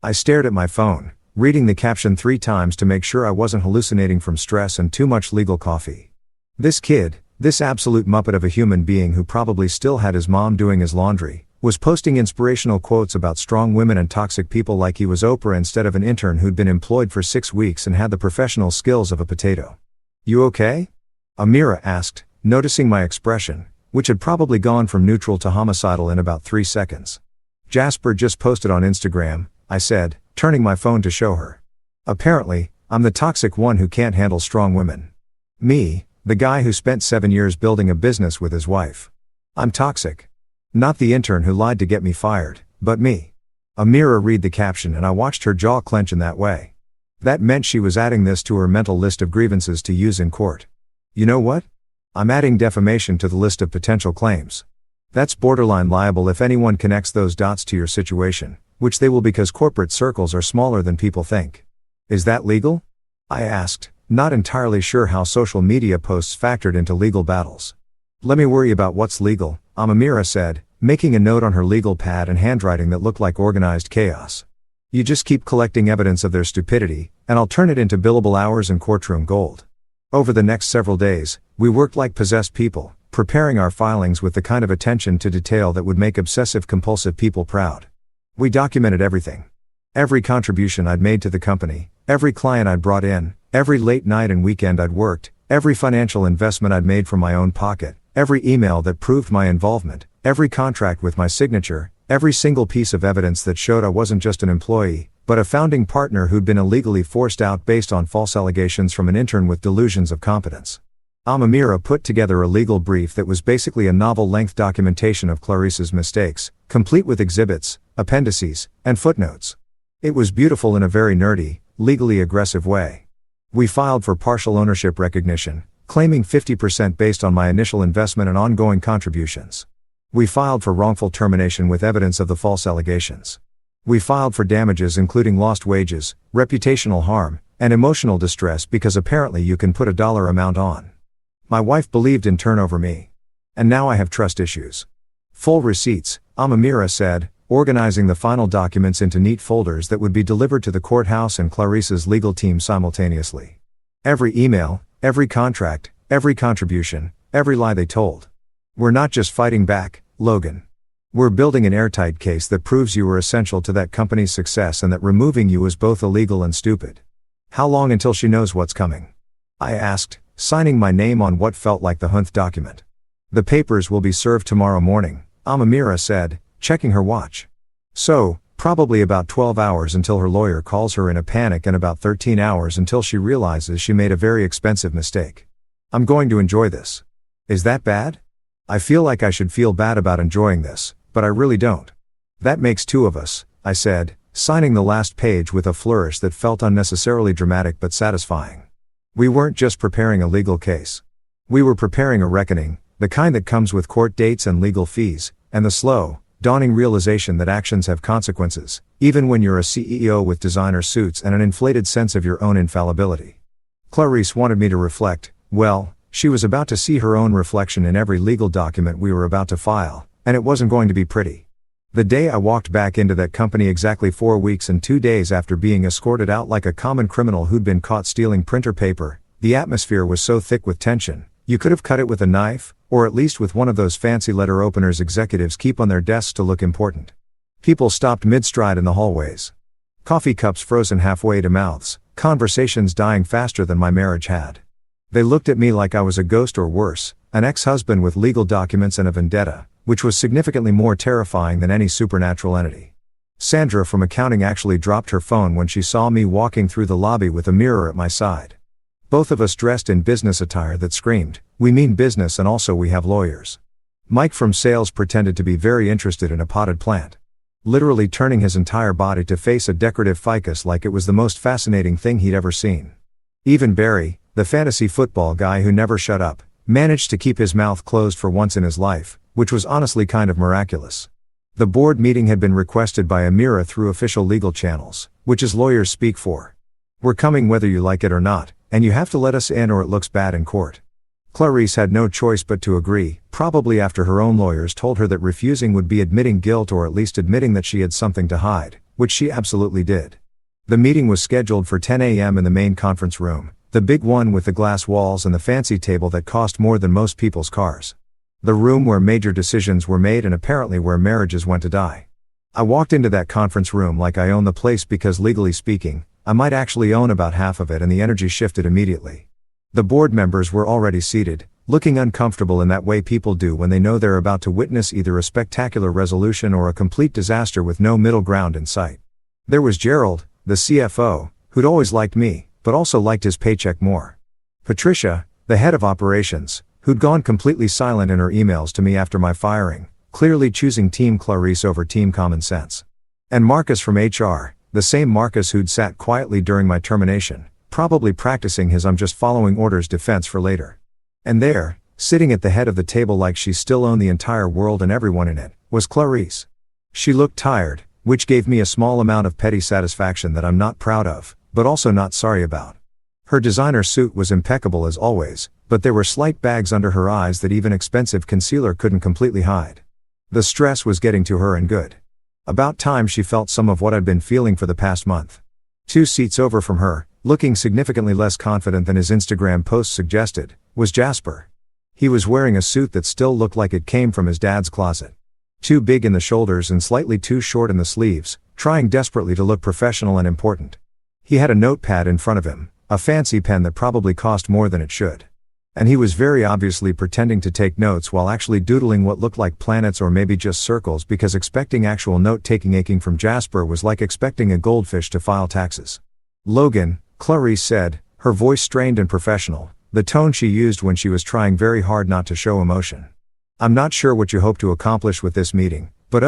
I stared at my phone, reading the caption 3 times to make sure I wasn't hallucinating from stress and too much legal coffee. This kid, this absolute muppet of a human being who probably still had his mom doing his laundry, was posting inspirational quotes about strong women and toxic people like he was Oprah instead of an intern who'd been employed for 6 weeks and had the professional skills of a potato. "You okay?" Amira asked, noticing my expression, which had probably gone from neutral to homicidal in about 3 seconds. "Jasper just posted on Instagram," I said, turning my phone to show her. "Apparently, I'm the toxic one who can't handle strong women. Me, the guy who spent 7 years building a business with his wife. I'm toxic. Not the intern who lied to get me fired, but me." Amira read the caption and I watched her jaw clench in that way. That meant she was adding this to her mental list of grievances to use in court. You know what? I'm adding defamation to the list of potential claims. That's borderline liable if anyone connects those dots to your situation, which they will because corporate circles are smaller than people think. Is that legal? I asked, not entirely sure how social media posts factored into legal battles. Let me worry about what's legal, Amamira said, making a note on her legal pad and handwriting that looked like organized chaos. You just keep collecting evidence of their stupidity, and I'll turn it into billable hours and courtroom gold. Over the next several days, we worked like possessed people, preparing our filings with the kind of attention to detail that would make obsessive-compulsive people proud. We documented everything. Every contribution I'd made to the company, every client I'd brought in, every late night and weekend I'd worked, every financial investment I'd made from my own pocket, every email that proved my involvement, every contract with my signature, every single piece of evidence that showed I wasn't just an employee, but a founding partner who'd been illegally forced out based on false allegations from an intern with delusions of competence. Amira put together a legal brief that was basically a novel-length documentation of Clarice's mistakes, complete with exhibits, appendices, and footnotes. It was beautiful in a very nerdy, legally aggressive way. We filed for partial ownership recognition, claiming 50% based on my initial investment and ongoing contributions. We filed for wrongful termination with evidence of the false allegations. We filed for damages including lost wages, reputational harm, and emotional distress because apparently you can put a dollar amount on. My wife believed in turn over me. And now I have trust issues. Full receipts, Amira said, organizing the final documents into neat folders that would be delivered to the courthouse and Clarice's legal team simultaneously. Every email, every contract, every contribution, every lie they told. We're not just fighting back, Logan. We're building an airtight case that proves you were essential to that company's success and that removing you was both illegal and stupid. How long until she knows what's coming? I asked, signing my name on what felt like the Hunt document. The papers will be served tomorrow morning, Amira said, checking her watch. So, probably about 12 hours until her lawyer calls her in a panic and about 13 hours until she realizes she made a very expensive mistake. I'm going to enjoy this. Is that bad? I feel like I should feel bad about enjoying this, but I really don't. That makes two of us, I said, signing the last page with a flourish that felt unnecessarily dramatic but satisfying. We weren't just preparing a legal case. We were preparing a reckoning, the kind that comes with court dates and legal fees, and the slow, dawning realization that actions have consequences, even when you're a CEO with designer suits and an inflated sense of your own infallibility. Clarice wanted me to reflect. Well, she was about to see her own reflection in every legal document we were about to file, and it wasn't going to be pretty. The day I walked back into that company exactly 4 weeks and 2 days after being escorted out like a common criminal who'd been caught stealing printer paper, the atmosphere was so thick with tension, you could have cut it with a knife, or at least with one of those fancy letter openers executives keep on their desks to look important. People stopped mid-stride in the hallways. Coffee cups frozen halfway to mouths, conversations dying faster than my marriage had. They looked at me like I was a ghost or worse, an ex-husband with legal documents and a vendetta, which was significantly more terrifying than any supernatural entity. Sandra from accounting actually dropped her phone when she saw me walking through the lobby with a mirror at my side. Both of us dressed in business attire that screamed, "We mean business and also we have lawyers." Mike from sales pretended to be very interested in a potted plant. Literally turning his entire body to face a decorative ficus like it was the most fascinating thing he'd ever seen. Even Barry, the fantasy football guy who never shut up, managed to keep his mouth closed for once in his life, which was honestly kind of miraculous. The board meeting had been requested by Amira through official legal channels, which is lawyers speak for. We're coming whether you like it or not, and you have to let us in or it looks bad in court. Clarice had no choice but to agree, probably after her own lawyers told her that refusing would be admitting guilt or at least admitting that she had something to hide, which she absolutely did. The meeting was scheduled for 10 a.m. in the main conference room, the big one with the glass walls and the fancy table that cost more than most people's cars. The room where major decisions were made and apparently where marriages went to die. I walked into that conference room like I owned the place because legally speaking, I might actually own about half of it, and the energy shifted immediately. The board members were already seated, looking uncomfortable in that way people do when they know they're about to witness either a spectacular resolution or a complete disaster with no middle ground in sight. There was Gerald, the CFO, who'd always liked me, but also liked his paycheck more. Patricia, the head of operations, who'd gone completely silent in her emails to me after my firing, clearly choosing Team Clarice over Team Common Sense. And Marcus from HR, the same Marcus who'd sat quietly during my termination, probably practicing his "I'm just following orders" defense for later. And there, sitting at the head of the table like she still owned the entire world and everyone in it, was Clarice. She looked tired, which gave me a small amount of petty satisfaction that I'm not proud of, but also not sorry about. Her designer suit was impeccable as always, but there were slight bags under her eyes that even expensive concealer couldn't completely hide. The stress was getting to her, and good. About time she felt some of what I'd been feeling for the past month. 2 seats over from her, looking significantly less confident than his Instagram post suggested, was Jasper. He was wearing a suit that still looked like it came from his dad's closet. Too big in the shoulders and slightly too short in the sleeves, trying desperately to look professional and important. He had a notepad in front of him, a fancy pen that probably cost more than it should. And he was very obviously pretending to take notes while actually doodling what looked like planets or maybe just circles, because expecting actual note-taking aching from Jasper was like expecting a goldfish to file taxes. "Logan," Clarice said, her voice strained and professional, the tone she used when she was trying very hard not to show emotion. "I'm not sure what you hope to accomplish with this meeting, but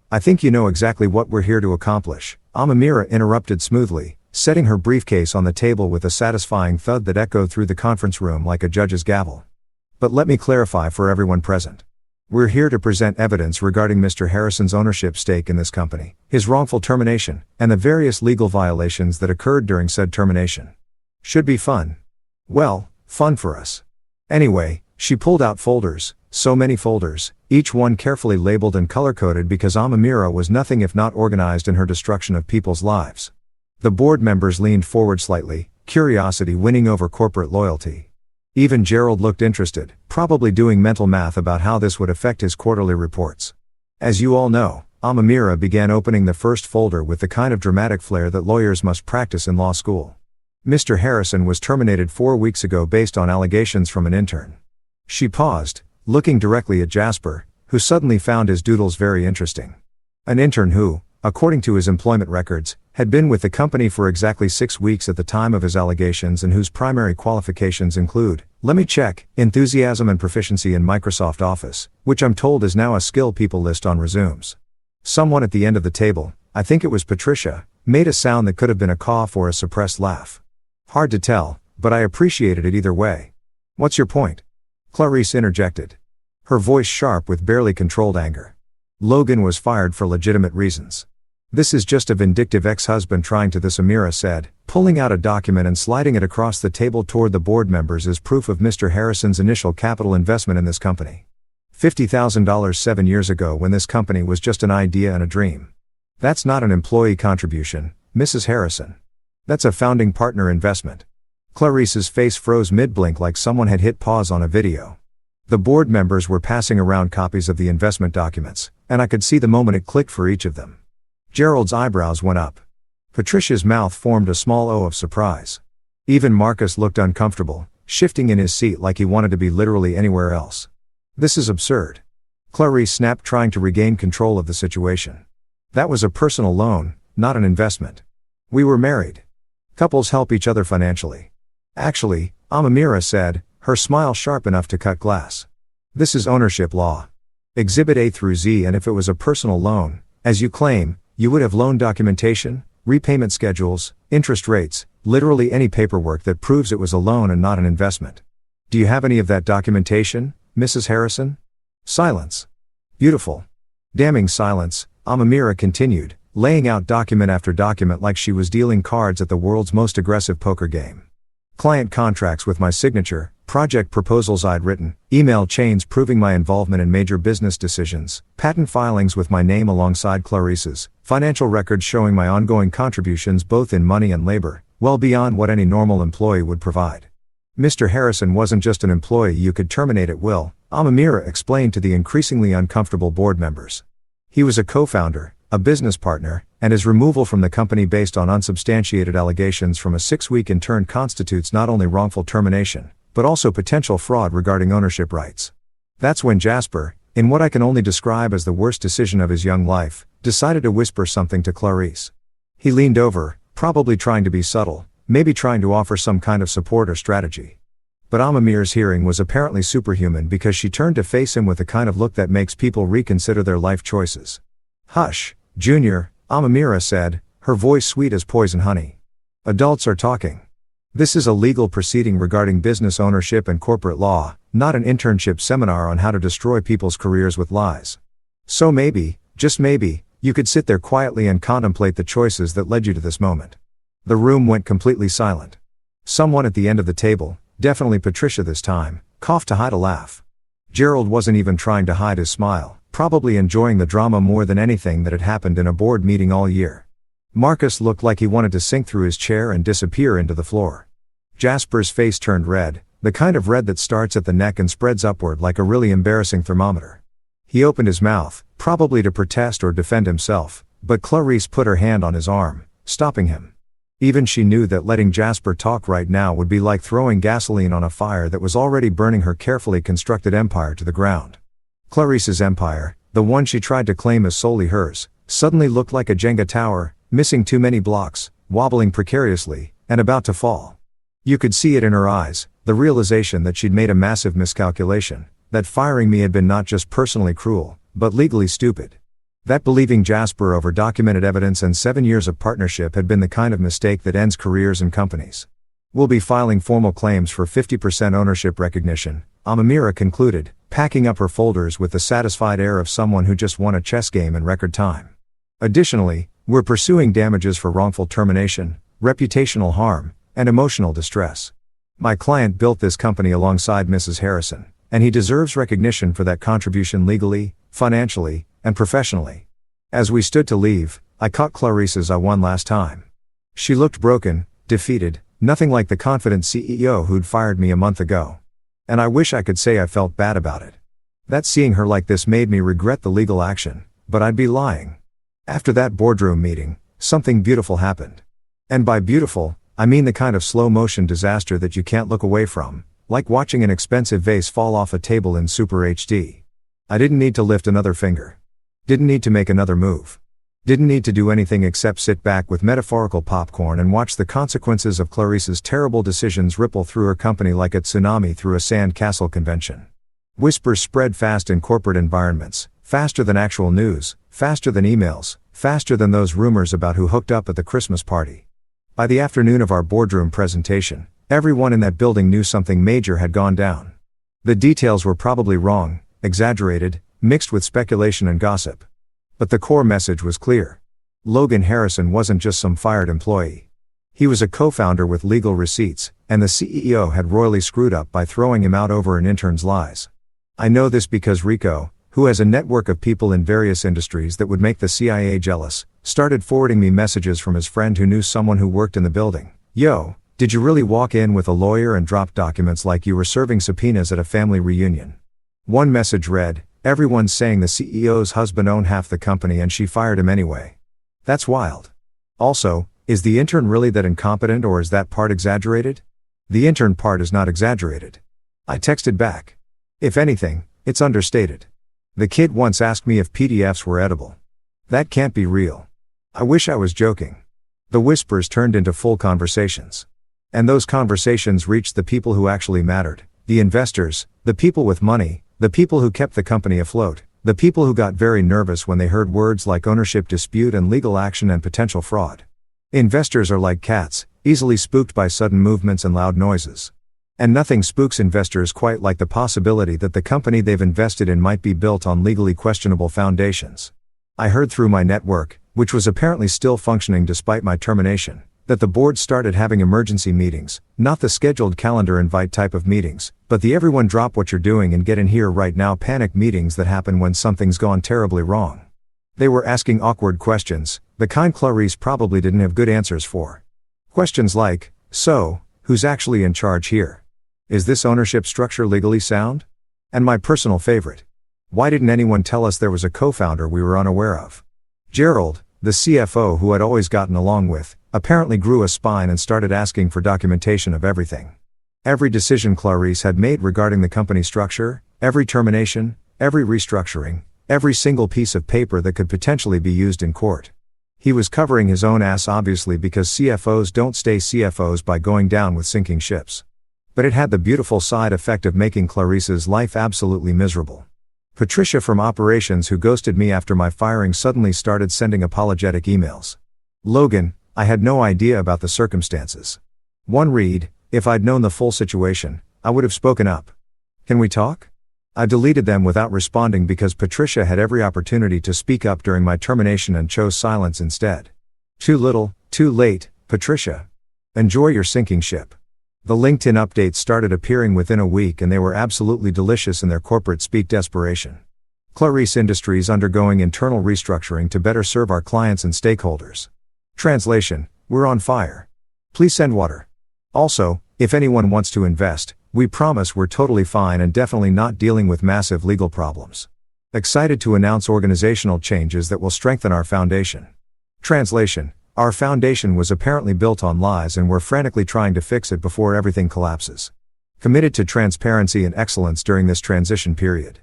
I think you know exactly what we're here to accomplish," Amamira interrupted smoothly, setting her briefcase on the table with a satisfying thud that echoed through the conference room like a judge's gavel. "But let me clarify for everyone present. We're here to present evidence regarding Mr. Harrison's ownership stake in this company, his wrongful termination, and the various legal violations that occurred during said termination. Should be fun. Well, fun for us. Anyway," she pulled out folders, so many folders, each one carefully labeled and color-coded because Amamira was nothing if not organized in her destruction of people's lives. The board members leaned forward slightly, curiosity winning over corporate loyalty. Even Gerald looked interested, probably doing mental math about how this would affect his quarterly reports. As you all know, Amamira began opening the first folder with the kind of dramatic flair that lawyers must practice in law school. Mr. Harrison was terminated 4 weeks ago based on allegations from an intern. She paused, looking directly at Jasper, who suddenly found his doodles very interesting. An intern who, according to his employment records, had been with the company for exactly 6 weeks at the time of his allegations and whose primary qualifications include, let me check, enthusiasm and proficiency in Microsoft Office, which I'm told is now a skill people list on resumes. Someone at the end of the table, I think it was Patricia, made a sound that could have been a cough or a suppressed laugh. Hard to tell, but I appreciated it either way. What's your point? Clarice interjected. Her voice sharp with barely controlled anger. Logan was fired for legitimate reasons. This is just a vindictive ex-husband trying to, this Amira said, pulling out a document and sliding it across the table toward the board members as proof of Mr. Harrison's initial capital investment in this company. $50,000 7 years ago when this company was just an idea and a dream. That's not an employee contribution, Mrs. Harrison. That's a founding partner investment. Clarice's face froze mid-blink like someone had hit pause on a video. The board members were passing around copies of the investment documents, and I could see the moment it clicked for each of them. Gerald's eyebrows went up. Patricia's mouth formed a small O of surprise. Even Marcus looked uncomfortable, shifting in his seat like he wanted to be literally anywhere else. This is absurd. Clarice snapped, trying to regain control of the situation. That was a personal loan, not an investment. We were married. Couples help each other financially. Actually, Amamira said, her smile sharp enough to cut glass. This is ownership law. Exhibit A through Z, and if it was a personal loan, as you claim, you would have loan documentation, repayment schedules, interest rates, literally any paperwork that proves it was a loan and not an investment. Do you have any of that documentation, Mrs. Harrison? Silence. Beautiful. Damning silence, Amamira continued, laying out document after document like she was dealing cards at the world's most aggressive poker game. Client contracts with my signature, project proposals I'd written, email chains proving my involvement in major business decisions, patent filings with my name alongside Clarice's, financial records showing my ongoing contributions both in money and labor, well beyond what any normal employee would provide. Mr. Harrison wasn't just an employee you could terminate at will, Amamira explained to the increasingly uncomfortable board members. He was a co-founder, a business partner, and his removal from the company based on unsubstantiated allegations from a 6-week intern constitutes not only wrongful termination, but also potential fraud regarding ownership rights. That's when Jasper, in what I can only describe as the worst decision of his young life, decided to whisper something to Clarice. He leaned over, probably trying to be subtle, maybe trying to offer some kind of support or strategy. But Amamira's hearing was apparently superhuman because she turned to face him with the kind of look that makes people reconsider their life choices. Hush, Junior, Amamira said, her voice sweet as poison honey. Adults are talking. This is a legal proceeding regarding business ownership and corporate law, not an internship seminar on how to destroy people's careers with lies. So maybe, just maybe, you could sit there quietly and contemplate the choices that led you to this moment. The room went completely silent. Someone at the end of the table, definitely Patricia this time, coughed to hide a laugh. Gerald wasn't even trying to hide his smile, probably enjoying the drama more than anything that had happened in a board meeting all year. Marcus looked like he wanted to sink through his chair and disappear into the floor. Jasper's face turned red, the kind of red that starts at the neck and spreads upward like a really embarrassing thermometer. He opened his mouth, probably to protest or defend himself, but Clarice put her hand on his arm, stopping him. Even she knew that letting Jasper talk right now would be like throwing gasoline on a fire that was already burning her carefully constructed empire to the ground. Clarice's empire, the one she tried to claim as solely hers, suddenly looked like a Jenga tower, missing too many blocks, wobbling precariously, and about to fall. You could see it in her eyes, the realization that she'd made a massive miscalculation, that firing me had been not just personally cruel, but legally stupid. That believing Jasper over documented evidence and 7 years of partnership had been the kind of mistake that ends careers and companies. We'll be filing formal claims for 50% ownership recognition, Amamira concluded, packing up her folders with the satisfied air of someone who just won a chess game in record time. Additionally, we're pursuing damages for wrongful termination, reputational harm, and emotional distress. My client built this company alongside Mrs. Harrison, and he deserves recognition for that contribution legally, financially, and professionally. As we stood to leave, I caught Clarice's eye one last time. She looked broken, defeated, nothing like the confident CEO who'd fired me a month ago. And I wish I could say I felt bad about it. That seeing her like this made me regret the legal action, but I'd be lying. After that boardroom meeting, something beautiful happened. And by beautiful, I mean the kind of slow-motion disaster that you can't look away from, like watching an expensive vase fall off a table in Super HD. I didn't need to lift another finger. Didn't need to make another move. Didn't need to do anything except sit back with metaphorical popcorn and watch the consequences of Clarice's terrible decisions ripple through her company like a tsunami through a sand castle convention. Whispers spread fast in corporate environments, faster than actual news, faster than emails, faster than those rumors about who hooked up at the Christmas party. By the afternoon of our boardroom presentation, everyone in that building knew something major had gone down. The details were probably wrong, exaggerated, mixed with speculation and gossip. But the core message was clear. Logan Harrison wasn't just some fired employee. He was a co-founder with legal receipts, and the CEO had royally screwed up by throwing him out over an intern's lies. I know this because Rico, who has a network of people in various industries that would make the CIA jealous, started forwarding me messages from his friend who knew someone who worked in the building. Yo, did you really walk in with a lawyer and drop documents like you were serving subpoenas at a family reunion? One message read, everyone's saying the CEO's husband owned half the company and she fired him anyway. That's wild. Also, is the intern really that incompetent or is that part exaggerated? The intern part is not exaggerated. I texted back. If anything, it's understated. The kid once asked me if PDFs were edible. That can't be real. I wish I was joking. The whispers turned into full conversations. And those conversations reached the people who actually mattered, the investors, the people with money, the people who kept the company afloat, the people who got very nervous when they heard words like ownership dispute and legal action and potential fraud. Investors are like cats, easily spooked by sudden movements and loud noises. And nothing spooks investors quite like the possibility that the company they've invested in might be built on legally questionable foundations. I heard through my network, which was apparently still functioning despite my termination, that the board started having emergency meetings, not the scheduled calendar invite type of meetings, but the everyone drop what you're doing and get in here right now panic meetings that happen when something's gone terribly wrong. They were asking awkward questions, the kind Clarice probably didn't have good answers for. Questions like, so, who's actually in charge here? Is this ownership structure legally sound? And my personal favorite. Why didn't anyone tell us there was a co-founder we were unaware of? Gerald, the CFO who I'd always gotten along with, apparently grew a spine and started asking for documentation of everything. Every decision Clarice had made regarding the company structure, every termination, every restructuring, every single piece of paper that could potentially be used in court. He was covering his own ass obviously because CFOs don't stay CFOs by going down with sinking ships. But it had the beautiful side effect of making Clarice's life absolutely miserable. Patricia from operations who ghosted me after my firing suddenly started sending apologetic emails. Logan, I had no idea about the circumstances. One read, if I'd known the full situation, I would have spoken up. Can we talk? I deleted them without responding because Patricia had every opportunity to speak up during my termination and chose silence instead. Too little, too late, Patricia. Enjoy your sinking ship. The LinkedIn updates started appearing within a week and they were absolutely delicious in their corporate speak desperation. Clarice Industries undergoing internal restructuring to better serve our clients and stakeholders. Translation, we're on fire. Please send water. Also, if anyone wants to invest, We promise we're totally fine and definitely not dealing with massive legal problems. Excited to announce organizational changes that will strengthen our foundation. Translation: Our foundation was apparently built on lies and we're frantically trying to fix it before everything collapses. Committed to transparency and excellence during this transition period.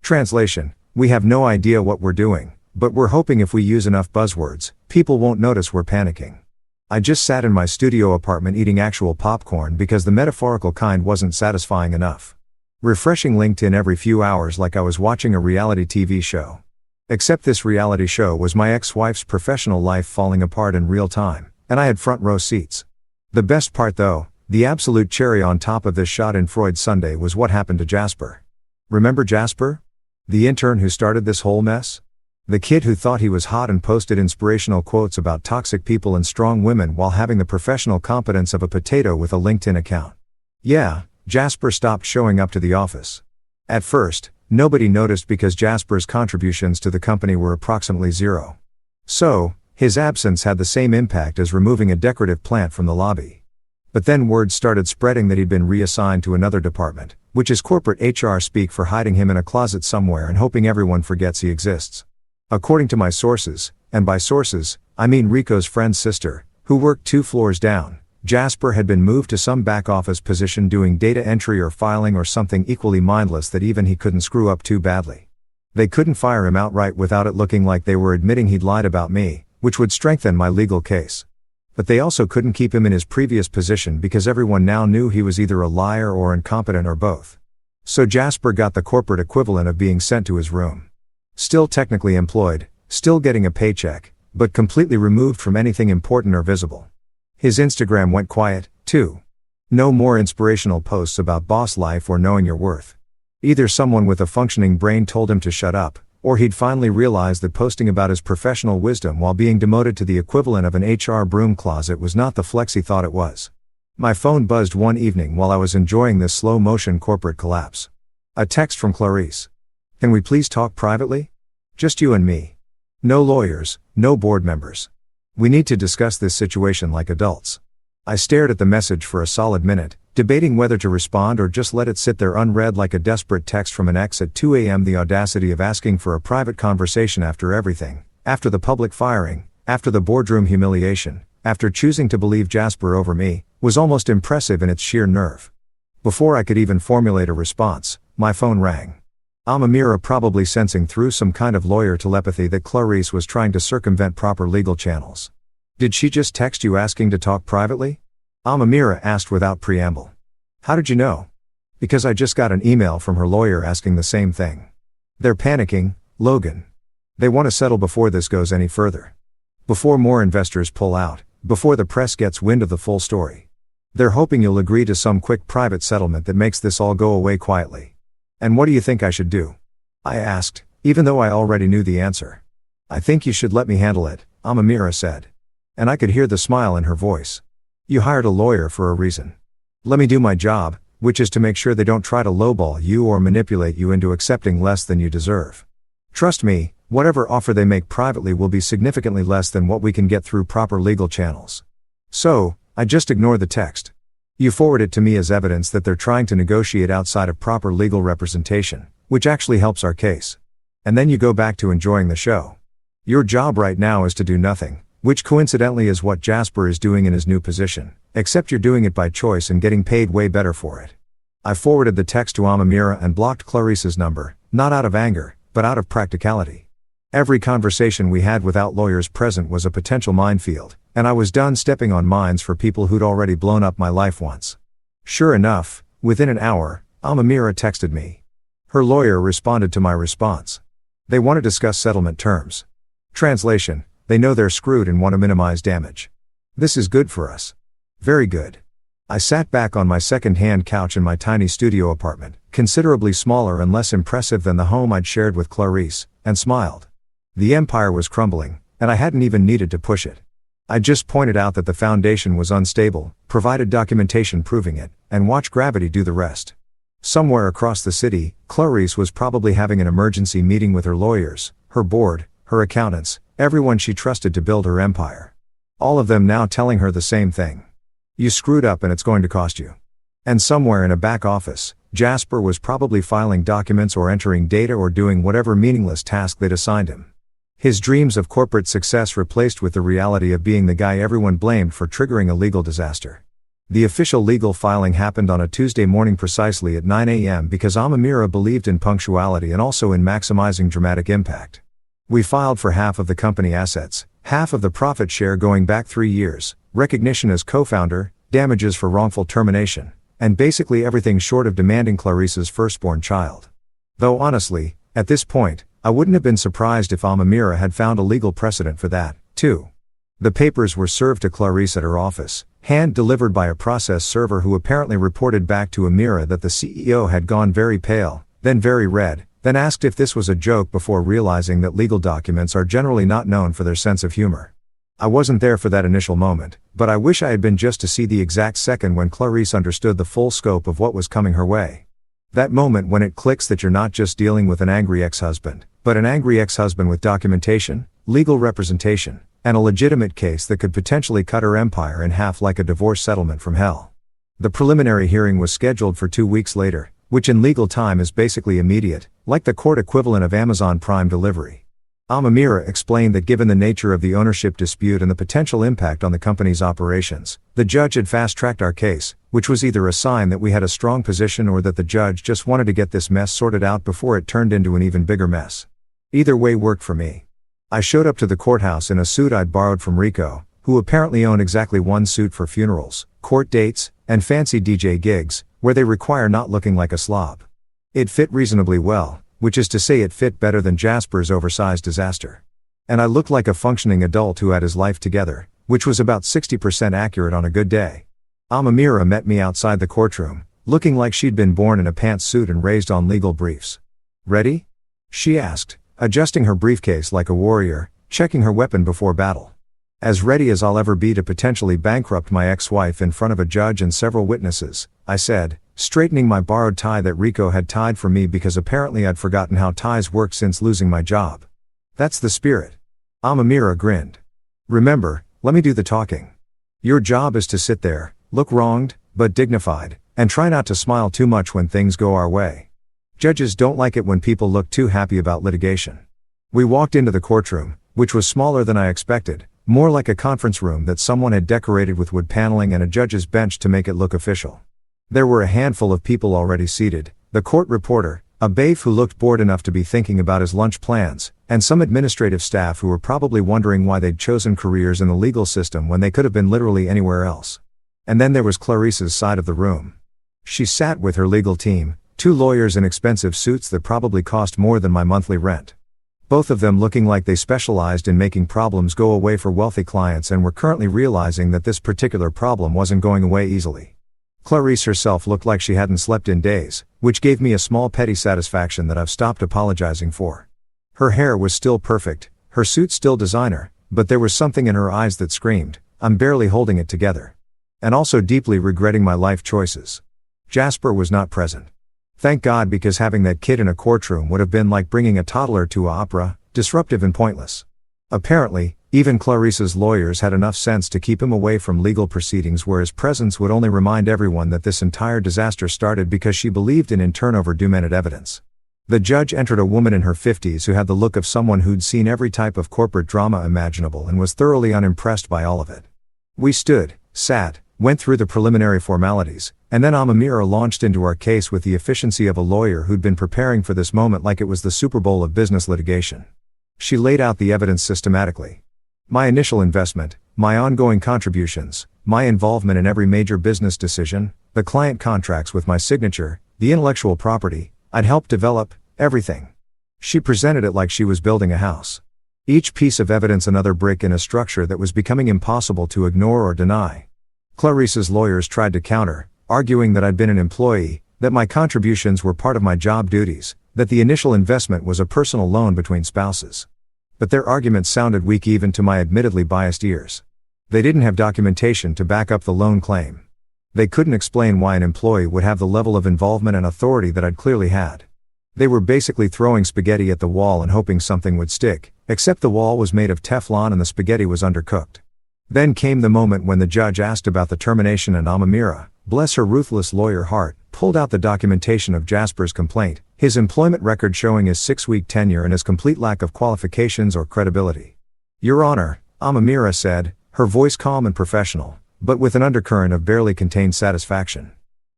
Translation: We have no idea what we're doing, but we're hoping if we use enough buzzwords, people won't notice we're panicking. I just sat in my studio apartment eating actual popcorn because the metaphorical kind wasn't satisfying enough. Refreshing LinkedIn every few hours like I was watching a reality TV show. Except this reality show was my ex-wife's professional life falling apart in real time, and I had front row seats. The best part though, the absolute cherry on top of this shot in Freud's Sunday, was what happened to Jasper. Remember Jasper? The intern who started this whole mess? The kid who thought he was hot and posted inspirational quotes about toxic people and strong women while having the professional competence of a potato with a LinkedIn account. Yeah, Jasper stopped showing up to the office. At first, nobody noticed because Jasper's contributions to the company were approximately zero. So, his absence had the same impact as removing a decorative plant from the lobby. But then word started spreading that he'd been reassigned to another department, which is corporate HR speak for hiding him in a closet somewhere and hoping everyone forgets he exists. According to my sources, and by sources, I mean Rico's friend's sister, who worked 2 floors down, Jasper had been moved to some back office position doing data entry or filing or something equally mindless that even he couldn't screw up too badly. They couldn't fire him outright without it looking like they were admitting he'd lied about me, which would strengthen my legal case. But they also couldn't keep him in his previous position because everyone now knew he was either a liar or incompetent or both. So Jasper got the corporate equivalent of being sent to his room. Still technically employed, still getting a paycheck, but completely removed from anything important or visible. His Instagram went quiet, too. No more inspirational posts about boss life or knowing your worth. Either someone with a functioning brain told him to shut up, or he'd finally realized that posting about his professional wisdom while being demoted to the equivalent of an HR broom closet was not the flex he thought it was. My phone buzzed one evening while I was enjoying this slow-motion corporate collapse. A text from Clarice. Can we please talk privately? Just you and me. No lawyers, no board members. We need to discuss this situation like adults. I stared at the message for a solid minute, debating whether to respond or just let it sit there unread like a desperate text from an ex at 2 a.m. The audacity of asking for a private conversation after everything, after the public firing, after the boardroom humiliation, after choosing to believe Jasper over me, was almost impressive in its sheer nerve. Before I could even formulate a response, my phone rang. Amamira, probably sensing through some kind of lawyer telepathy that Clarice was trying to circumvent proper legal channels. Did she just text you asking to talk privately? Amamira asked without preamble. How did you know? Because I just got an email from her lawyer asking the same thing. They're panicking, Logan. They want to settle before this goes any further. Before more investors pull out, before the press gets wind of the full story. They're hoping you'll agree to some quick private settlement that makes this all go away quietly. And what do you think I should do? I asked, even though I already knew the answer. I think you should let me handle it, Amamira said. And I could hear the smile in her voice. You hired a lawyer for a reason. Let me do my job, which is to make sure they don't try to lowball you or manipulate you into accepting less than you deserve. Trust me, whatever offer they make privately will be significantly less than what we can get through proper legal channels. So, I just ignore the text. You forward it to me as evidence that they're trying to negotiate outside of proper legal representation, which actually helps our case. And then you go back to enjoying the show. Your job right now is to do nothing, which coincidentally is what Jasper is doing in his new position, except you're doing it by choice and getting paid way better for it. I forwarded the text to Amamira and blocked Clarice's number, not out of anger, but out of practicality. Every conversation we had without lawyers present was a potential minefield, and I was done stepping on mines for people who'd already blown up my life once. Sure enough, within an hour, Amamira texted me. Her lawyer responded to my response. They want to discuss settlement terms. Translation: they know they're screwed and want to minimize damage. This is good for us. Very good. I sat back on my second-hand couch in my tiny studio apartment, considerably smaller and less impressive than the home I'd shared with Clarice, and smiled. The empire was crumbling, and I hadn't even needed to push it. I just pointed out that the foundation was unstable, provided documentation proving it, and watched gravity do the rest. Somewhere across the city, Clarice was probably having an emergency meeting with her lawyers, her board, her accountants, everyone she trusted to build her empire. All of them now telling her the same thing. You screwed up and it's going to cost you. And somewhere in a back office, Jasper was probably filing documents or entering data or doing whatever meaningless task they'd assigned him. His dreams of corporate success replaced with the reality of being the guy everyone blamed for triggering a legal disaster. The official legal filing happened on a Tuesday morning precisely at 9 a.m. because Amamira believed in punctuality and also in maximizing dramatic impact. We filed for half of the company assets, half of the profit share going back 3 years, recognition as co-founder, damages for wrongful termination, and basically everything short of demanding Clarice's firstborn child. Though honestly, at this point, I wouldn't have been surprised if Amamira had found a legal precedent for that, too. The papers were served to Clarice at her office, hand-delivered by a process server who apparently reported back to Amira that the CEO had gone very pale, then very red, then asked if this was a joke before realizing that legal documents are generally not known for their sense of humor. I wasn't there for that initial moment, but I wish I had been just to see the exact second when Clarice understood the full scope of what was coming her way. That moment when it clicks that you're not just dealing with an angry ex-husband, but an angry ex-husband with documentation, legal representation, and a legitimate case that could potentially cut her empire in half like a divorce settlement from hell. The preliminary hearing was scheduled for 2 weeks later, which in legal time is basically immediate, like the court equivalent of Amazon Prime delivery. Amamira explained that given the nature of the ownership dispute and the potential impact on the company's operations, the judge had fast-tracked our case, which was either a sign that we had a strong position or that the judge just wanted to get this mess sorted out before it turned into an even bigger mess. Either way worked for me. I showed up to the courthouse in a suit I'd borrowed from Rico, who apparently owned exactly one suit for funerals, court dates, and fancy DJ gigs, where they require not looking like a slob. It fit reasonably well, which is to say it fit better than Jasper's oversized disaster. And I looked like a functioning adult who had his life together, which was about 60% accurate on a good day. Amamira met me outside the courtroom, looking like she'd been born in a pantsuit and raised on legal briefs. "Ready?" she asked, adjusting her briefcase like a warrior, checking her weapon before battle. "As ready as I'll ever be to potentially bankrupt my ex-wife in front of a judge and several witnesses," I said, straightening my borrowed tie that Rico had tied for me because apparently I'd forgotten how ties worked since losing my job. "That's the spirit." Amamira grinned. "Remember, let me do the talking. Your job is to sit there, look wronged, but dignified, and try not to smile too much when things go our way. Judges don't like it when people look too happy about litigation." We walked into the courtroom, which was smaller than I expected, more like a conference room that someone had decorated with wood paneling and a judge's bench to make it look official. There were a handful of people already seated, the court reporter, a babe who looked bored enough to be thinking about his lunch plans, and some administrative staff who were probably wondering why they'd chosen careers in the legal system when they could have been literally anywhere else. And then there was Clarice's side of the room. She sat with her legal team, 2 lawyers in expensive suits that probably cost more than my monthly rent. Both of them looking like they specialized in making problems go away for wealthy clients and were currently realizing that this particular problem wasn't going away easily. Clarice herself looked like she hadn't slept in days, which gave me a small petty satisfaction that I've stopped apologizing for. Her hair was still perfect, her suit still designer, but there was something in her eyes that screamed, "I'm barely holding it together." And also deeply regretting my life choices. Jasper was not present. Thank God, because having that kid in a courtroom would have been like bringing a toddler to an opera, disruptive and pointless. Apparently, even Clarice's lawyers had enough sense to keep him away from legal proceedings where his presence would only remind everyone that this entire disaster started because she believed in turnover documented evidence. The judge entered a woman in her 50s who had the look of someone who'd seen every type of corporate drama imaginable and was thoroughly unimpressed by all of it. We stood, sat, went through the preliminary formalities, and then Amamira launched into our case with the efficiency of a lawyer who'd been preparing for this moment like it was the Super Bowl of business litigation. She laid out the evidence systematically. My initial investment, my ongoing contributions, my involvement in every major business decision, the client contracts with my signature, the intellectual property I'd helped develop, everything. She presented it like she was building a house. Each piece of evidence another brick in a structure that was becoming impossible to ignore or deny. Clarice's lawyers tried to counter, arguing that I'd been an employee, that my contributions were part of my job duties, that the initial investment was a personal loan between spouses. But their arguments sounded weak even to my admittedly biased ears. They didn't have documentation to back up the loan claim. They couldn't explain why an employee would have the level of involvement and authority that I'd clearly had. They were basically throwing spaghetti at the wall and hoping something would stick, except the wall was made of Teflon and the spaghetti was undercooked. Then came the moment when the judge asked about the termination and Amamira, Bless her ruthless lawyer heart, pulled out the documentation of Jasper's complaint, his employment record showing his 6-week tenure and his complete lack of qualifications or credibility. Your Honor, Amamira said, her voice calm and professional, but with an undercurrent of barely contained satisfaction.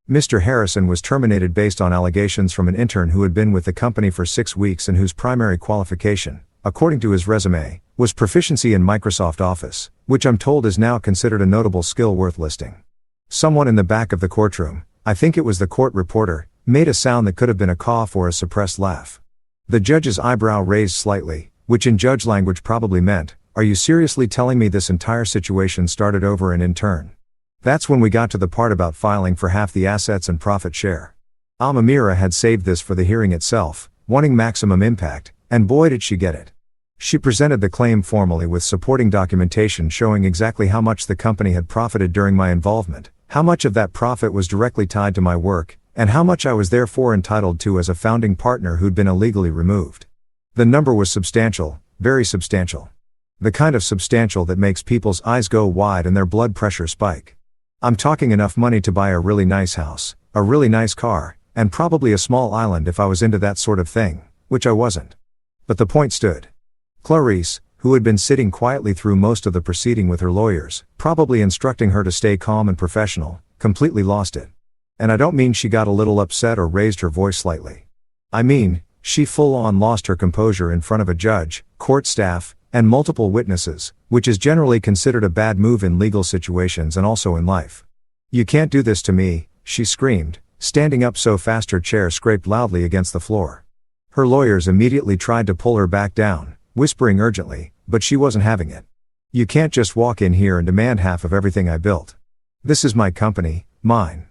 Mr. Harrison was terminated based on allegations from an intern who had been with the company for 6 weeks and whose primary qualification, according to his resume, was proficiency in Microsoft Office, which I'm told is now considered a notable skill worth listing. Someone in the back of the courtroom, I think it was the court reporter, made a sound that could have been a cough or a suppressed laugh. The judge's eyebrow raised slightly, which in judge language probably meant, "Are you seriously telling me this entire situation started over and in turn?" That's when we got to the part about filing for half the assets and profit share. Amamira had saved this for the hearing itself, wanting maximum impact, and boy did she get it. She presented the claim formally with supporting documentation showing exactly how much the company had profited during my involvement, how much of that profit was directly tied to my work, and how much I was therefore entitled to as a founding partner who'd been illegally removed. The number was substantial, very substantial. The kind of substantial that makes people's eyes go wide and their blood pressure spike. I'm talking enough money to buy a really nice house, a really nice car, and probably a small island if I was into that sort of thing, which I wasn't. But the point stood. Clarice, who had been sitting quietly through most of the proceeding with her lawyers, probably instructing her to stay calm and professional, completely lost it. And I don't mean she got a little upset or raised her voice slightly. I mean, she full-on lost her composure in front of a judge, court staff, and multiple witnesses, which is generally considered a bad move in legal situations and also in life. "You can't do this to me," she screamed, standing up so fast her chair scraped loudly against the floor. Her lawyers immediately tried to pull her back down, whispering urgently, but she wasn't having it. "You can't just walk in here and demand half of everything I built. This is my company, mine."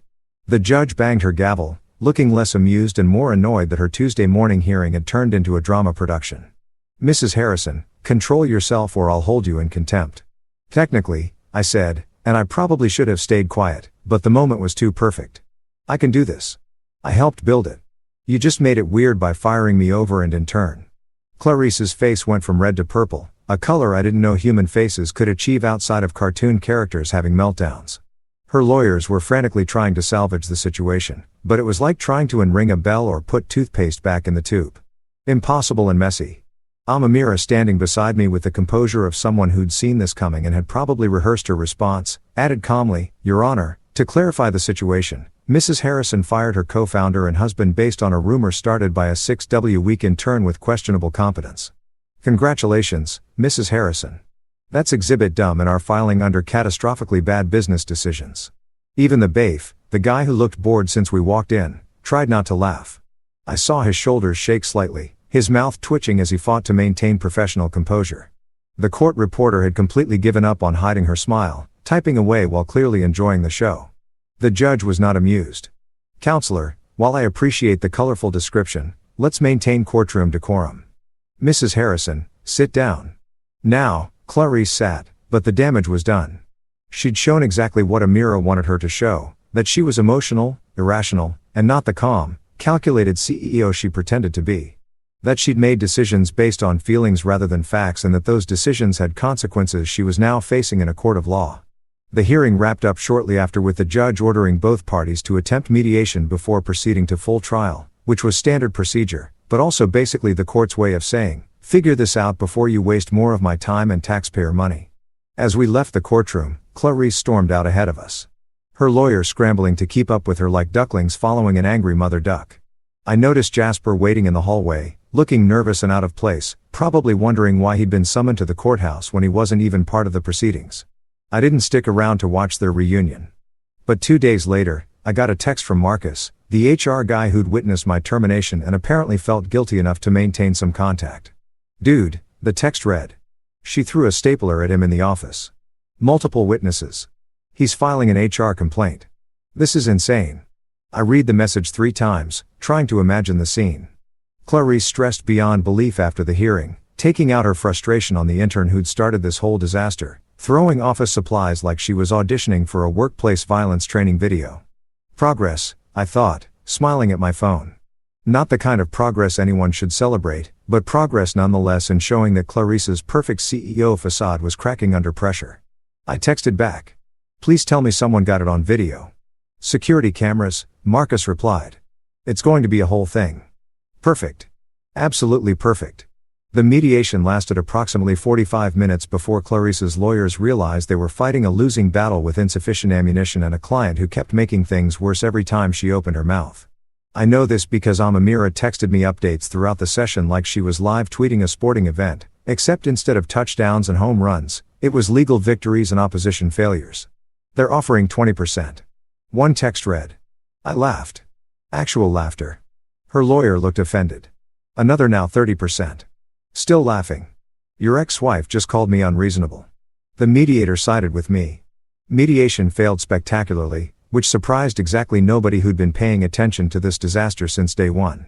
The judge banged her gavel, looking less amused and more annoyed that her Tuesday morning hearing had turned into a drama production. "Mrs. Harrison, control yourself or I'll hold you in contempt." "Technically," I said, and I probably should have stayed quiet, but the moment was too perfect. "I can do this. I helped build it. You just made it weird by firing me over and in turn." Clarice's face went from red to purple, a color I didn't know human faces could achieve outside of cartoon characters having meltdowns. Her lawyers were frantically trying to salvage the situation, but it was like trying to unring a bell or put toothpaste back in the tube. Impossible and messy. Amamira standing beside me with the composure of someone who'd seen this coming and had probably rehearsed her response, added calmly, "Your Honor, to clarify the situation, Mrs. Harrison fired her co-founder and husband based on a rumor started by a 6-week intern with questionable competence. Congratulations, Mrs. Harrison. That's exhibit dumb in our filing under catastrophically bad business decisions." Even the baif, the guy who looked bored since we walked in, tried not to laugh. I saw his shoulders shake slightly, his mouth twitching as he fought to maintain professional composure. The court reporter had completely given up on hiding her smile, typing away while clearly enjoying the show. The judge was not amused. "Counselor, while I appreciate the colorful description, let's maintain courtroom decorum. Mrs. Harrison, sit down." Now, Clarice sat, but the damage was done. She'd shown exactly what Amira wanted her to show, that she was emotional, irrational, and not the calm, calculated CEO she pretended to be. That she'd made decisions based on feelings rather than facts and that those decisions had consequences she was now facing in a court of law. The hearing wrapped up shortly after with the judge ordering both parties to attempt mediation before proceeding to full trial, which was standard procedure, but also basically the court's way of saying, "Figure this out before you waste more of my time and taxpayer money." As we left the courtroom, Clarice stormed out ahead of us. Her lawyer scrambling to keep up with her like ducklings following an angry mother duck. I noticed Jasper waiting in the hallway, looking nervous and out of place, probably wondering why he'd been summoned to the courthouse when he wasn't even part of the proceedings. I didn't stick around to watch their reunion. But 2 days later, I got a text from Marcus, the HR guy who'd witnessed my termination and apparently felt guilty enough to maintain some contact. "Dude," the text read. She threw a stapler at him in the office. "Multiple witnesses. He's filing an HR complaint. This is insane." I read the message 3 times, trying to imagine the scene. Clarice stressed beyond belief after the hearing, taking out her frustration on the intern who'd started this whole disaster, throwing office supplies like she was auditioning for a workplace violence training video. Progress, I thought, smiling at my phone. Not the kind of progress anyone should celebrate, but progress nonetheless in showing that Clarice's perfect CEO facade was cracking under pressure. I texted back. "Please tell me someone got it on video." Security cameras, Marcus replied. It's going to be a whole thing. Perfect. Absolutely perfect. The mediation lasted approximately 45 minutes before Clarice's lawyers realized they were fighting a losing battle with insufficient ammunition and a client who kept making things worse every time she opened her mouth. I know this because Amamira texted me updates throughout the session like she was live tweeting a sporting event, except instead of touchdowns and home runs, it was legal victories and opposition failures. They're offering 20%. One text read. I laughed. Actual laughter. Her lawyer looked offended. Another now 30%. Still laughing. Your ex-wife just called me unreasonable. The mediator sided with me. Mediation failed spectacularly, which surprised exactly nobody who'd been paying attention to this disaster since day one.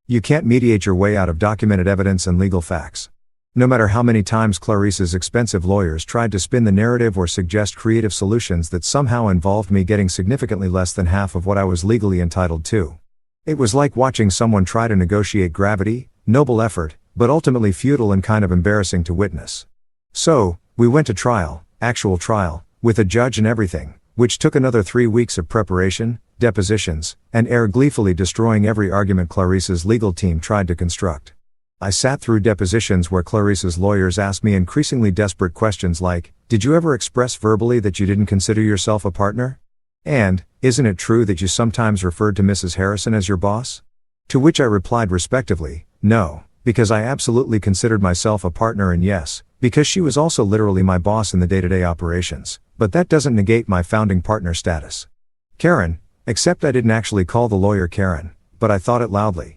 You can't mediate your way out of documented evidence and legal facts. No matter how many times Clarice's expensive lawyers tried to spin the narrative or suggest creative solutions that somehow involved me getting significantly less than half of what I was legally entitled to. It was like watching someone try to negotiate gravity, noble effort, but ultimately futile and kind of embarrassing to witness. So, we went to trial, actual trial, with a judge and everything, which took another 3 weeks of preparation, depositions, and gleefully destroying every argument Clarice's legal team tried to construct. I sat through depositions where Clarice's lawyers asked me increasingly desperate questions like, did you ever express verbally that you didn't consider yourself a partner? And, isn't it true that you sometimes referred to Mrs. Harrison as your boss? To which I replied respectively, no, because I absolutely considered myself a partner, and yes, because she was also literally my boss in the day-to-day operations, but that doesn't negate my founding partner status. Karen, except I didn't actually call the lawyer Karen, but I thought it loudly.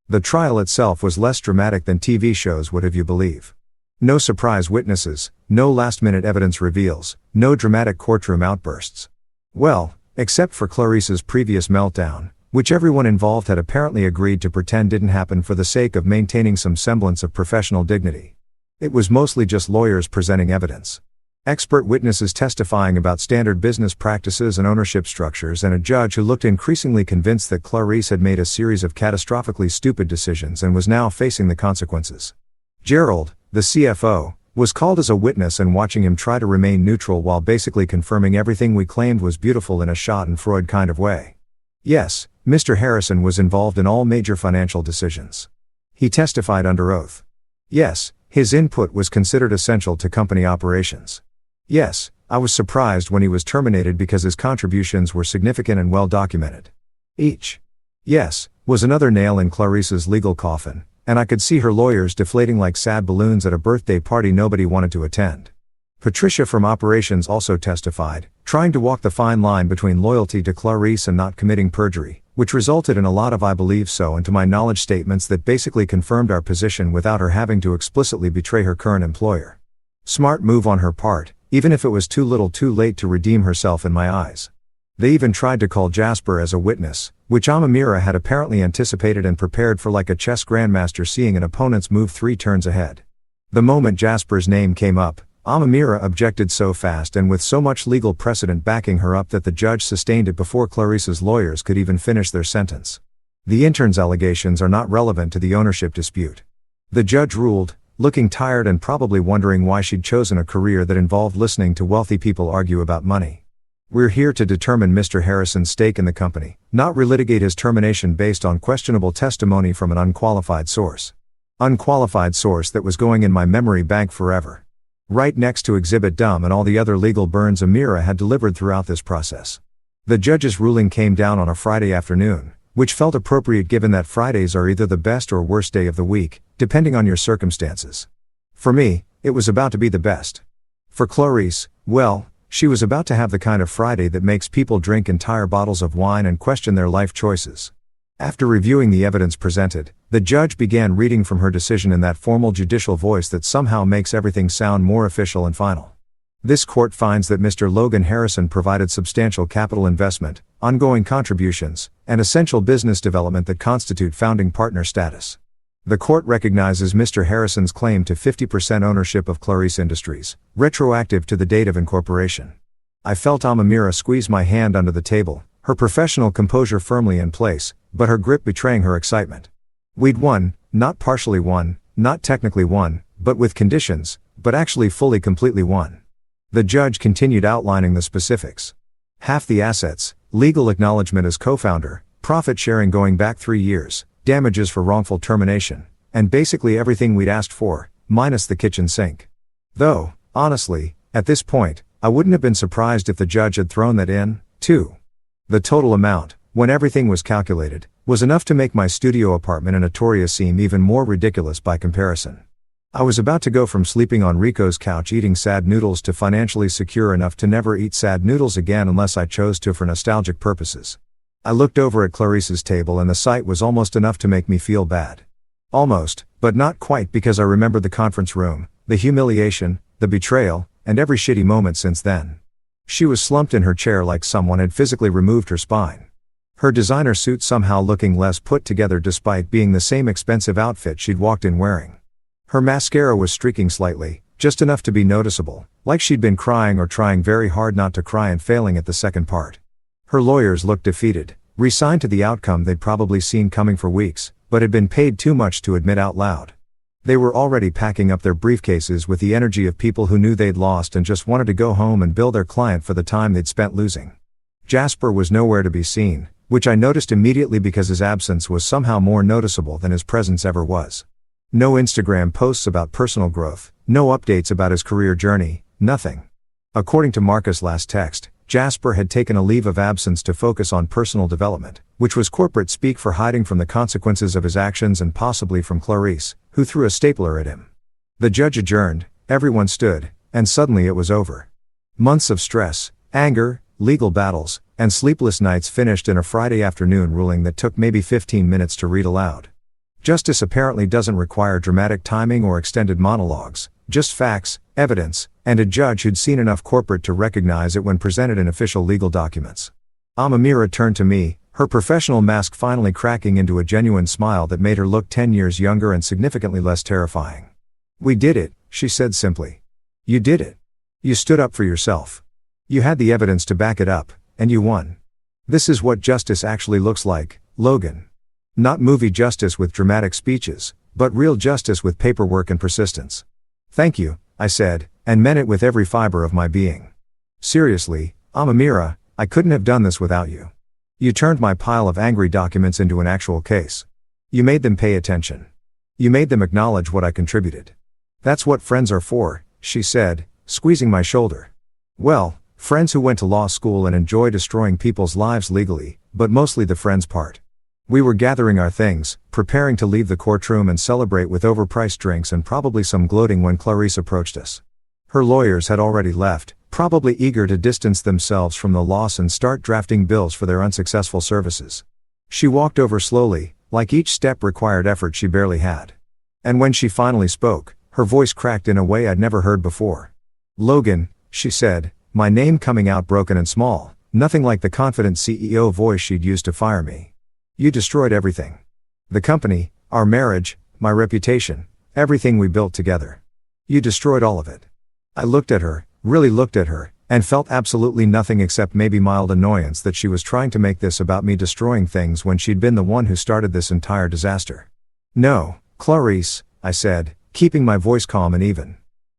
The trial itself was less dramatic than TV shows would have you believe. No surprise witnesses, no last-minute evidence reveals, no dramatic courtroom outbursts. Well, except for Clarice's previous meltdown, which everyone involved had apparently agreed to pretend didn't happen for the sake of maintaining some semblance of professional dignity. It was mostly just lawyers presenting evidence. Expert witnesses testifying about standard business practices and ownership structures, and a judge who looked increasingly convinced that Clarice had made a series of catastrophically stupid decisions and was now facing the consequences. Gerald, the CFO, was called as a witness, and watching him try to remain neutral while basically confirming everything we claimed was beautiful in a Schadenfreude kind of way. Yes, Mr. Harrison was involved in all major financial decisions. He testified under oath. Yes, his input was considered essential to company operations. Yes, I was surprised when he was terminated because his contributions were significant and well documented. Each. Yes, was another nail in Clarice's legal coffin, and I could see her lawyers deflating like sad balloons at a birthday party nobody wanted to attend. Patricia from operations also testified, trying to walk the fine line between loyalty to Clarice and not committing perjury, which resulted in a lot of "I believe so" and to my knowledge statements that basically confirmed our position without her having to explicitly betray her current employer. Smart move on her part, even if it was too little too late to redeem herself in my eyes. They even tried to call Jasper as a witness, which Amamira had apparently anticipated and prepared for like a chess grandmaster seeing an opponent's move 3 turns ahead. The moment Jasper's name came up, Amamira objected so fast and with so much legal precedent backing her up that the judge sustained it before Clarice's lawyers could even finish their sentence. The intern's allegations are not relevant to the ownership dispute. The judge ruled, looking tired and probably wondering why she'd chosen a career that involved listening to wealthy people argue about money. We're here to determine Mr. Harrison's stake in the company, not relitigate his termination based on questionable testimony from an unqualified source. Unqualified source that was going in my memory bank forever. Right next to Exhibit Dumb and all the other legal burns Amira had delivered throughout this process. The judge's ruling came down on a Friday afternoon, which felt appropriate given that Fridays are either the best or worst day of the week, depending on your circumstances. For me, it was about to be the best. For Clarice, well, she was about to have the kind of Friday that makes people drink entire bottles of wine and question their life choices. After reviewing the evidence presented, the judge began reading from her decision in that formal judicial voice that somehow makes everything sound more official and final. This court finds that Mr. Logan Harrison provided substantial capital investment, ongoing contributions, and essential business development that constitute founding partner status. The court recognizes Mr. Harrison's claim to 50% ownership of Clarice Industries, retroactive to the date of incorporation. I felt Amamira squeeze my hand under the table, her professional composure firmly in place, but her grip betraying her excitement. We'd won, not partially won, not technically won, but with conditions, but actually fully completely won. The judge continued outlining the specifics. Half the assets, legal acknowledgement as co-founder, profit sharing going back 3 years, damages for wrongful termination, and basically everything we'd asked for, minus the kitchen sink. Though, honestly, at this point, I wouldn't have been surprised if the judge had thrown that in, too. The total amount, when everything was calculated, was enough to make my studio apartment in Astoria seem even more ridiculous by comparison. I was about to go from sleeping on Rico's couch eating sad noodles to financially secure enough to never eat sad noodles again unless I chose to for nostalgic purposes. I looked over at Clarice's table and the sight was almost enough to make me feel bad. Almost, but not quite, because I remembered the conference room, the humiliation, the betrayal, and every shitty moment since then. She was slumped in her chair like someone had physically removed her spine. Her designer suit somehow looking less put together despite being the same expensive outfit she'd walked in wearing. Her mascara was streaking slightly, just enough to be noticeable, like she'd been crying or trying very hard not to cry and failing at the second part. Her lawyers looked defeated, resigned to the outcome they'd probably seen coming for weeks, but had been paid too much to admit out loud. They were already packing up their briefcases with the energy of people who knew they'd lost and just wanted to go home and bill their client for the time they'd spent losing. Jasper was nowhere to be seen, which I noticed immediately because his absence was somehow more noticeable than his presence ever was. No Instagram posts about personal growth, no updates about his career journey, nothing. According to Marcus' last text, Jasper had taken a leave of absence to focus on personal development, which was corporate speak for hiding from the consequences of his actions and possibly from Clarice, who threw a stapler at him. The judge adjourned, everyone stood, and suddenly it was over. Months of stress, anger, legal battles, and sleepless nights finished in a Friday afternoon ruling that took maybe 15 minutes to read aloud. Justice apparently doesn't require dramatic timing or extended monologues, just facts, evidence, and a judge who'd seen enough corporate to recognize it when presented in official legal documents. Amamira turned to me, her professional mask finally cracking into a genuine smile that made her look 10 years younger and significantly less terrifying. "We did it," she said simply. "You did it. You stood up for yourself. You had the evidence to back it up, and you won. This is what justice actually looks like, Logan. Not movie justice with dramatic speeches, but real justice with paperwork and persistence." "Thank you," I said, and meant it with every fiber of my being. "Seriously, Amamira, I couldn't have done this without you. You turned my pile of angry documents into an actual case. You made them pay attention. You made them acknowledge what I contributed. That's what friends are for," she said, squeezing my shoulder. "Well, friends who went to law school and enjoy destroying people's lives legally, but mostly the friends part." We were gathering our things, preparing to leave the courtroom and celebrate with overpriced drinks and probably some gloating when Clarice approached us. Her lawyers had already left, probably eager to distance themselves from the loss and start drafting bills for their unsuccessful services. She walked over slowly, like each step required effort she barely had. And when she finally spoke, her voice cracked in a way I'd never heard before. "Logan," she said, my name coming out broken and small, nothing like the confident CEO voice she'd used to fire me. "You destroyed everything. The company, our marriage, my reputation, everything we built together. You destroyed all of it." I looked at her, really looked at her, and felt absolutely nothing except maybe mild annoyance that she was trying to make this about me destroying things when she'd been the one who started this entire disaster. "No, Clarice," I said, keeping my voice calm and even.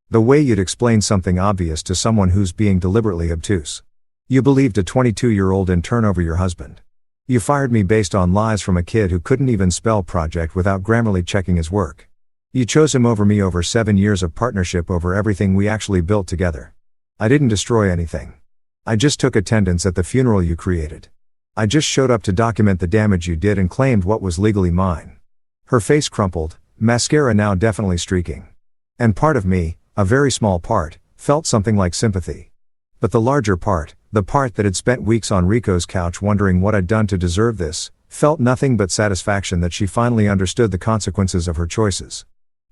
"The way you'd explain something obvious to someone who's being deliberately obtuse. You believed a 22-year-old intern over your husband. You fired me based on lies from a kid who couldn't even spell project without Grammarly checking his work. You chose him over me over 7 years of partnership over everything we actually built together. I didn't destroy anything. I just took attendance at the funeral you created. I just showed up to document the damage you did and claimed what was legally mine." Her face crumpled, mascara now definitely streaking. And part of me, a very small part, felt something like sympathy. But the larger part, the part that had spent weeks on Rico's couch wondering what I'd done to deserve this, felt nothing but satisfaction that she finally understood the consequences of her choices.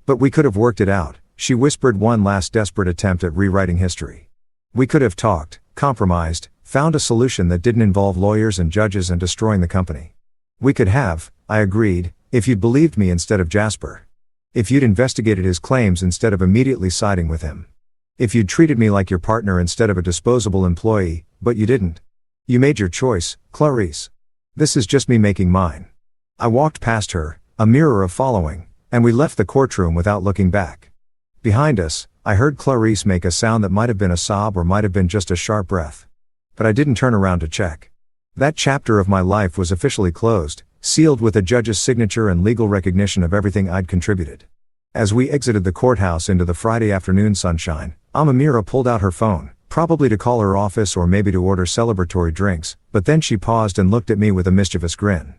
"But we could have worked it out," she whispered, one last desperate attempt at rewriting history. "We could have talked, compromised, found a solution that didn't involve lawyers and judges and destroying the company. We could have," I agreed, "if you'd believed me instead of Jasper. If you'd investigated his claims instead of immediately siding with him. If you'd treated me like your partner instead of a disposable employee, but you didn't. You made your choice, Clarice. This is just me making mine." I walked past her, a mirror of following, and we left the courtroom without looking back. Behind us, I heard Clarice make a sound that might have been a sob or might have been just a sharp breath. But I didn't turn around to check. That chapter of my life was officially closed, sealed with a judge's signature and legal recognition of everything I'd contributed. As we exited the courthouse into the Friday afternoon sunshine, Amira pulled out her phone, probably to call her office or maybe to order celebratory drinks, but then she paused and looked at me with a mischievous grin.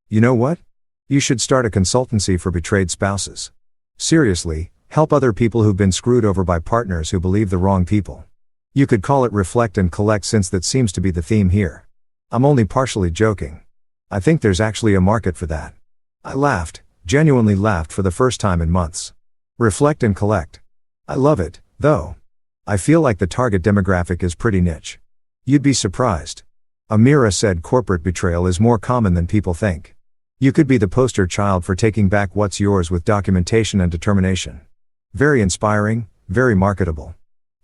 "You know what? You should start a consultancy for betrayed spouses. Seriously, help other people who've been screwed over by partners who believe the wrong people. You could call it Reflect and Collect, since that seems to be the theme here. I'm only partially joking. I think there's actually a market for that." I laughed, genuinely laughed for the first time in months. Reflect and Collect. I love it, though. I feel like the target demographic is pretty niche. You'd be surprised. Amira said corporate betrayal is more common than people think. You could be the poster child for taking back what's yours with documentation and determination. Very inspiring, very marketable.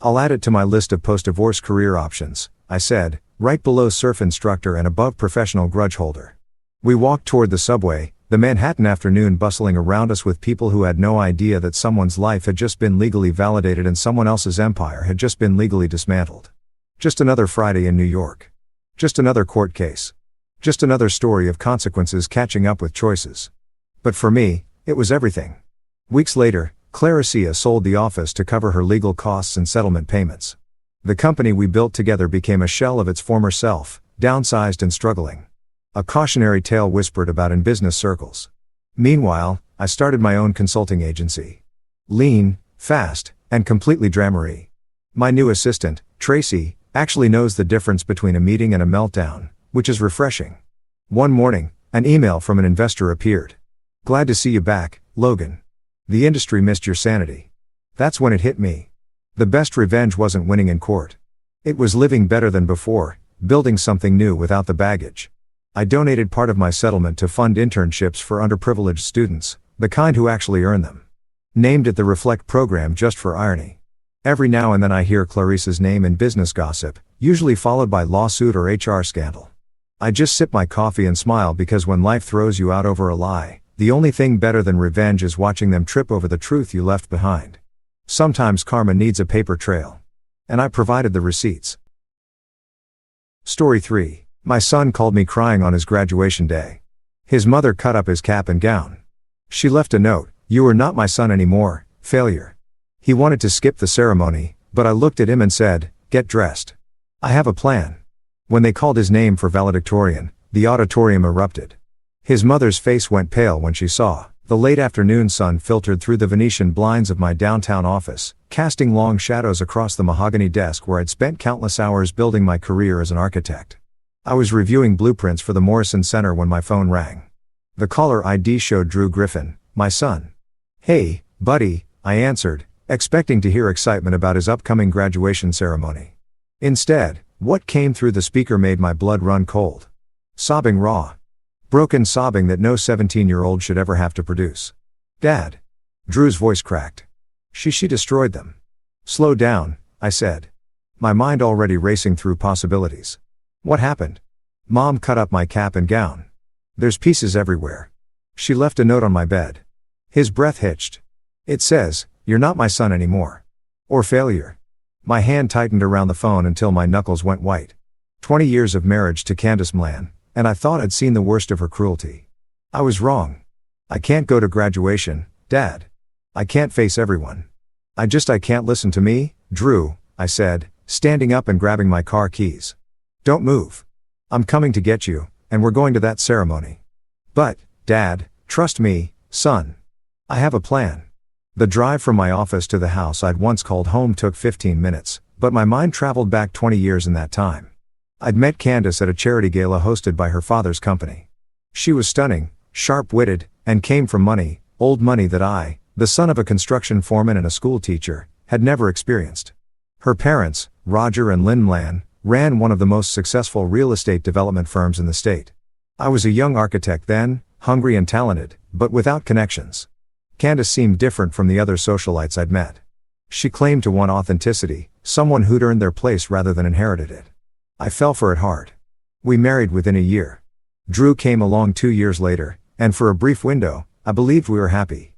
I'll add it to my list of post-divorce career options, I said, right below surf instructor and above professional grudge holder. We walked toward the subway, the Manhattan afternoon bustling around us with people who had no idea that someone's life had just been legally validated and someone else's empire had just been legally dismantled. Just another Friday in New York. Just another court case. Just another story of consequences catching up with choices. But for me, it was everything. Weeks later, Claricia sold the office to cover her legal costs and settlement payments. The company we built together became a shell of its former self, downsized and struggling. A cautionary tale whispered about in business circles. Meanwhile, I started my own consulting agency. Lean, fast, and completely drama-free. My new assistant, Tracy, actually knows the difference between a meeting and a meltdown, which is refreshing. One morning, an email from an investor appeared. "Glad to see you back, Logan. The industry missed your sanity." That's when it hit me. The best revenge wasn't winning in court. It was living better than before, building something new without the baggage. I donated part of my settlement to fund internships for underprivileged students, the kind who actually earn them. Named it the Reflect program just for irony. Every now and then I hear Clarissa's name in business gossip, usually followed by lawsuit or HR scandal. I just sip my coffee and smile, because when life throws you out over a lie, the only thing better than revenge is watching them trip over the truth you left behind. Sometimes karma needs a paper trail. And I provided the receipts. Story 3. My son called me crying on his graduation day. His mother cut up his cap and gown. She left a note, "You are not my son anymore, failure." He wanted to skip the ceremony, but I looked at him and said, "Get dressed. I have a plan." When they called his name for valedictorian, the auditorium erupted. His mother's face went pale when she saw the late afternoon sun filtered through the Venetian blinds of my downtown office, casting long shadows across the mahogany desk where I'd spent countless hours building my career as an architect. I was reviewing blueprints for the Morrison Center when my phone rang. The caller ID showed Drew Griffin, my son. "Hey, buddy," I answered, expecting to hear excitement about his upcoming graduation ceremony. Instead, what came through the speaker made my blood run cold. Sobbing raw. Broken sobbing that no 17-year-old should ever have to produce. "Dad." Drew's voice cracked. She destroyed them." "Slow down," I said. My mind already racing through possibilities. "What happened?" "Mom cut up my cap and gown. There's pieces everywhere. She left a note on my bed." His breath hitched. "It says, 'You're not my son anymore.' Or failure." My hand tightened around the phone until my knuckles went white. 20 years of marriage to Candace Mlan, and I thought I'd seen the worst of her cruelty. I was wrong. "I can't go to graduation, Dad. I can't face everyone. I can't listen to me, Drew," I said, standing up and grabbing my car keys. "Don't move. I'm coming to get you, and we're going to that ceremony." "But, Dad, trust me, son. I have a plan." The drive from my office to the house I'd once called home took 15 minutes, but my mind traveled back 20 years in that time. I'd met Candace at a charity gala hosted by her father's company. She was stunning, sharp-witted, and came from money, old money that I, the son of a construction foreman and a school teacher, had never experienced. Her parents, Roger and Lynn Mlan, ran one of the most successful real estate development firms in the state. I was a young architect then, hungry and talented, but without connections. Candace seemed different from the other socialites I'd met. She claimed to want authenticity, someone who'd earned their place rather than inherited it. I fell for it hard. We married within a year. Drew came along 2 years later, and for a brief window, I believed we were happy.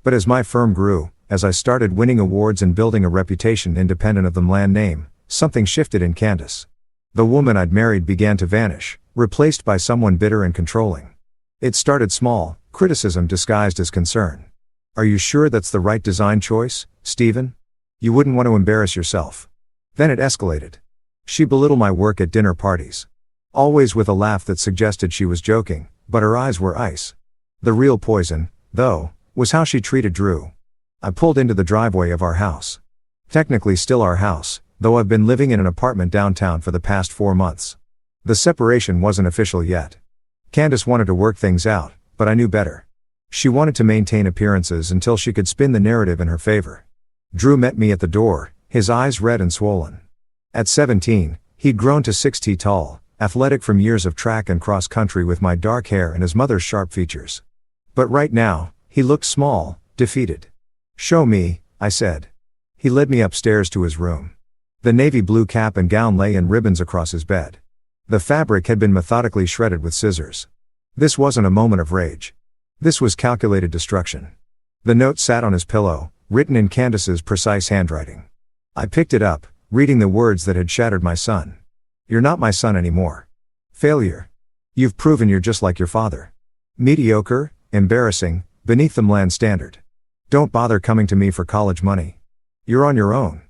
But as my firm grew, as I started winning awards and building a reputation independent of the Mlan name, something shifted in Candace. The woman I'd married began to vanish, replaced by someone bitter and controlling. It started small, criticism disguised as concern. "Are you sure that's the right design choice, Stephen? You wouldn't want to embarrass yourself." Then it escalated. She belittled my work at dinner parties. Always with a laugh that suggested she was joking, but her eyes were ice. The real poison, though, was how she treated Drew. I pulled into the driveway of our house. Technically still our house, though I've been living in an apartment downtown for the past 4 months. The separation wasn't official yet. Candace wanted to work things out, but I knew better. She wanted to maintain appearances until she could spin the narrative in her favor. Drew met me at the door, his eyes red and swollen. At 17, he'd grown to 6 feet tall, athletic from years of track and cross country with my dark hair and his mother's sharp features. But right now, he looked small, defeated. "Show me," I said. He led me upstairs to his room. The navy blue cap and gown lay in ribbons across his bed. The fabric had been methodically shredded with scissors. This wasn't a moment of rage. This was calculated destruction. The note sat on his pillow, written in Candace's precise handwriting. I picked it up, reading the words that had shattered my son. "You're not my son anymore. Failure. You've proven you're just like your father. Mediocre, embarrassing, beneath the Milan standard. Don't bother coming to me for college money. You're on your own."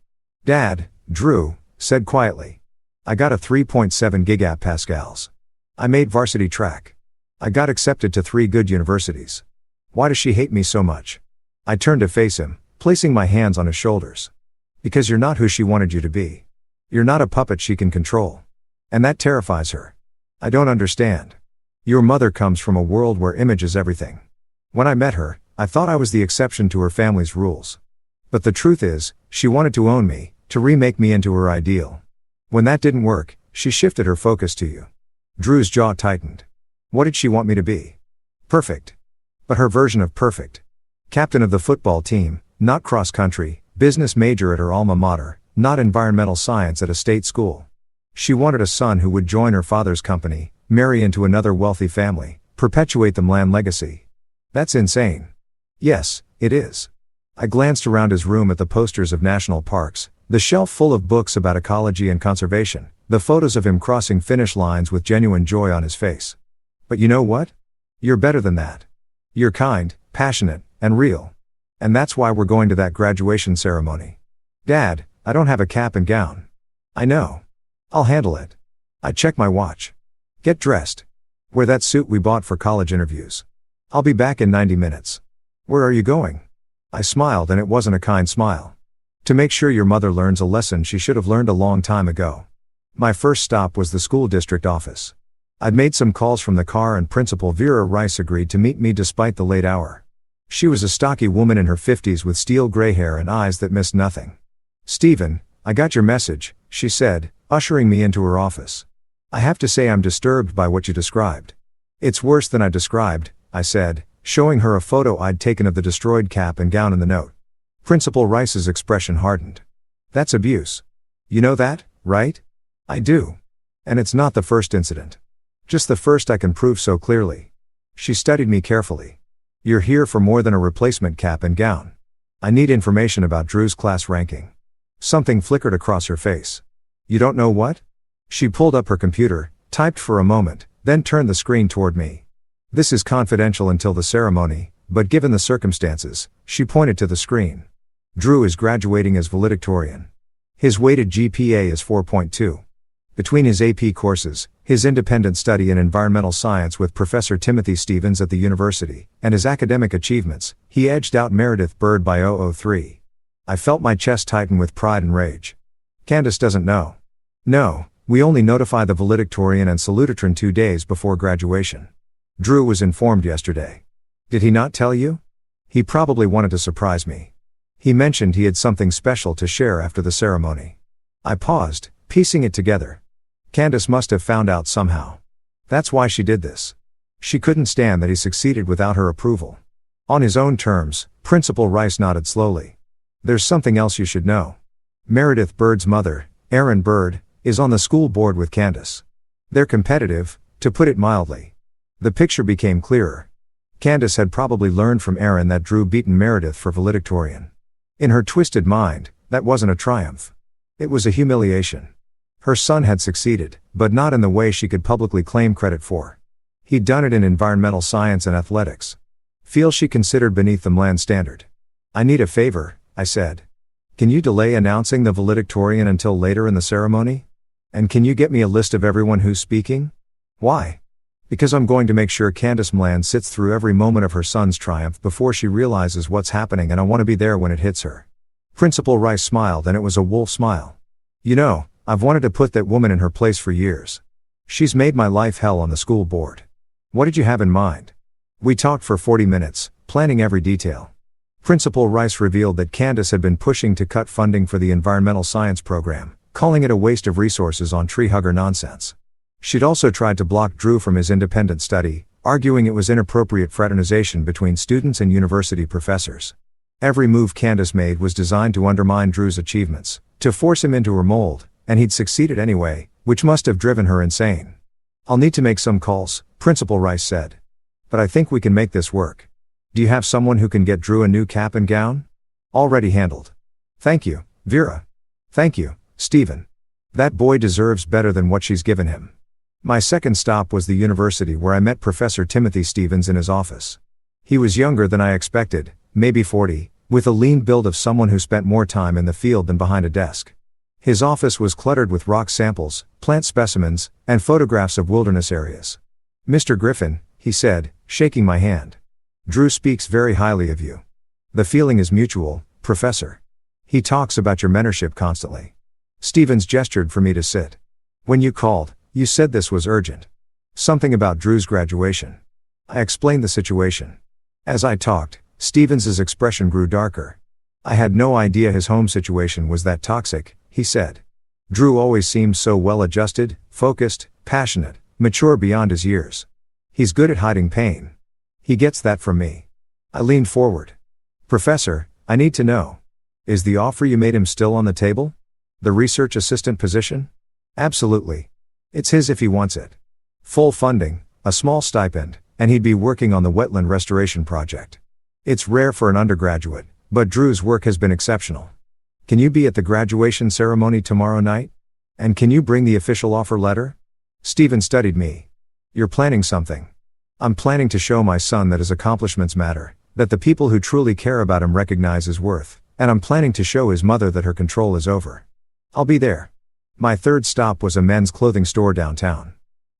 "Dad," Drew said quietly. "I got a 3.7 gigapascals. I made varsity track. I got accepted to 3 good universities. Why does she hate me so much?" I turned to face him, placing my hands on his shoulders. "Because you're not who she wanted you to be. You're not a puppet she can control. And that terrifies her. I don't understand. Your mother comes from a world where image is everything. When I met her, I thought I was the exception to her family's rules. But the truth is, she wanted to own me, to remake me into her ideal. When that didn't work, she shifted her focus to you." Drew's jaw tightened. "What did she want me to be?" "Perfect. But her version of perfect. Captain of the football team, not cross country, business major at her alma mater, not environmental science at a state school. She wanted a son who would join her father's company, marry into another wealthy family, perpetuate the Milan legacy. That's insane." "Yes, it is." I glanced around his room at the posters of national parks, the shelf full of books about ecology and conservation, the photos of him crossing finish lines with genuine joy on his face. "But you know what? You're better than that. You're kind, passionate, and real. And that's why we're going to that graduation ceremony." "Dad, I don't have a cap and gown." "I know. I'll handle it." I checked my watch. "Get dressed. Wear that suit we bought for college interviews. I'll be back in 90 minutes. "Where are you going?" I smiled, and it wasn't a kind smile. "To make sure your mother learns a lesson she should have learned a long time ago." My first stop was the school district office. I'd made some calls from the car, and Principal Vera Rice agreed to meet me despite the late hour. She was a stocky woman in her 50s with steel gray hair and eyes that missed nothing. "Stephen, I got your message," she said, ushering me into her office. "I have to say I'm disturbed by what you described." "It's worse than I described," I said, showing her a photo I'd taken of the destroyed cap and gown in the note. Principal Rice's expression hardened. "That's abuse. You know that, right?" "I do. And it's not the first incident. Just the first I can prove so clearly." She studied me carefully. "You're here for more than a replacement cap and gown. I need information about Drew's class ranking." Something flickered across her face. "You don't know what?" She pulled up her computer, typed for a moment, then turned the screen toward me. "This is confidential until the ceremony, but given the circumstances," she pointed to the screen. "Drew is graduating as valedictorian. His weighted GPA is 4.2. Between his AP courses, his independent study in environmental science with Professor Timothy Stevens at the university, and his academic achievements, he edged out Meredith Bird by 0.003. I felt my chest tighten with pride and rage. "Candace doesn't know." "No, we only notify the valedictorian and salutatorian 2 days before graduation. Drew was informed yesterday." "Did he not tell you?" "He probably wanted to surprise me. He mentioned he had something special to share after the ceremony." I paused, piecing it together. Candace must have found out somehow. That's why she did this. She couldn't stand that he succeeded without her approval. On his own terms, Principal Rice nodded slowly. "There's something else you should know. Meredith Bird's mother, Erin Bird, is on the school board with Candace. They're competitive, to put it mildly." The picture became clearer. Candace had probably learned from Erin that Drew beaten Meredith for valedictorian. In her twisted mind, that wasn't a triumph. It was a humiliation. Her son had succeeded, but not in the way she could publicly claim credit for. He'd done it in environmental science and athletics. Fields she considered beneath the Mlan standard. I need a favor, I said. Can you delay announcing the valedictorian until later in the ceremony? And can you get me a list of everyone who's speaking? Why? Because I'm going to make sure Candace Mlan sits through every moment of her son's triumph before she realizes what's happening, and I want to be there when it hits her. Principal Rice smiled, and it was a wolf smile. You know, I've wanted to put that woman in her place for years. She's made my life hell on the school board. What did you have in mind? We talked for 40 minutes, planning every detail. Principal Rice revealed that Candace had been pushing to cut funding for the environmental science program, calling it a waste of resources on tree hugger nonsense. She'd also tried to block Drew from his independent study, arguing it was inappropriate fraternization between students and university professors. Every move Candace made was designed to undermine Drew's achievements, to force him into her mold, and he'd succeeded anyway, which must have driven her insane. I'll need to make some calls, Principal Rice said. But I think we can make this work. Do you have someone who can get Drew a new cap and gown? Already handled. Thank you, Vera. Thank you, Stephen. That boy deserves better than what she's given him. My second stop was the university, where I met Professor Timothy Stevens in his office. He was younger than I expected, maybe 40, with a lean build of someone who spent more time in the field than behind a desk. His office was cluttered with rock samples, plant specimens, and photographs of wilderness areas. Mr. Griffin, he said, shaking my hand. Drew speaks very highly of you. The feeling is mutual, Professor. He talks about your mentorship constantly. Stevens gestured for me to sit. When you called, you said this was urgent. Something about Drew's graduation. I explained the situation. As I talked, Stevens's expression grew darker. I had no idea his home situation was that toxic, he said. Drew always seemed so well-adjusted, focused, passionate, mature beyond his years. He's good at hiding pain. He gets that from me. I leaned forward. Professor, I need to know. Is the offer you made him still on the table? The research assistant position? Absolutely. It's his if he wants it. Full funding, a small stipend, and he'd be working on the wetland restoration project. It's rare for an undergraduate, but Drew's work has been exceptional. Can you be at the graduation ceremony tomorrow night? And can you bring the official offer letter? Stephen studied me. You're planning something. I'm planning to show my son that his accomplishments matter, that the people who truly care about him recognize his worth, and I'm planning to show his mother that her control is over. I'll be there. My third stop was a men's clothing store downtown.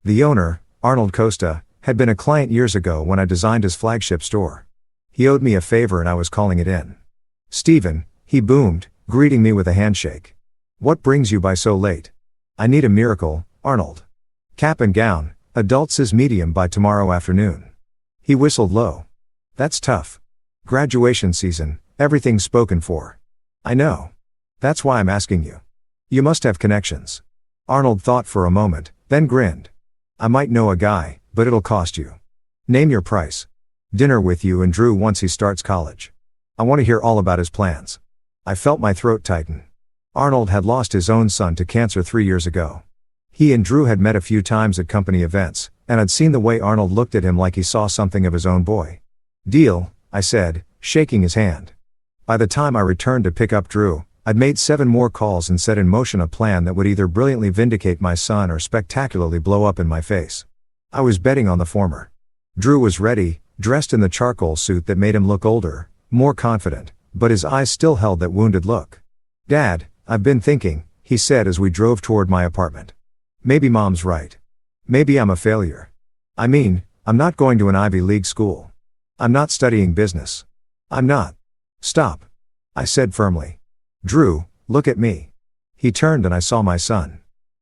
The owner, Arnold Costa, had been a client years ago when I designed his flagship store. He owed me a favor and I was calling it in. Stephen, he boomed, greeting me with a handshake. What brings you by so late? I need a miracle, Arnold. Cap and gown, adult size medium by tomorrow afternoon. He whistled low. That's tough. Graduation season, everything's spoken for. I know. That's why I'm asking you. You must have connections. Arnold thought for a moment, then grinned. I might know a guy, but it'll cost you. Name your price. Dinner with you and Drew once he starts college. I want to hear all about his plans. I felt my throat tighten. Arnold had lost his own son to cancer 3 years ago. He and Drew had met a few times at company events, and I'd seen the way Arnold looked at him like he saw something of his own boy. Deal, I said, shaking his hand. By the time I returned to pick up Drew, I'd made 7 more calls and set in motion a plan that would either brilliantly vindicate my son or spectacularly blow up in my face. I was betting on the former. Drew was ready, dressed in the charcoal suit that made him look older, more confident, but his eyes still held that wounded look. Dad, I've been thinking, he said as we drove toward my apartment. Maybe Mom's right. Maybe I'm a failure. I mean, I'm not going to an Ivy League school. I'm not studying business. I'm not. Stop. I said firmly. Drew, look at me. He turned and I saw my son.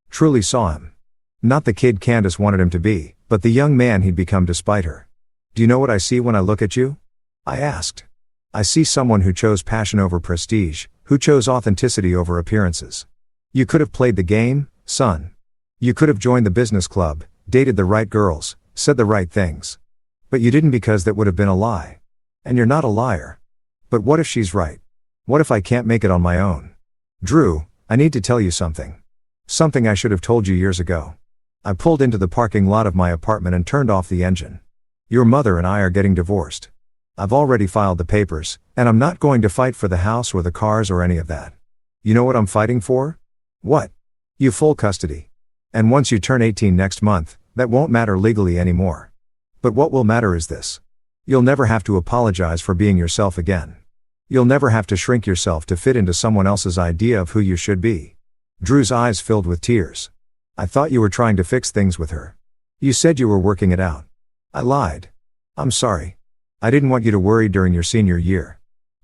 Truly saw him. Not the kid Candace wanted him to be, but the young man he'd become despite her. Do you know what I see when I look at you? I asked. I see someone who chose passion over prestige, who chose authenticity over appearances. You could have played the game, son. You could have joined the business club, dated the right girls, said the right things. But you didn't, because that would have been a lie. And you're not a liar. But what if she's right? What if I can't make it on my own? Drew, I need to tell you something. Something I should have told you years ago. I pulled into the parking lot of my apartment and turned off the engine. Your mother and I are getting divorced. I've already filed the papers, and I'm not going to fight for the house or the cars or any of that. You know what I'm fighting for? What? You full custody. And once you turn 18 next month, that won't matter legally anymore. But what will matter is this. You'll never have to apologize for being yourself again. You'll never have to shrink yourself to fit into someone else's idea of who you should be. Drew's eyes filled with tears. I thought you were trying to fix things with her. You said you were working it out. I lied. I'm sorry. I didn't want you to worry during your senior year.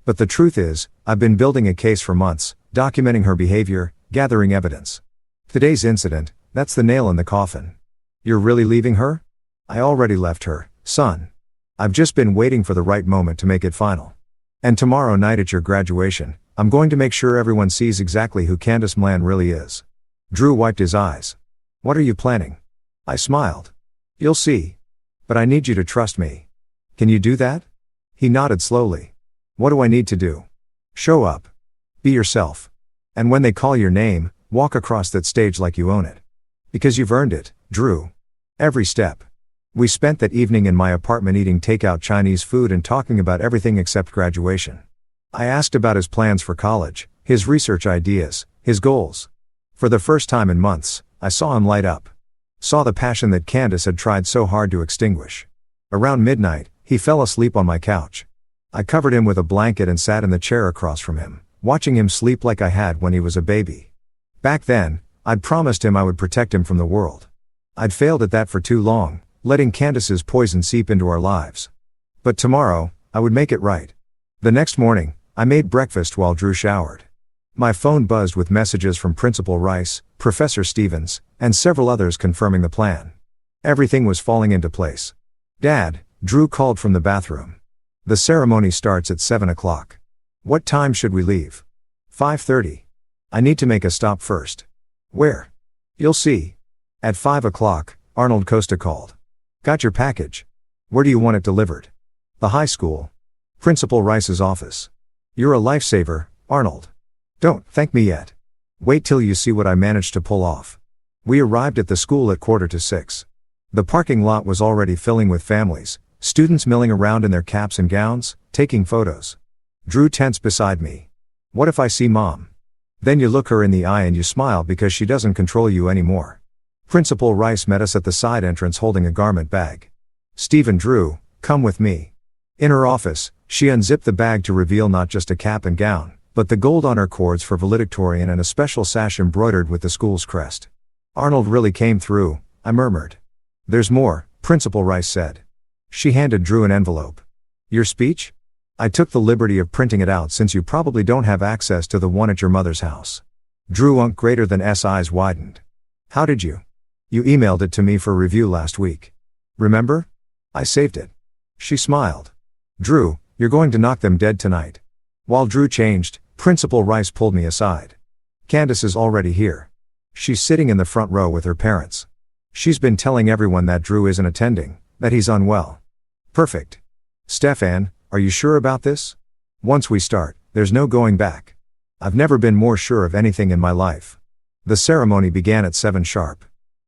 But the truth is, I've been building a case for months, documenting her behavior, gathering evidence. Today's incident, that's the nail in the coffin. You're really leaving her? I already left her, son. I've just been waiting for the right moment to make it final. And tomorrow night at your graduation, I'm going to make sure everyone sees exactly who Candace Mlan really is. Drew wiped his eyes. What are you planning? I smiled. You'll see. But I need you to trust me. Can you do that? He nodded slowly. What do I need to do? Show up. Be yourself. And when they call your name, walk across that stage like you own it. Because you've earned it, Drew. Every step. We spent that evening in my apartment eating takeout Chinese food and talking about everything except graduation. I asked about his plans for college, his research ideas, his goals. For the first time in months, I saw him light up. Saw the passion that Candace had tried so hard to extinguish. Around midnight, he fell asleep on my couch. I covered him with a blanket and sat in the chair across from him, watching him sleep like I had when he was a baby. Back then, I'd promised him I would protect him from the world. I'd failed at that for too long, letting Candace's poison seep into our lives. But tomorrow, I would make it right. The next morning, I made breakfast while Drew showered. My phone buzzed with messages from Principal Rice, Professor Stevens, and several others confirming the plan. Everything was falling into place. Dad, Drew called from the bathroom. The ceremony starts at 7 o'clock. What time should we leave? 5:30. I need to make a stop first. Where? You'll see. At 5 o'clock, Arnold Costa called. Got your package. Where do you want it delivered? The high school. Principal Rice's office. You're a lifesaver, Arnold. Don't thank me yet. Wait till you see what I managed to pull off. We arrived at the school at 5:45. The parking lot was already filling with families, students milling around in their caps and gowns, taking photos. Drew tensed beside me. What if I see Mom? Then you look her in the eye and you smile because she doesn't control you anymore. Principal Rice met us at the side entrance holding a garment bag. Steve and Drew, come with me. In her office, she unzipped the bag to reveal not just a cap and gown, but the gold honor cords for valedictorian and a special sash embroidered with the school's crest. Arnold really came through, I murmured. There's more, Principal Rice said. She handed Drew an envelope. Your speech? I took the liberty of printing it out since you probably don't have access to the one at your mother's house. Drew unk greater than S eyes widened. How did you? You emailed it to me for review last week. Remember? I saved it. She smiled. Drew, you're going to knock them dead tonight. While Drew changed, Principal Rice pulled me aside. Candace is already here. She's sitting in the front row with her parents. She's been telling everyone that Drew isn't attending, that he's unwell. Perfect. Stefan, are you sure about this? Once we start, there's no going back. I've never been more sure of anything in my life. The ceremony began at 7 sharp.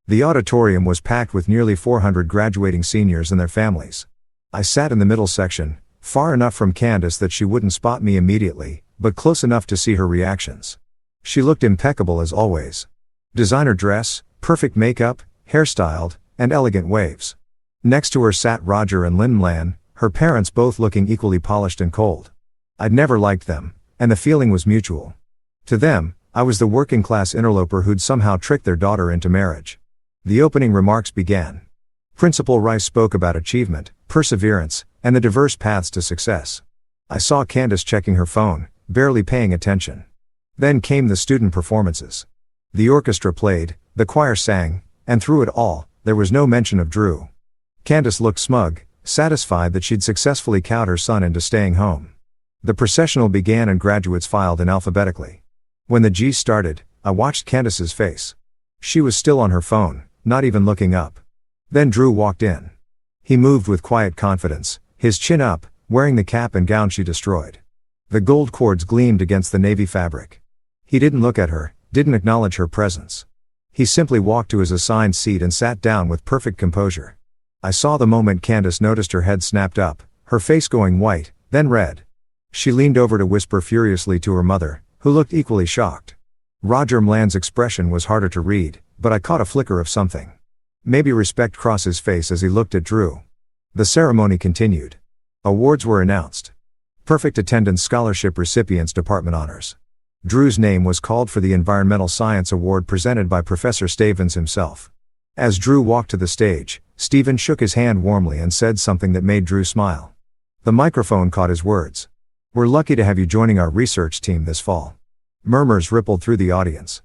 The auditorium was packed with nearly 400 graduating seniors and their families. I sat in the middle section, far enough from Candace that she wouldn't spot me immediately, but close enough to see her reactions. She looked impeccable as always. Designer dress, perfect makeup, hairstyled, and elegant waves. Next to her sat Roger and Lynn Mlan, her parents both looking equally polished and cold. I'd never liked them, and the feeling was mutual. To them, I was the working-class interloper who'd somehow tricked their daughter into marriage. The opening remarks began. Principal Rice spoke about achievement, perseverance, and the diverse paths to success. I saw Candace checking her phone, barely paying attention. Then came the student performances. The orchestra played, the choir sang, and through it all, there was no mention of Drew. Candace looked smug, satisfied that she'd successfully cowed her son into staying home. The processional began and graduates filed in alphabetically. When the G started, I watched Candace's face. She was still on her phone, not even looking up. Then Drew walked in. He moved with quiet confidence, his chin up, wearing the cap and gown she destroyed. The gold cords gleamed against the navy fabric. He didn't look at her, didn't acknowledge her presence. He simply walked to his assigned seat and sat down with perfect composure. I saw the moment Candace noticed her head snapped up, her face going white, then red. She leaned over to whisper furiously to her mother, who looked equally shocked. Roger Mland's expression was harder to read, but I caught a flicker of something. Maybe respect crossed his face as he looked at Drew. The ceremony continued. Awards were announced. Perfect attendance scholarship recipients department honors. Drew's name was called for the Environmental Science Award presented by Professor Stavens himself. As Drew walked to the stage, Stevens shook his hand warmly and said something that made Drew smile. The microphone caught his words. "We're lucky to have you joining our research team this fall." Murmurs rippled through the audience.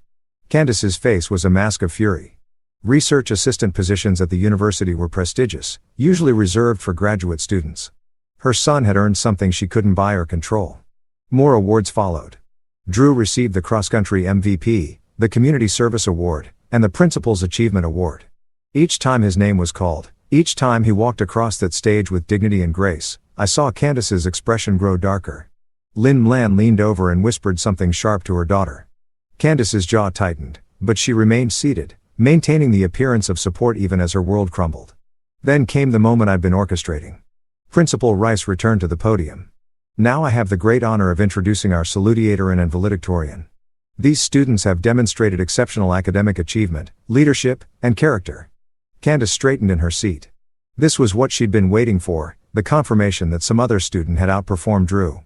Candace's face was a mask of fury. Research assistant positions at the university were prestigious, usually reserved for graduate students. Her son had earned something she couldn't buy or control. More awards followed. Drew received the cross-country MVP, the Community Service Award, and the Principal's Achievement Award. Each time his name was called, each time he walked across that stage with dignity and grace, I saw Candace's expression grow darker. Lynn Mland leaned over and whispered something sharp to her daughter. Candace's jaw tightened, but she remained seated, maintaining the appearance of support even as her world crumbled. Then came the moment I'd been orchestrating. Principal Rice returned to the podium. Now I have the great honor of introducing our salutatorian and valedictorian. These students have demonstrated exceptional academic achievement, leadership, and character. Candace straightened in her seat. This was what she'd been waiting for, the confirmation that some other student had outperformed Drew.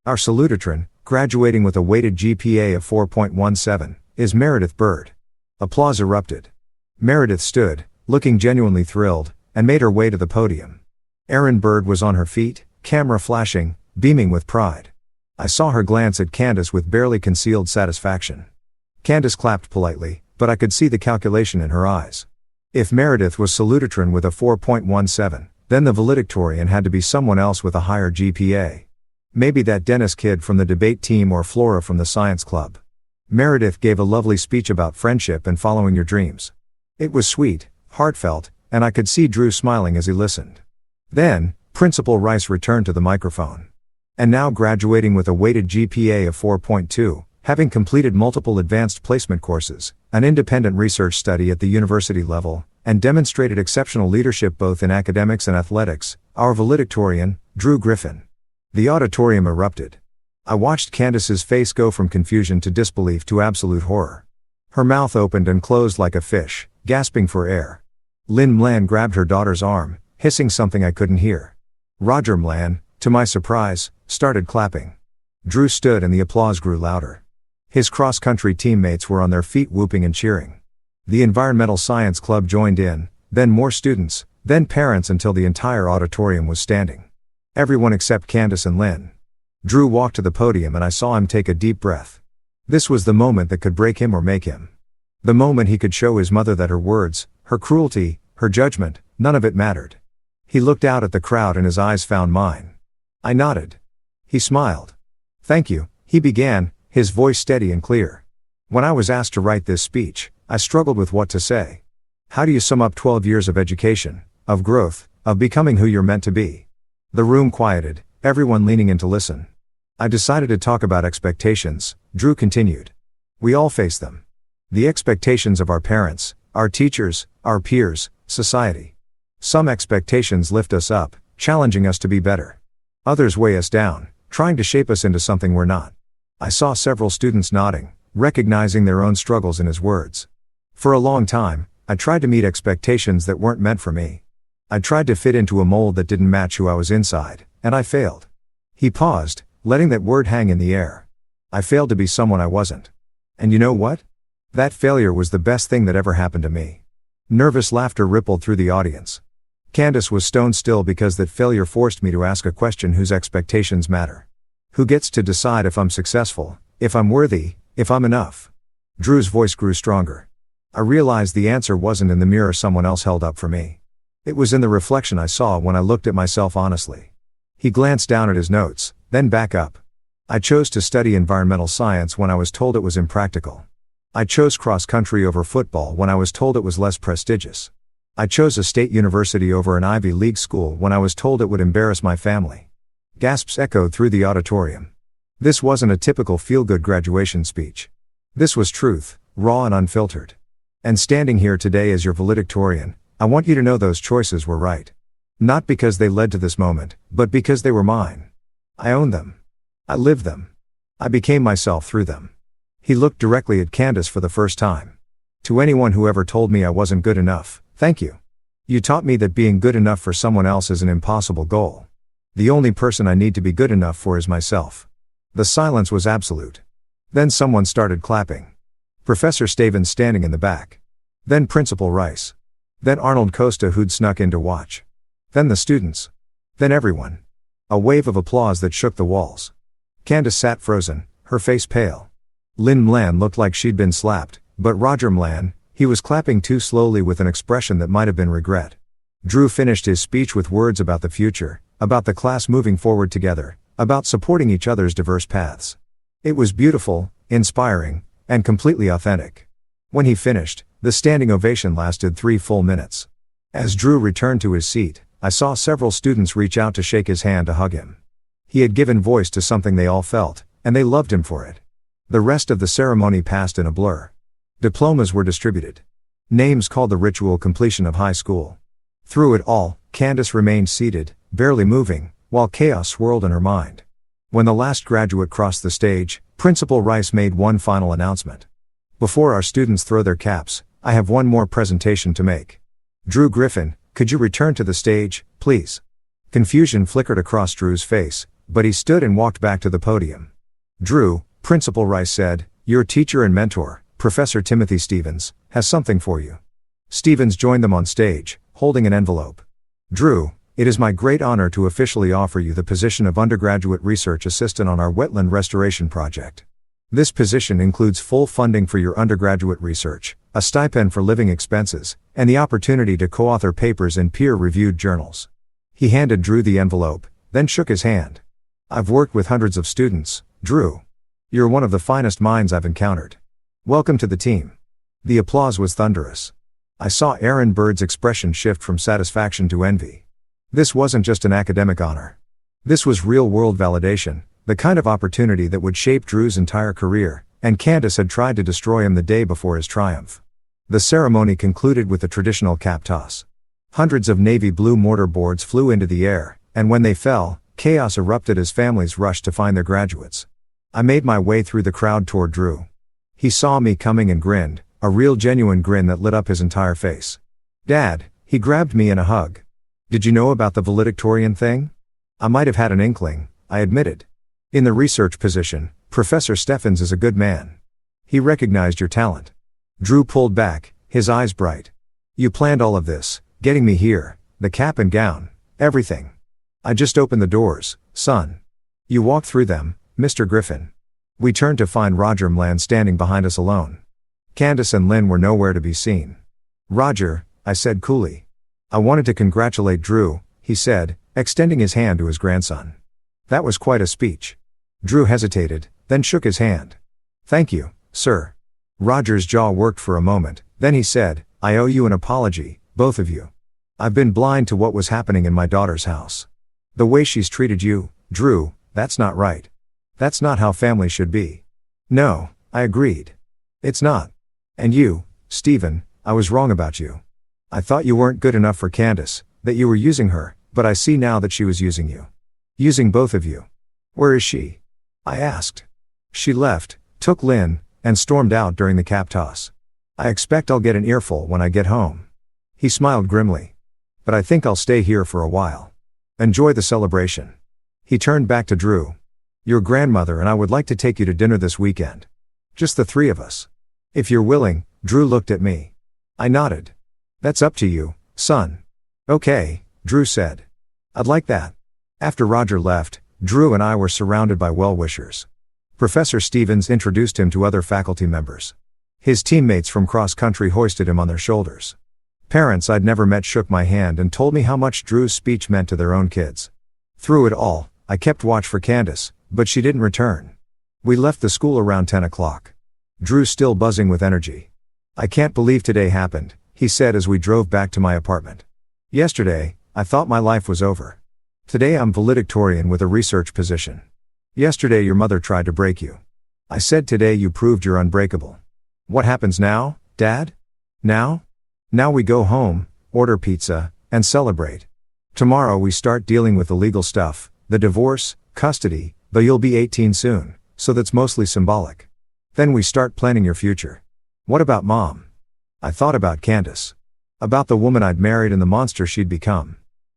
Our salutatorian, graduating with a weighted GPA of 4.17, is Meredith Bird. Applause erupted. Meredith stood, looking genuinely thrilled, and made her way to the podium. Erin Bird was on her feet, camera flashing, beaming with pride. I saw her glance at Candace with barely concealed satisfaction. Candace clapped politely, but I could see the calculation in her eyes. If Meredith was salutatorian with a 4.17, then the valedictorian had to be someone else with a higher GPA. Maybe that Dennis kid from the debate team or Flora from the science club. Meredith gave a lovely speech about friendship and following your dreams. It was sweet, heartfelt, and I could see Drew smiling as he listened. Then, Principal Rice returned to the microphone. And now graduating with a weighted GPA of 4.2, having completed multiple advanced placement courses, an independent research study at the university level, and demonstrated exceptional leadership both in academics and athletics, our valedictorian, Drew Griffin. The auditorium erupted. I watched Candace's face go from confusion to disbelief to absolute horror. Her mouth opened and closed like a fish, gasping for air. Lynn Mland grabbed her daughter's arm, hissing something I couldn't hear. Roger Mland, to my surprise, started clapping. Drew stood and the applause grew louder. His cross-country teammates were on their feet whooping and cheering. The Environmental Science Club joined in, then more students, then parents until the entire auditorium was standing. Everyone except Candace and Lynn. Drew walked to the podium and I saw him take a deep breath. This was the moment that could break him or make him. The moment he could show his mother that her words, her cruelty, her judgment, none of it mattered. He looked out at the crowd and his eyes found mine. I nodded. He smiled. "Thank you," he began, his voice steady and clear. "When I was asked to write this speech, I struggled with what to say. How do you sum up 12 years of education, of growth, of becoming who you're meant to be?" The room quieted, everyone leaning in to listen. "I decided to talk about expectations," Drew continued. "We all face them. The expectations of our parents, our teachers, our peers, society. Some expectations lift us up, challenging us to be better. Others weigh us down, trying to shape us into something we're not." I saw several students nodding, recognizing their own struggles in his words. For a long time, I tried to meet expectations that weren't meant for me. I tried to fit into a mold that didn't match who I was inside, and I failed. He paused, letting that word hang in the air. I failed to be someone I wasn't. And you know what? That failure was the best thing that ever happened to me. Nervous laughter rippled through the audience. Candace was stone still because that failure forced me to ask a question whose expectations matter. Who gets to decide if I'm successful, if I'm worthy, if I'm enough? Drew's voice grew stronger. I realized the answer wasn't in the mirror someone else held up for me. It was in the reflection I saw when I looked at myself honestly. He glanced down at his notes, then back up. I chose to study environmental science when I was told it was impractical. I chose cross-country over football when I was told it was less prestigious. I chose a state university over an Ivy League school when I was told it would embarrass my family. Gasps echoed through the auditorium. This wasn't a typical feel-good graduation speech. This was truth, raw and unfiltered. And standing here today as your valedictorian, I want you to know those choices were right. Not because they led to this moment, but because they were mine. I owned them. I lived them. I became myself through them. He looked directly at Candace for the first time. To anyone who ever told me I wasn't good enough, thank you. You taught me that being good enough for someone else is an impossible goal. The only person I need to be good enough for is myself. The silence was absolute. Then someone started clapping. Professor Stavins standing in the back. Then Principal Rice. Then Arnold Costa, who'd snuck in to watch. Then the students. Then everyone. A wave of applause that shook the walls. Candace sat frozen, her face pale. Lynn Mlan looked like she'd been slapped, but Roger Mlan, he was clapping too slowly with an expression that might have been regret. Drew finished his speech with words about the future, about the class moving forward together, about supporting each other's diverse paths. It was beautiful, inspiring, and completely authentic. When he finished, the standing ovation lasted 3 full minutes. As Drew returned to his seat, I saw several students reach out to shake his hand to hug him. He had given voice to something they all felt, and they loved him for it. The rest of the ceremony passed in a blur. Diplomas were distributed. Names called the ritual completion of high school. Through it all, Candace remained seated, barely moving, while chaos swirled in her mind. When the last graduate crossed the stage, Principal Rice made one final announcement. Before our students throw their caps, I have one more presentation to make. Drew Griffin, could you return to the stage, please? Confusion flickered across Drew's face, but he stood and walked back to the podium. Drew, Principal Rice said, your teacher and mentor, Professor Timothy Stevens, has something for you. Stevens joined them on stage, holding an envelope. Drew, it is my great honor to officially offer you the position of undergraduate research assistant on our wetland restoration project. This position includes full funding for your undergraduate research, a stipend for living expenses, and the opportunity to co-author papers in peer-reviewed journals. He handed Drew the envelope, then shook his hand. I've worked with hundreds of students, Drew. You're one of the finest minds I've encountered. Welcome to the team. The applause was thunderous. I saw Aaron Bird's expression shift from satisfaction to envy. This wasn't just an academic honor. This was real-world validation, the kind of opportunity that would shape Drew's entire career, and Candace had tried to destroy him the day before his triumph. The ceremony concluded with the traditional cap toss. Hundreds of navy blue mortar boards flew into the air, and when they fell, chaos erupted as families rushed to find their graduates. I made my way through the crowd toward Drew. He saw me coming and grinned, a real genuine grin that lit up his entire face. Dad, he grabbed me in a hug. Did you know about the valedictorian thing? I might have had an inkling, I admitted. In the research position, Professor Stevens is a good man. He recognized your talent. Drew pulled back, his eyes bright. You planned all of this, getting me here, the cap and gown, everything. I just opened the doors, son. You walked through them, Mr. Griffin. We turned to find Roger Mlan standing behind us alone. Candace and Lynn were nowhere to be seen. Roger, I said coolly. I wanted to congratulate Drew, he said, extending his hand to his grandson. That was quite a speech. Drew hesitated, then shook his hand. Thank you, sir. Roger's jaw worked for a moment, then he said, I owe you an apology, both of you. I've been blind to what was happening in my daughter's house. The way she's treated you, Drew, that's not right. That's not how family should be. No, I agreed. It's not. And you, Stephen, I was wrong about you. I thought you weren't good enough for Candace, that you were using her, but I see now that she was using you. Using both of you. Where is she? I asked. She left, took Lynn, and stormed out during the cap toss. I expect I'll get an earful when I get home. He smiled grimly. But I think I'll stay here for a while. Enjoy the celebration. He turned back to Drew. Your grandmother and I would like to take you to dinner this weekend. Just the 3 of us. If you're willing, Drew looked at me. I nodded. That's up to you, son. Okay, Drew said. I'd like that. After Roger left, Drew and I were surrounded by well-wishers. Professor Stevens introduced him to other faculty members. His teammates from cross-country hoisted him on their shoulders. Parents I'd never met shook my hand and told me how much Drew's speech meant to their own kids. Through it all, I kept watch for Candace, but she didn't return. We left the school around 10 o'clock. Drew still buzzing with energy. I can't believe today happened, he said as we drove back to my apartment. Yesterday, I thought my life was over. Today I'm valedictorian with a research position. Yesterday your mother tried to break you. I said today you proved you're unbreakable. What happens now, Dad? Now? Now we go home, order pizza, and celebrate. Tomorrow we start dealing with the legal stuff, the divorce, custody, though you'll be 18 soon, so that's mostly symbolic. Then we start planning your future. What about Mom? I thought about Candace. About the woman I'd married and the monster she'd become.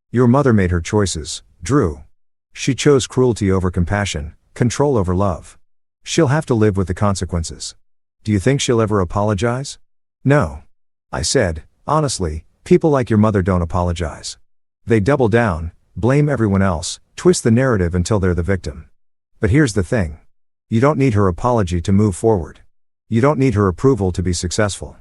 Your mother made her choices, Drew. She chose cruelty over compassion, control over love. She'll have to live with the consequences. Do you think she'll ever apologize? No. I said, honestly, people like your mother don't apologize. They double down, blame everyone else, twist the narrative until they're the victim. But here's the thing. You don't need her apology to move forward. You don't need her approval to be successful.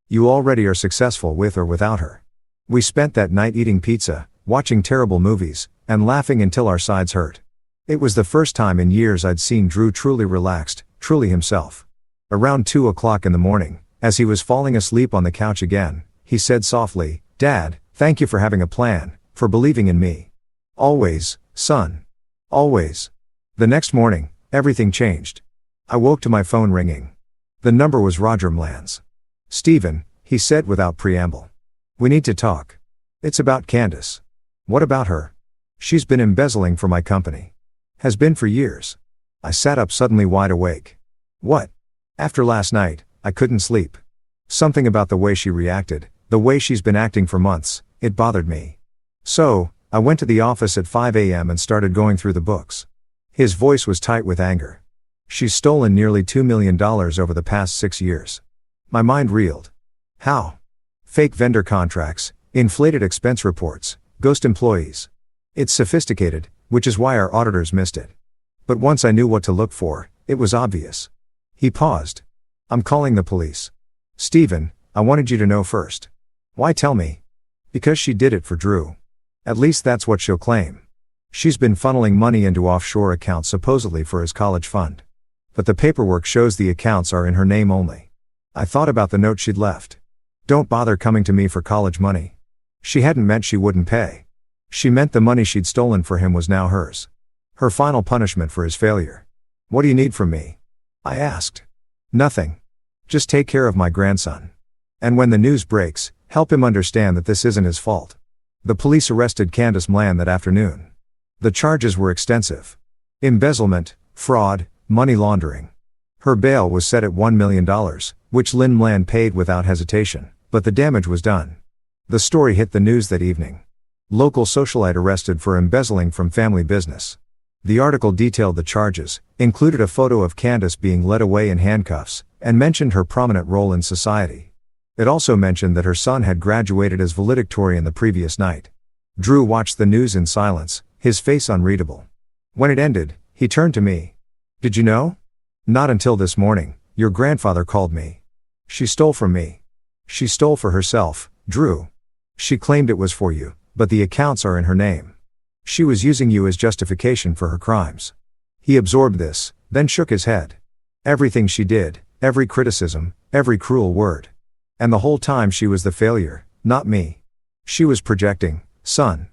You already are successful with or without her. We spent that night eating pizza, watching terrible movies, and laughing until our sides hurt. It was the first time in years I'd seen Drew truly relaxed, truly himself. Around 2 o'clock in the morning, as he was falling asleep on the couch again, he said softly, "Dad, thank you for having a plan, for believing in me. Always, son. Always." The next morning, everything changed. I woke to my phone ringing. The number was Roger Mlan's. "Stephen," he said without preamble. "We need to talk. It's about Candace." "What about her?" "She's been embezzling for my company." "Has been for years." I sat up suddenly wide awake. "What?" "After last night, I couldn't sleep. Something about the way she reacted, the way she's been acting for months, it bothered me. So, I went to the office at 5 a.m. and started going through the books." His voice was tight with anger. "She's stolen nearly $2 million over the past 6 years." My mind reeled. How? Fake vendor contracts, inflated expense reports, ghost employees. It's sophisticated, which is why our auditors missed it. But once I knew what to look for, it was obvious. He paused. "I'm calling the police." "Stephen, I wanted you to know first." "Why tell me?" "Because she did it for Drew. At least that's what she'll claim. She's been funneling money into offshore accounts supposedly for his college fund. But the paperwork shows the accounts are in her name only." I thought about the note she'd left. "Don't bother coming to me for college money." She hadn't meant she wouldn't pay. She meant the money she'd stolen for him was now hers. Her final punishment for his failure. "What do you need from me?" I asked. "Nothing. Just take care of my grandson. And when the news breaks, help him understand that this isn't his fault." The police arrested Candace Mlan that afternoon. The charges were extensive. Embezzlement, fraud, money laundering. Her bail was set at $1 million, which Lynn Mlan paid without hesitation, but the damage was done. The story hit the news that evening. Local socialite arrested for embezzling from family business. The article detailed the charges, included a photo of Candace being led away in handcuffs, and mentioned her prominent role in society. It also mentioned that her son had graduated as valedictorian the previous night. Drew watched the news in silence, his face unreadable. When it ended, he turned to me. "Did you know?" "Not until this morning. Your grandfather called me. She stole from me." "She stole for herself, Drew. She claimed it was for you, but the accounts are in her name. She was using you as justification for her crimes." He absorbed this, then shook his head. "Everything she did, every criticism, every cruel word. And the whole time she was the failure, not me. She was projecting, son.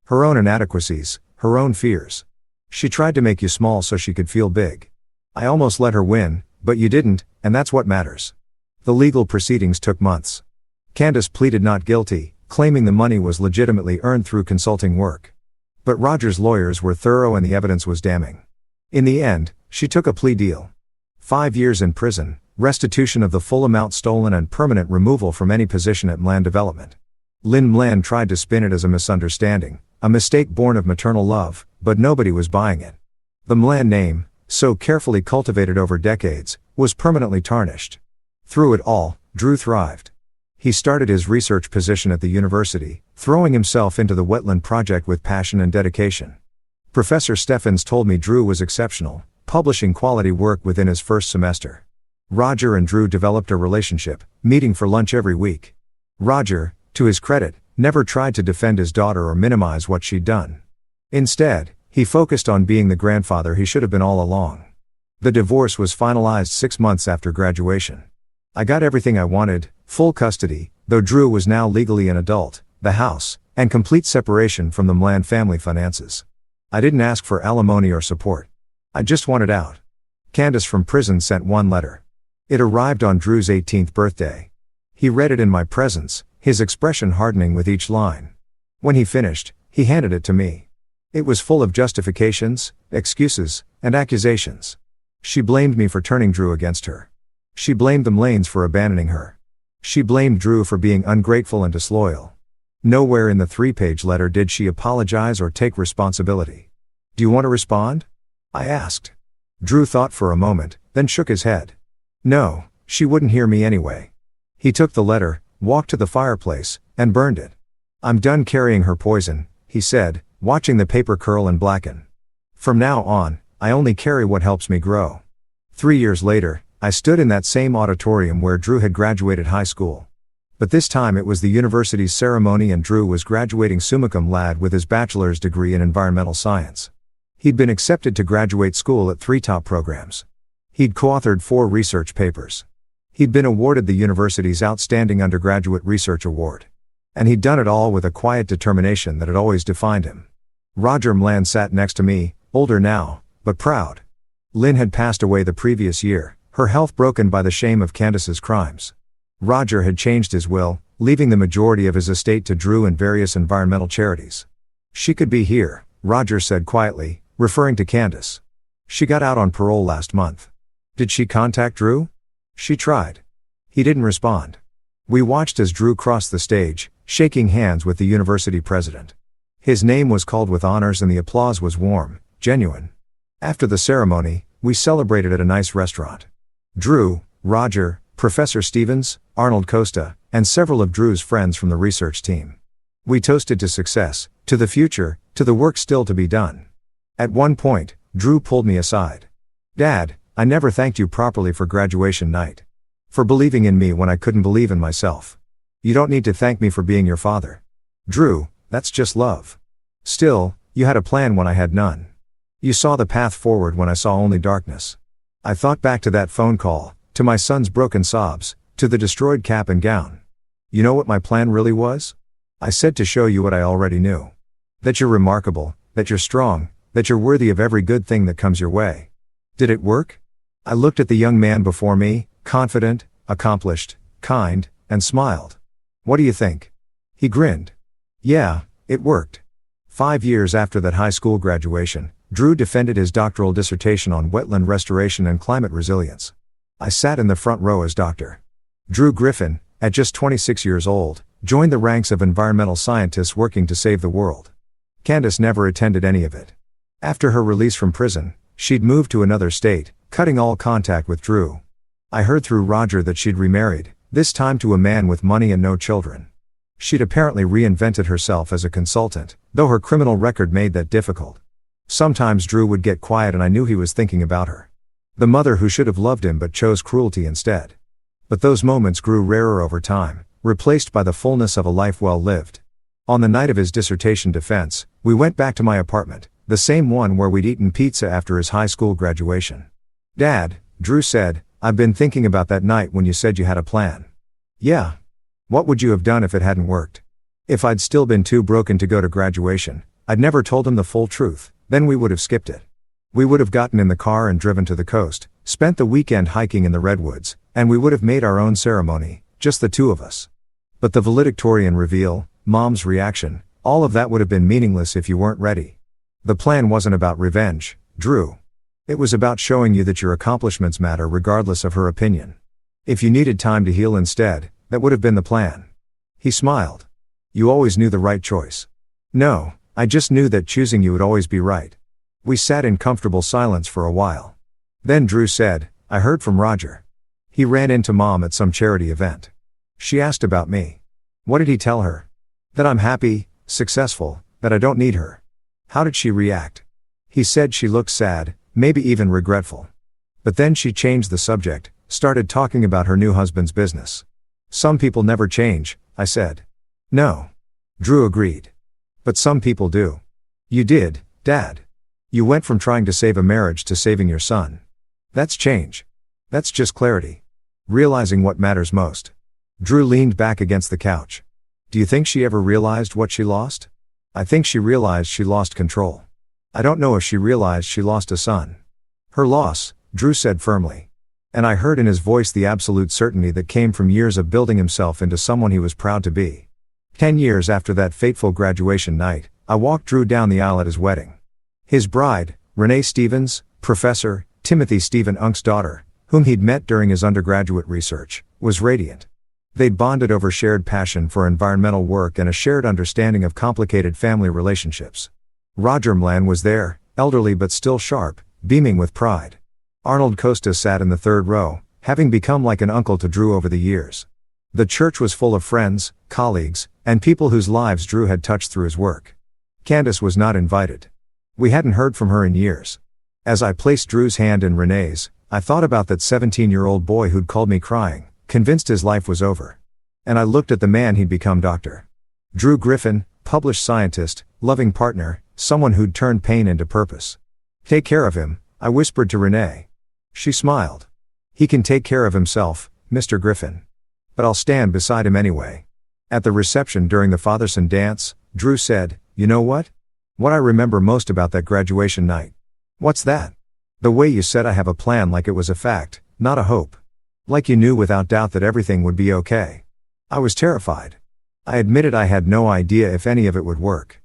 Her own inadequacies, her own fears. She tried to make you small so she could feel big. I almost let her win, but you didn't, and that's what matters." The legal proceedings took months. Candace pleaded not guilty, claiming the money was legitimately earned through consulting work. But Roger's lawyers were thorough and the evidence was damning. In the end, she took a plea deal. 5 years in prison, restitution of the full amount stolen and permanent removal from any position at Mlan Development. Lynn Mlan tried to spin it as a misunderstanding, a mistake born of maternal love, but nobody was buying it. The Mlan name, so carefully cultivated over decades, was permanently tarnished. Through it all, Drew thrived. He started his research position at the university, throwing himself into the wetland project with passion and dedication. Professor Steffens told me Drew was exceptional, publishing quality work within his first semester. Roger and Drew developed a relationship, meeting for lunch every week. Roger, to his credit, never tried to defend his daughter or minimize what she'd done. Instead, he focused on being the grandfather he should have been all along. The divorce was finalized 6 months after graduation. I got everything I wanted, full custody, though Drew was now legally an adult, the house, and complete separation from the Mlan family finances. I didn't ask for alimony or support. I just wanted out. Candace from prison sent one letter. It arrived on Drew's 18th birthday. He read it in my presence, his expression hardening with each line. When he finished, he handed it to me. It was full of justifications, excuses, and accusations. She blamed me for turning Drew against her. She blamed the Lanes for abandoning her. She blamed Drew for being ungrateful and disloyal. Nowhere in the 3-page letter did she apologize or take responsibility. "Do you want to respond?" I asked. Drew thought for a moment, then shook his head. No, she wouldn't hear me anyway. He took the letter, walked to the fireplace, and burned it. "I'm done carrying her poison," he said, watching the paper curl and blacken. "From now on, I only carry what helps me grow." 3 years later, I stood in that same auditorium where Drew had graduated high school. But this time it was the university's ceremony and Drew was graduating summa cum laude with his bachelor's degree in environmental science. He'd been accepted to graduate school at 3 top programs. He'd co-authored 4 research papers. He'd been awarded the university's Outstanding Undergraduate Research Award. And he'd done it all with a quiet determination that had always defined him. Roger Mlan sat next to me, older now, but proud. Lynn had passed away the previous year, her health broken by the shame of Candace's crimes. Roger had changed his will, leaving the majority of his estate to Drew and various environmental charities. "She could be here," Roger said quietly, referring to Candace. "She got out on parole last month." "Did she contact Drew?" "She tried." He didn't respond. We watched as Drew crossed the stage, shaking hands with the university president. His name was called with honors and the applause was warm, genuine. After the ceremony, we celebrated at a nice restaurant. Drew, Roger, Professor Stevens, Arnold Costa, and several of Drew's friends from the research team. We toasted to success, to the future, to the work still to be done. At one point, Drew pulled me aside. "Dad, I never thanked you properly for graduation night. For believing in me when I couldn't believe in myself. You don't need to thank me for being your father. Drew, that's just love. Still, you had a plan when I had none. You saw the path forward when I saw only darkness." I thought back to that phone call, to my son's broken sobs, to the destroyed cap and gown. "You know what my plan really was?" I said, "To show you what I already knew. That you're remarkable, that you're strong, that you're worthy of every good thing that comes your way." Did it work? I looked at the young man before me, confident, accomplished, kind, and smiled. "What do you think?" He grinned. "Yeah, it worked." 5 years after that high school graduation, Drew defended his doctoral dissertation on wetland restoration and climate resilience. I sat in the front row as Dr. Drew Griffin, at just 26 years old, joined the ranks of environmental scientists working to save the world. Candace never attended any of it. After her release from prison, she'd moved to another state, cutting all contact with Drew. I heard through Roger that she'd remarried, this time to a man with money and no children. She'd apparently reinvented herself as a consultant, though her criminal record made that difficult. Sometimes Drew would get quiet and I knew he was thinking about her. The mother who should have loved him but chose cruelty instead. But those moments grew rarer over time, replaced by the fullness of a life well lived. On the night of his dissertation defense, we went back to my apartment, the same one where we'd eaten pizza after his high school graduation. "Dad," Drew said, "I've been thinking about that night when you said you had a plan." "Yeah. What would you have done if it hadn't worked?" "If I'd still been too broken to go to graduation, I'd never told him the full truth, then we would have skipped it. We would have gotten in the car and driven to the coast, spent the weekend hiking in the redwoods, and we would have made our own ceremony, just the two of us. But the valedictorian reveal, Mom's reaction, all of that would have been meaningless if you weren't ready. The plan wasn't about revenge, Drew. It was about showing you that your accomplishments matter regardless of her opinion. If you needed time to heal instead, that would have been the plan." He smiled. "You always knew the right choice." "No, I just knew that choosing you would always be right." We sat in comfortable silence for a while. Then Drew said, "I heard from Roger. He ran into Mom at some charity event. She asked about me." "What did he tell her?" "That I'm happy, successful, that I don't need her." "How did she react?" "He said she looked sad, maybe even regretful. But then she changed the subject, started talking about her new husband's business." "Some people never change," I said. "No." Drew agreed. "But some people do. You did, Dad. You went from trying to save a marriage to saving your son. That's change. That's just clarity. Realizing what matters most." Drew leaned back against the couch. "Do you think she ever realized what she lost?" "I think she realized she lost control. I don't know if she realized she lost a son." "Her loss," Drew said firmly. And I heard in his voice the absolute certainty that came from years of building himself into someone he was proud to be. 10 years after that fateful graduation night, I walked Drew down the aisle at his wedding. His bride, Renee Stevens, Professor Timothy Stephen Unk's daughter, whom he'd met during his undergraduate research, was radiant. They'd bonded over shared passion for environmental work and a shared understanding of complicated family relationships. Roger Mlan was there, elderly but still sharp, beaming with pride. Arnold Costa sat in the third row, having become like an uncle to Drew over the years. The church was full of friends, colleagues, and people whose lives Drew had touched through his work. Candace was not invited. We hadn't heard from her in years. As I placed Drew's hand in Renee's, I thought about that 17-year-old boy who'd called me crying, convinced his life was over. And I looked at the man he'd become, Dr. Drew Griffin, published scientist, loving partner, someone who'd turned pain into purpose. Take care of him, I whispered to Renee. She smiled. He can take care of himself, Mr. Griffin. But I'll stand beside him anyway. At the reception during the father-son dance, Drew said, "You know what? What I remember most about that graduation night." "What's that?" "The way you said I have a plan, like it was a fact, not a hope. Like you knew without doubt that everything would be okay." I was terrified. I admitted I had no idea if any of it would work.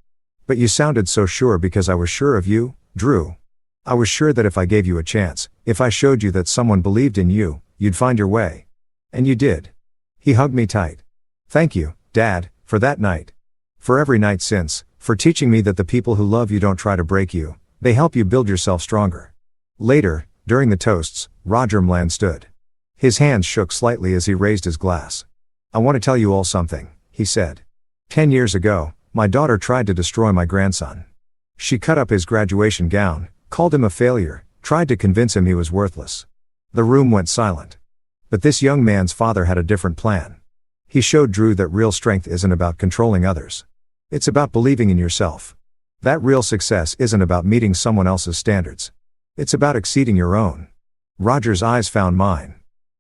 "But you sounded so sure because I was sure of you, Drew. I was sure that if I gave you a chance, if I showed you that someone believed in you, you'd find your way. And you did." He hugged me tight. "Thank you, Dad, for that night. For every night since, for teaching me that the people who love you don't try to break you, they help you build yourself stronger." Later, during the toasts, Roger Mlan stood. His hands shook slightly as he raised his glass. "I want to tell you all something," he said. 10 years ago, my daughter tried to destroy my grandson. She cut up his graduation gown, called him a failure, tried to convince him he was worthless. The room went silent. But this young man's father had a different plan. He showed Drew that real strength isn't about controlling others. It's about believing in yourself. That real success isn't about meeting someone else's standards. It's about exceeding your own. Roger's eyes found mine.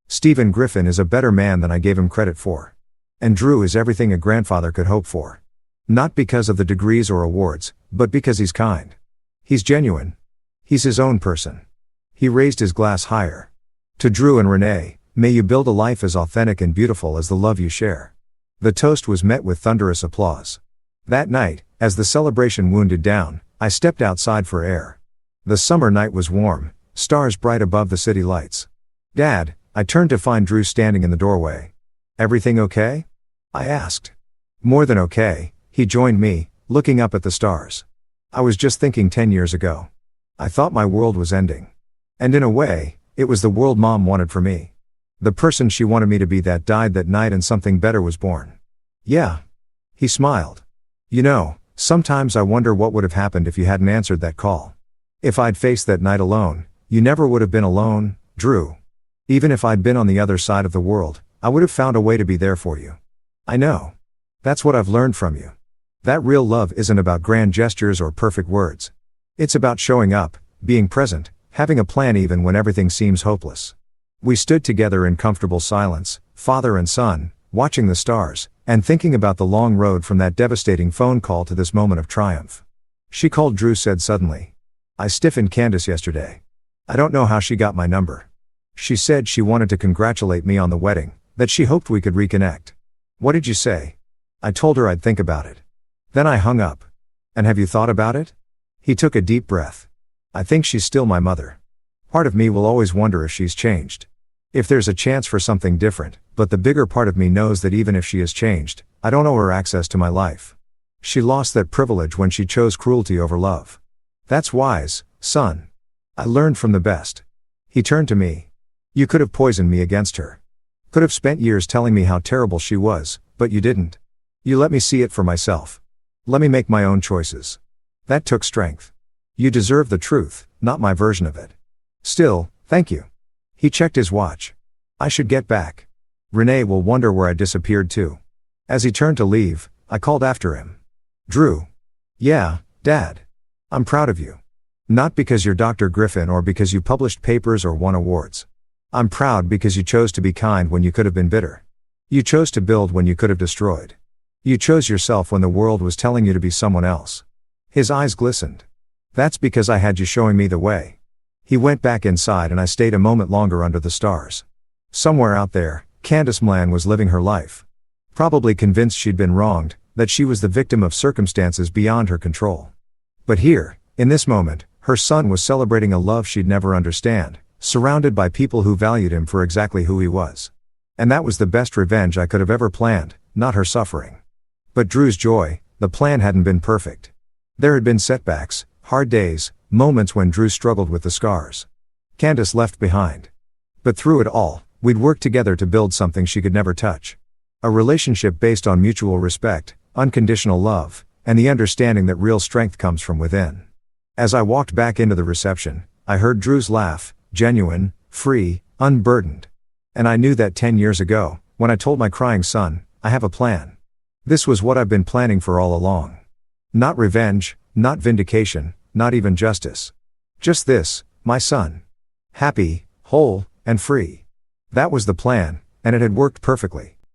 Stephen Griffin is a better man than I gave him credit for. And Drew is everything a grandfather could hope for. Not because of the degrees or awards, but because he's kind. He's genuine. He's his own person." He raised his glass higher. "To Drew and Renee, may you build a life as authentic and beautiful as the love you share." The toast was met with thunderous applause. That night, as the celebration wound down, I stepped outside for air. The summer night was warm, stars bright above the city lights. "Dad," I turned to find Drew standing in the doorway. "Everything okay?" I asked. "More than okay," he joined me, looking up at the stars. "I was just thinking 10 years ago. I thought my world was ending. And in a way, it was the world Mom wanted for me. The person she wanted me to be that died that night and something better was born." "Yeah." He smiled. "You know, sometimes I wonder what would have happened if you hadn't answered that call. If I'd faced that night alone, you never would have been alone, Drew. Even if I'd been on the other side of the world, I would have found a way to be there for you. I know. That's what I've learned from you. That real love isn't about grand gestures or perfect words. It's about showing up, being present, having a plan even when everything seems hopeless." We stood together in comfortable silence, father and son, watching the stars, and thinking about the long road from that devastating phone call to this moment of triumph. "She called," Drew said suddenly. "I stiffened Candace yesterday. I don't know how she got my number. She said she wanted to congratulate me on the wedding, that she hoped we could reconnect." "What did you say?" I told her I'd think about it. Then I hung up. "And have you thought about it?" He took a deep breath. "I think she's still my mother. Part of me will always wonder if she's changed. If there's a chance for something different, but the bigger part of me knows that even if she has changed, I don't owe her access to my life. She lost that privilege when she chose cruelty over love. That's wise, son. I learned from the best." He turned to me. "You could have poisoned me against her. Could have spent years telling me how terrible she was, but you didn't. You let me see it for myself. Let me make my own choices. That took strength. You deserve the truth, not my version of it. Still, thank you." He checked his watch. "I should get back. Renee will wonder where I disappeared to." As he turned to leave, I called after him. "Drew." "Yeah, Dad. I'm proud of you. Not because you're Dr. Griffin or because you published papers or won awards. I'm proud because you chose to be kind when you could have been bitter. You chose to build when you could have destroyed. You chose yourself when the world was telling you to be someone else." His eyes glistened. "That's because I had you showing me the way." He went back inside and I stayed a moment longer under the stars. Somewhere out there, Candace Mlan was living her life. Probably convinced she'd been wronged, that she was the victim of circumstances beyond her control. But here, in this moment, her son was celebrating a love she'd never understand, surrounded by people who valued him for exactly who he was. And that was the best revenge I could have ever planned, not her suffering. But Drew's joy, the plan hadn't been perfect. There had been setbacks, hard days, moments when Drew struggled with the scars Candace left behind. But through it all, we'd worked together to build something she could never touch. A relationship based on mutual respect, unconditional love, and the understanding that real strength comes from within. As I walked back into the reception, I heard Drew's laugh, genuine, free, unburdened. And I knew that 10 years ago, when I told my crying son, I have a plan. This was what I've been planning for all along. Not revenge, not vindication, not even justice. Just this, my son. Happy, whole, and free. That was the plan, and it had worked perfectly.